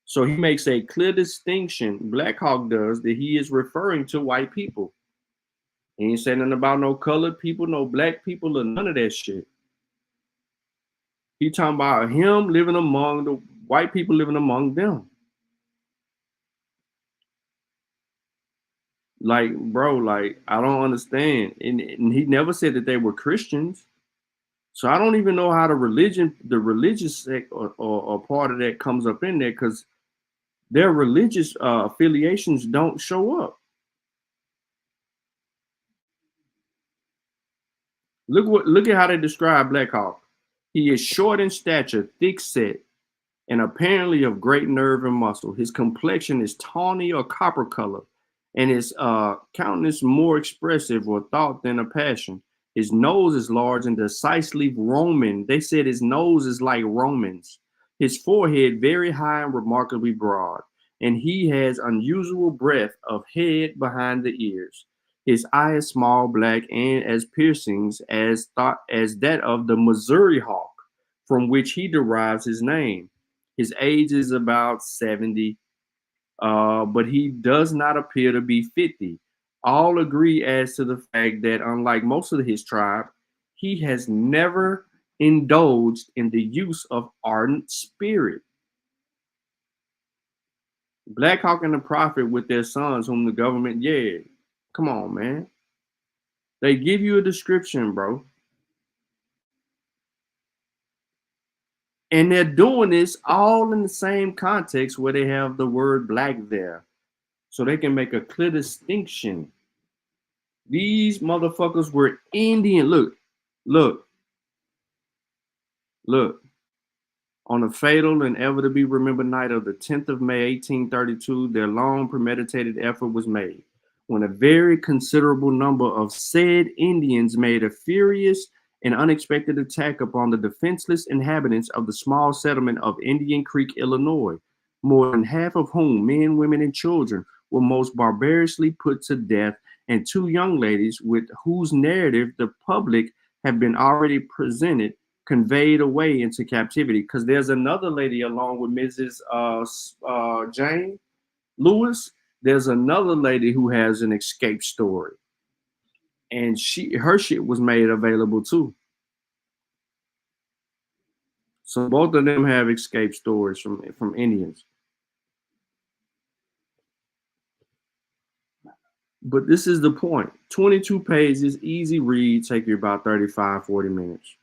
So he makes a clear distinction, Black Hawk does, that he is referring to white people. He ain't saying nothing about no colored people, no black people, or none of that shit. He talking about him living among the white people, living among them. Like, bro, like, I don't understand. And he never said that they were Christians. So I don't even know how the religious sect or part of that comes up in there, because their religious affiliations don't show up. Look at how they describe Black Hawk. He is short in stature, thick set, and apparently of great nerve and muscle. His complexion is tawny or copper color, and his countenance more expressive or thought than a passion. His nose is large and decisively Roman. They said his nose is like Romans. His forehead very high and remarkably broad, and he has unusual breadth of head behind the ears. His eye is small, black, and as piercing as that of the Missouri hawk, from which he derives his name. His age is about 70, but he does not appear to be 50. All agree as to the fact that, unlike most of his tribe, he has never indulged in the use of ardent spirit. Black Hawk and the Prophet with their sons, whom the government, come on, man. They give you a description, bro. And they're doing this all in the same context where they have the word black there. So they can make a clear distinction. These motherfuckers were Indian. Look. On the fatal and ever to be remembered night of the 10th of May, 1832, their long premeditated effort was made, when a very considerable number of said Indians made a furious and unexpected attack upon the defenseless inhabitants of the small settlement of Indian Creek, Illinois, more than half of whom, men, women, and children, were most barbarously put to death, and two young ladies, with whose narrative the public have been already presented, conveyed away into captivity. Because there's another lady along with Mrs. Jane Lewis. There's another lady who has an escape story, and her shit was made available too. So both of them have escape stories from Indians. But this is the point. 22 pages, easy read, take you about 35, 40 minutes.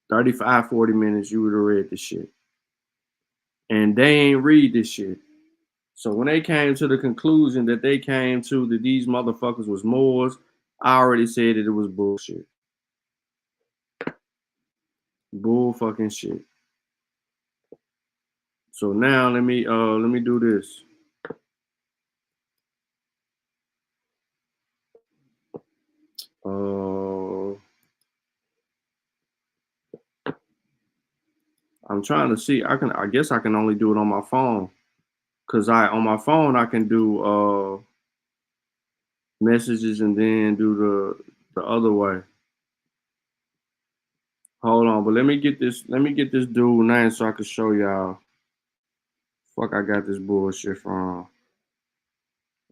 35, 40 minutes, you would have read this shit. And they ain't read this shit. So when they came to the conclusion that they came to that these motherfuckers was Moors, I already said that it was bullshit. Bull fucking shit. So now let me do this. I'm trying to see. I guess I can only do it on my phone. Cause on my phone I can do messages and then do the other way. Hold on, but let me get this dude name so I can show y'all. Fuck, I got this bullshit from.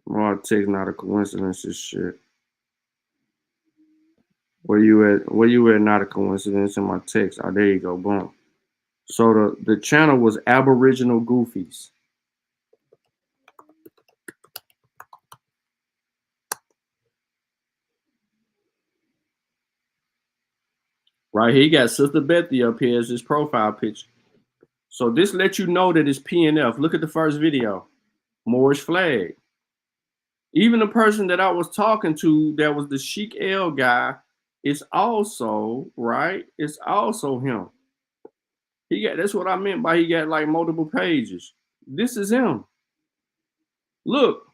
More text, not a coincidence. This shit. Where you at? Not a coincidence in my text. Oh, there you go. Boom. So the channel was Aboriginal Goofies. Right here, he got Sister Bethy up here as his profile picture. So this lets you know that it's PNF. Look at the first video. Moorish flag. Even the person that I was talking to, that was the Sheik L guy, is also, right? It's also him. That's what I meant by he got like multiple pages. This is him. Look,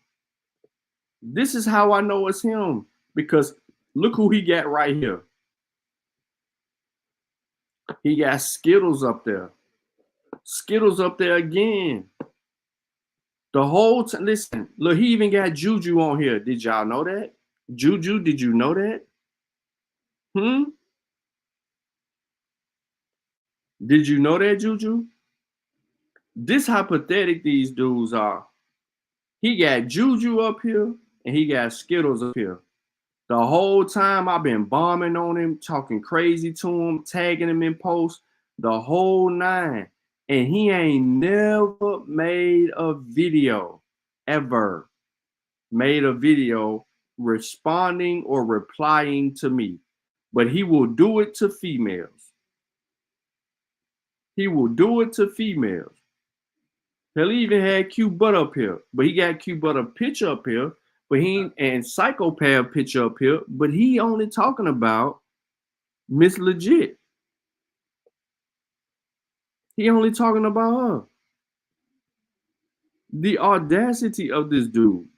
this is how I know it's him, because look who he got right here. He got Skittles up there. Skittles up there again. The whole time, listen, look, he even got Juju on here. Did y'all know that? Juju, did you know that? Did you know that, Juju? This how pathetic these dudes are. He got Juju up here and he got Skittles up here. The whole time I've been bombing on him, talking crazy to him, tagging him in posts, the whole nine. And he ain't never made a video, ever made a video responding or replying to me. But he will do it to females. He will do it to females. He'll even had Q Butt up here, but he got Q Butt a picture up here, but and Psychopath picture up here, but he only talking about Miss Legit. He only talking about her. The audacity of this dude.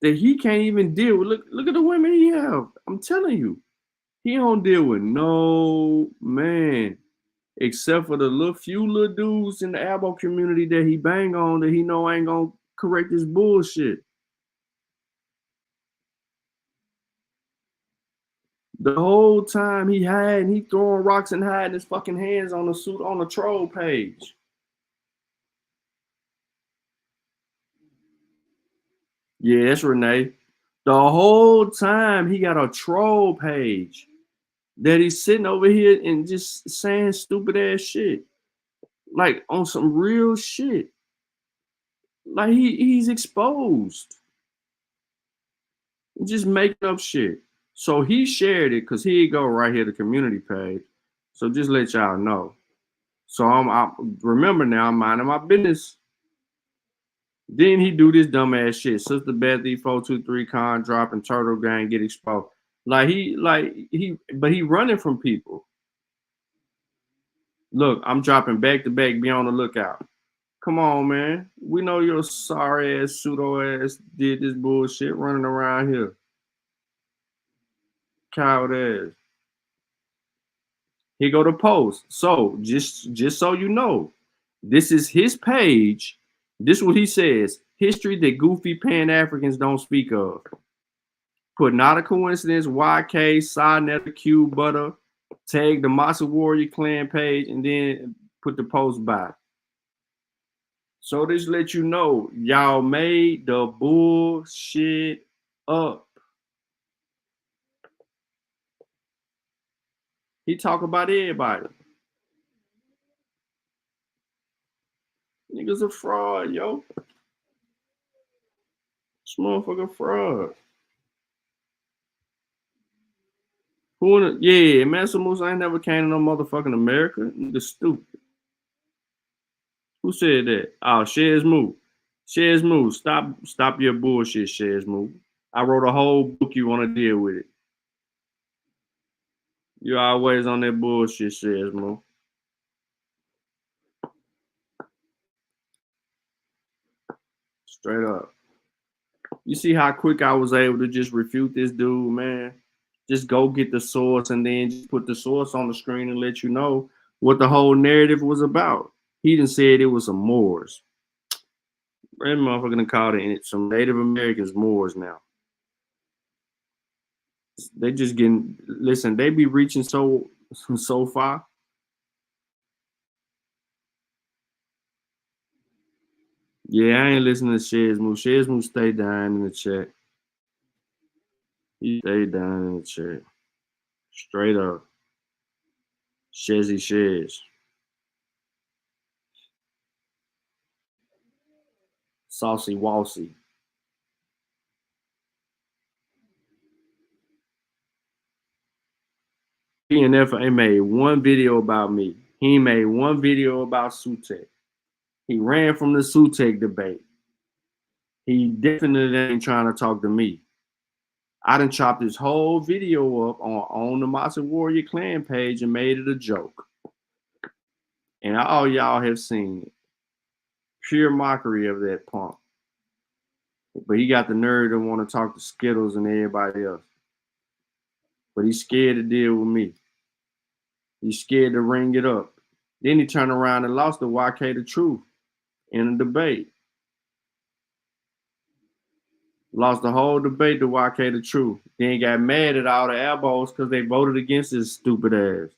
that he can't even deal with. Look at the women he have. I'm telling you, he don't deal with no man except for the few little dudes in the abo community that he bang on that he know ain't gonna correct his bullshit. The whole time he throwing rocks and hiding his fucking hands on the troll page. Yeah, that's Renee. The whole time he got a troll page that he's sitting over here and just saying stupid ass shit. Like on some real shit. Like he's exposed. Just making up shit. So he shared it because he go right here, the community page. So just let y'all know. So I remember now, I'm minding my business. Then he do this dumbass shit. Sister Bethy, 423 con drop and Turtle Gang get exposed. But he running from people. Look, I'm dropping back to back. Be on the lookout. Come on, man. We know your sorry ass, pseudo ass did this bullshit running around here. Coward ass. Here go the post. So just so you know, this is his page. This is what he says. History that goofy Pan-Africans don't speak of. Put not a coincidence, YK, Sinetta, Q, Butter, tag the Massa Warrior Clan page, and then put the post by. So this let you know, y'all made the bullshit up. He talk about everybody. Niggas a fraud, yo. This motherfucker fraud. Yeah, Mansa Musa ain't never came to no motherfucking America. Nigga stupid. Who said that? Oh, Shares Move. Shares Move. Stop your bullshit, Shares Move. I wrote a whole book. You want to deal with it. You always on that bullshit, Shares Move. Straight up. You see how quick I was able to just refute this dude, man? Just go get the source and then just put the source on the screen and let you know what the whole narrative was about. He done said it was some Moors. That motherfucker done called it some Native Americans Moors now. They just getting, listen, they be reaching so far. Yeah, I ain't listening to Shares Move. Shares Move stay down in the chat. He stay down in the chat. Straight up. Shezzy Shares. Saucy Walsy. PNF ain't made one video about me. He made one video about Sutek. He ran from the Sutek debate. He definitely ain't trying to talk to me. I done chopped this whole video up on the Massa Warrior Clan page and made it a joke. And all y'all have seen it. Pure mockery of that punk. But he got the nerve to want to talk to Skittles and everybody else. But he's scared to deal with me. He's scared to ring it up. Then he turned around and lost to YK the Truth in a debate. Lost the whole debate to YK the Truth. Then he got mad at all the elbows because they voted against his stupid ass.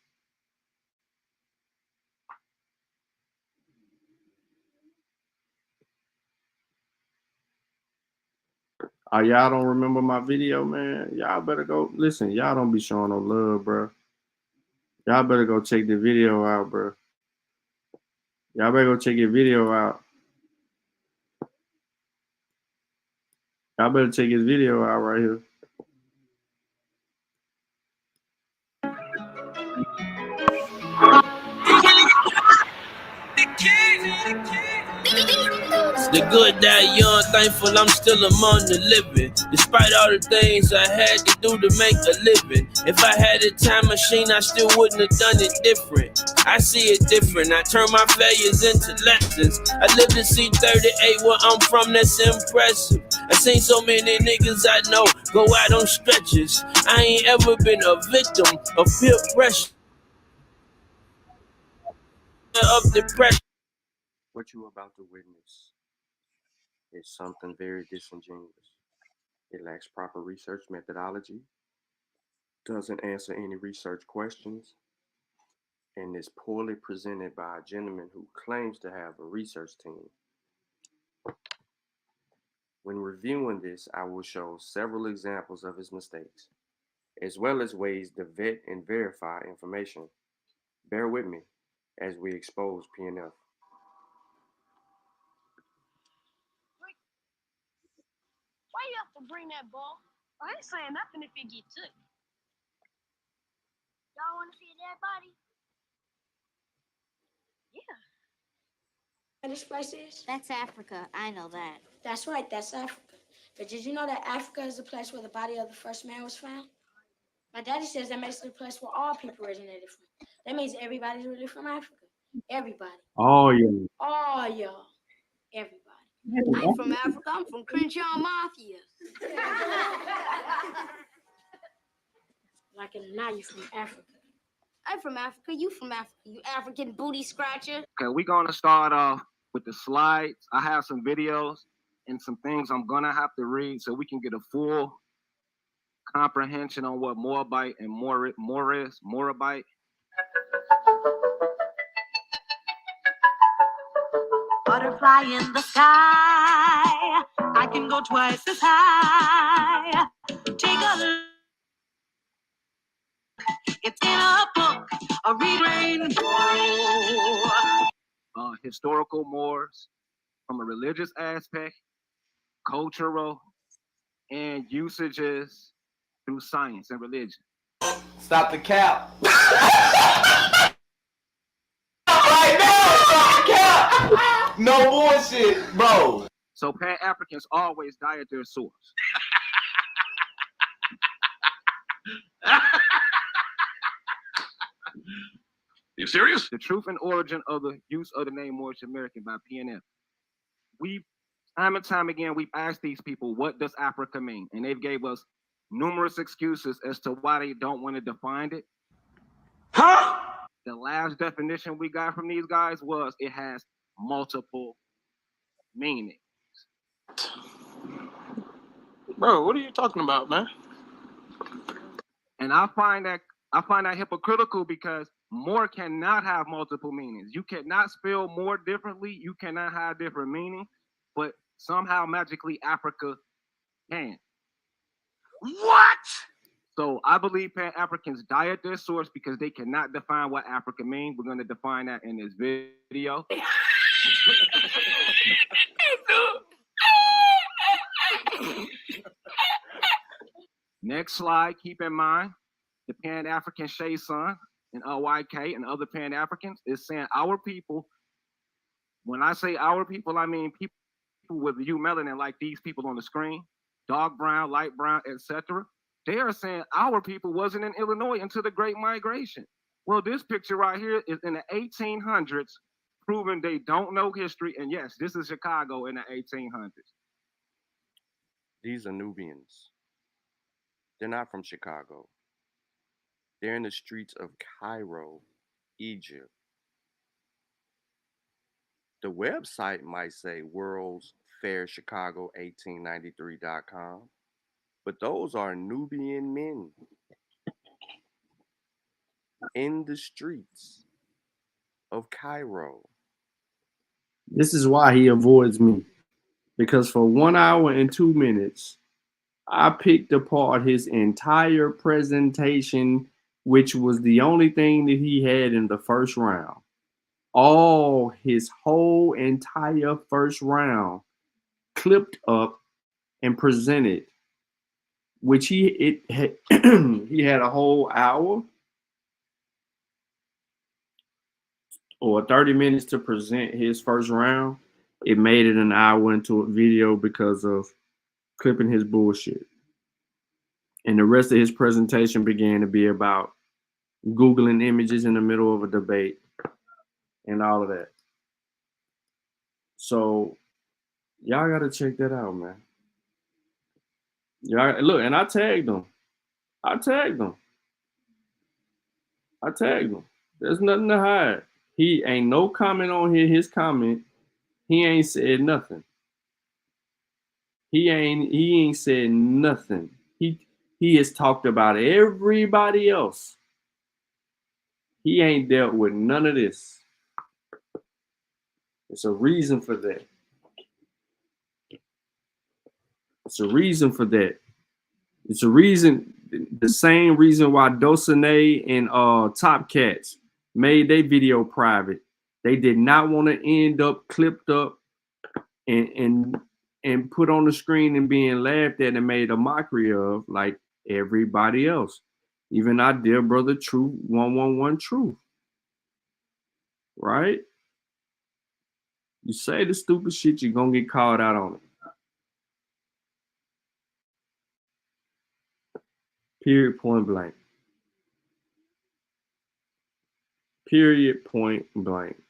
Oh, y'all don't remember my video, man? Y'all better go listen. Y'all don't be showing no love, bro. Y'all better go check the video out, bro. Y'all better go check your video out. Y'all better check his video out right here. The good that young, thankful I'm still among the living. Despite all the things I had to do to make a living. If I had a time machine, I still wouldn't have done it different. I see it different. I turn my failures into lessons. I live to see 38 where I'm from, that's impressive. I seen so many niggas I know go out on stretches. I ain't ever been a victim of peer pressure, of depression. What you about to witness is something very disingenuous. It lacks proper research methodology, doesn't answer any research questions, and is poorly presented by a gentleman who claims to have a research team. When reviewing this, I will show several examples of his mistakes, as well as ways to vet and verify information. Bear with me as we expose PNF. Why you have to bring that ball? I ain't saying nothing if it get took. Y'all want to see a dead body? Yeah. This place is? That's Africa. I know that. That's right, that's Africa. But did you know that Africa is the place where the body of the first man was found? My daddy says that makes it the place where all people originated from. That means everybody's really from Africa. Everybody. Oh yeah. All y'all. Everybody. I ain't from Africa. I'm from Crenshaw Mafia. Like it or not, you're from Africa. I'm from Africa. You from Africa. You African booty scratcher. Okay, we're gonna start off with the slides. I have some videos and some things I'm gonna have to read so we can get a full comprehension on what Moabite and Morabite. Butterfly in the sky, I can go twice as high. Take a look, it's in a book, a read rainbow. Historical Moors from a religious aspect, cultural, and usages through science and religion. Stop the cap. Right now, stop the cap. No bullshit, bro. So Pan-Africans always die at their source. You serious? The truth and origin of the use of the name Moorish American by PNF. We, time and time again, we've asked these people, what does Africa mean? And they've gave us numerous excuses as to why they don't want to define it. Huh? The last definition we got from these guys was it has multiple meanings. Bro, what are you talking about, man? And I find that hypocritical because more cannot have multiple meanings. You cannot spell more differently. You cannot have different meanings, but somehow magically Africa can. What? So I believe Pan-Africans die at their source because they cannot define what Africa means. We're going to define that in this video. Next slide, keep in mind, the Pan-African Shea Sun and LYK and other Pan-Africans is saying our people. When I say our people, I mean people with hue melanin like these people on the screen, dark brown, light brown, etc. They are saying our people wasn't in Illinois until the Great Migration. Well, this picture right here is in the 1800s, proving they don't know history. And yes, this is Chicago in the 1800s. These are Nubians. They're not from Chicago. They're in the streets of Cairo, Egypt. The website might say World's Fair Chicago 1893.com, but those are Nubian men in the streets of Cairo. This is why he avoids me. Because for 1 hour and 2 minutes, I picked apart his entire presentation, which was the only thing that he had in the first round. His whole entire first round clipped up and presented, which he had a whole hour or 30 minutes to present his first round. it made it an hour into a video because of clipping his bullshit. And the rest of his presentation began to be about Googling images in the middle of a debate and all of that. So y'all gotta check that out, man. Y'all look, and I tagged him. There's nothing to hide. He ain't no comment on here. His comment, he ain't said nothing. He ain't said nothing. He has talked about everybody else. He ain't dealt with none of this. It's a reason for that. It's a reason for that. It's a reason, the same reason why Dulcinea and Top Cats made their video private. They did not want to end up clipped up and put on the screen and being laughed at and made a mockery of like everybody else. Even our dear brother Truth, 111 Truth. Right? You say the stupid shit, you're gonna get called out on it. Period, point blank. Period, point blank.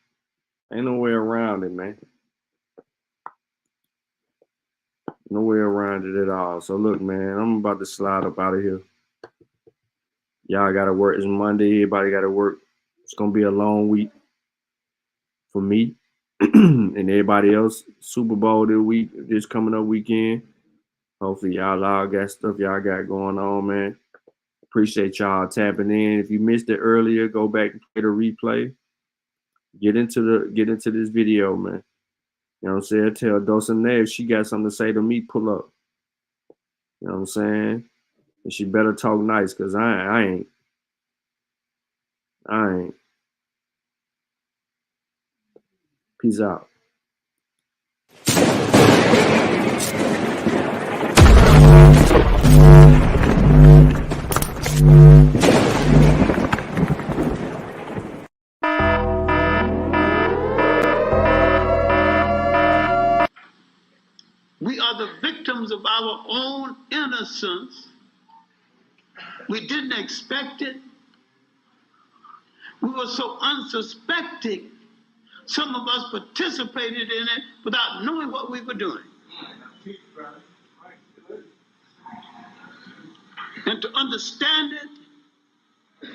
Ain't no way around it, man. No way around it at all. So look, man, I'm about to slide up out of here. Y'all gotta work. It's Monday. Everybody gotta work. It's gonna be a long week for me and everybody else. Super Bowl this coming up weekend. Hopefully y'all all got stuff y'all got going on, man. Appreciate y'all tapping in. If you missed it earlier, go back and play the replay. Get into this video, man. You know what I'm saying? Tell Dulcinea if she got something to say to me, pull up. You know what I'm saying? And she better talk nice, because I ain't. Peace out. We are the victims of our own innocence. We didn't expect it. We were so unsuspecting. Some of us participated in it without knowing what we were doing. And to understand it,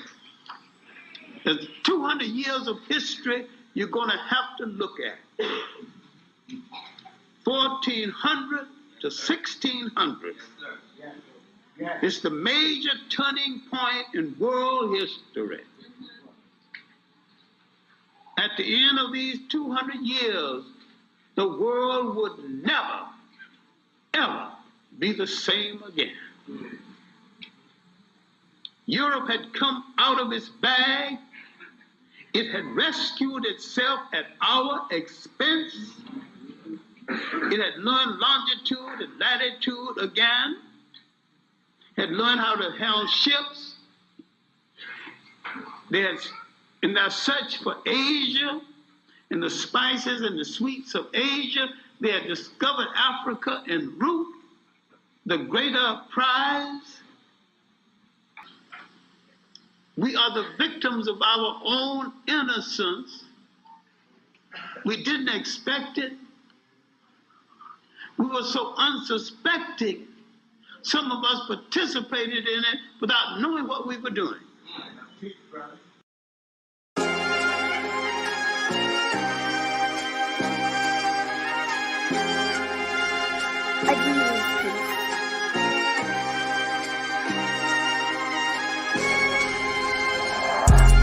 there's 200 years of history you're going to have to look at. 1400 to 1600. It's the major turning point in world history. At the end of these 200 years, the world would never, ever be the same again. Europe had come out of its bag. It had rescued itself at our expense. It had learned longitude and latitude again. Had learned how to handle ships. In their search for Asia and the spices and the sweets of Asia, they had discovered Africa en route, the greater prize. We are the victims of our own innocence. We didn't expect it. We were so unsuspecting. Some of us participated in it without knowing what we were doing.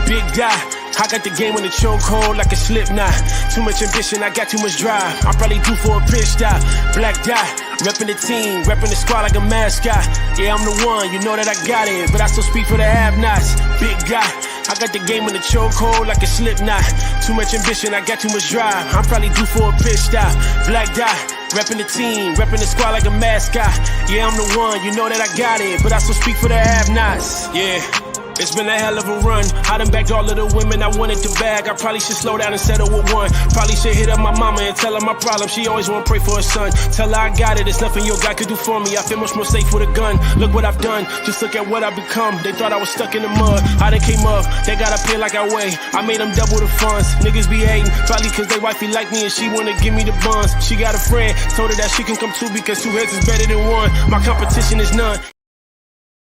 Big guy, I got the game on the chokehold like a slip knot. Too much ambition, I got too much drive. I'm probably due for a pitch stop. Black dot, repping the team, repping the squad like a mascot. Yeah, I'm the one, you know that I got it, but I still speak for the have-nots. Big guy, I got the game on the chokehold like a slip knot. Too much ambition, I got too much drive. I'm probably due for a pitch stop. Black dot, repping the team, repping the squad like a mascot. Yeah, I'm the one, you know that I got it, but I still speak for the have-nots. Yeah. It's been a hell of a run. I done bagged all of the women I wanted to bag. I probably should slow down and settle with one. Probably should hit up my mama and tell her my problem. She always wanna pray for her son. Tell her I got it, it's nothing your God could do for me. I feel much more safe with a gun. Look what I've done, just look at what I've become. They thought I was stuck in the mud. I done came up, they gotta pay like I weigh. I made them double the funds. Niggas be hating, probably cause they wifey like me and she wanna give me the buns. She got a friend, told her that she can come too because 2 heads is better than one. My competition is none.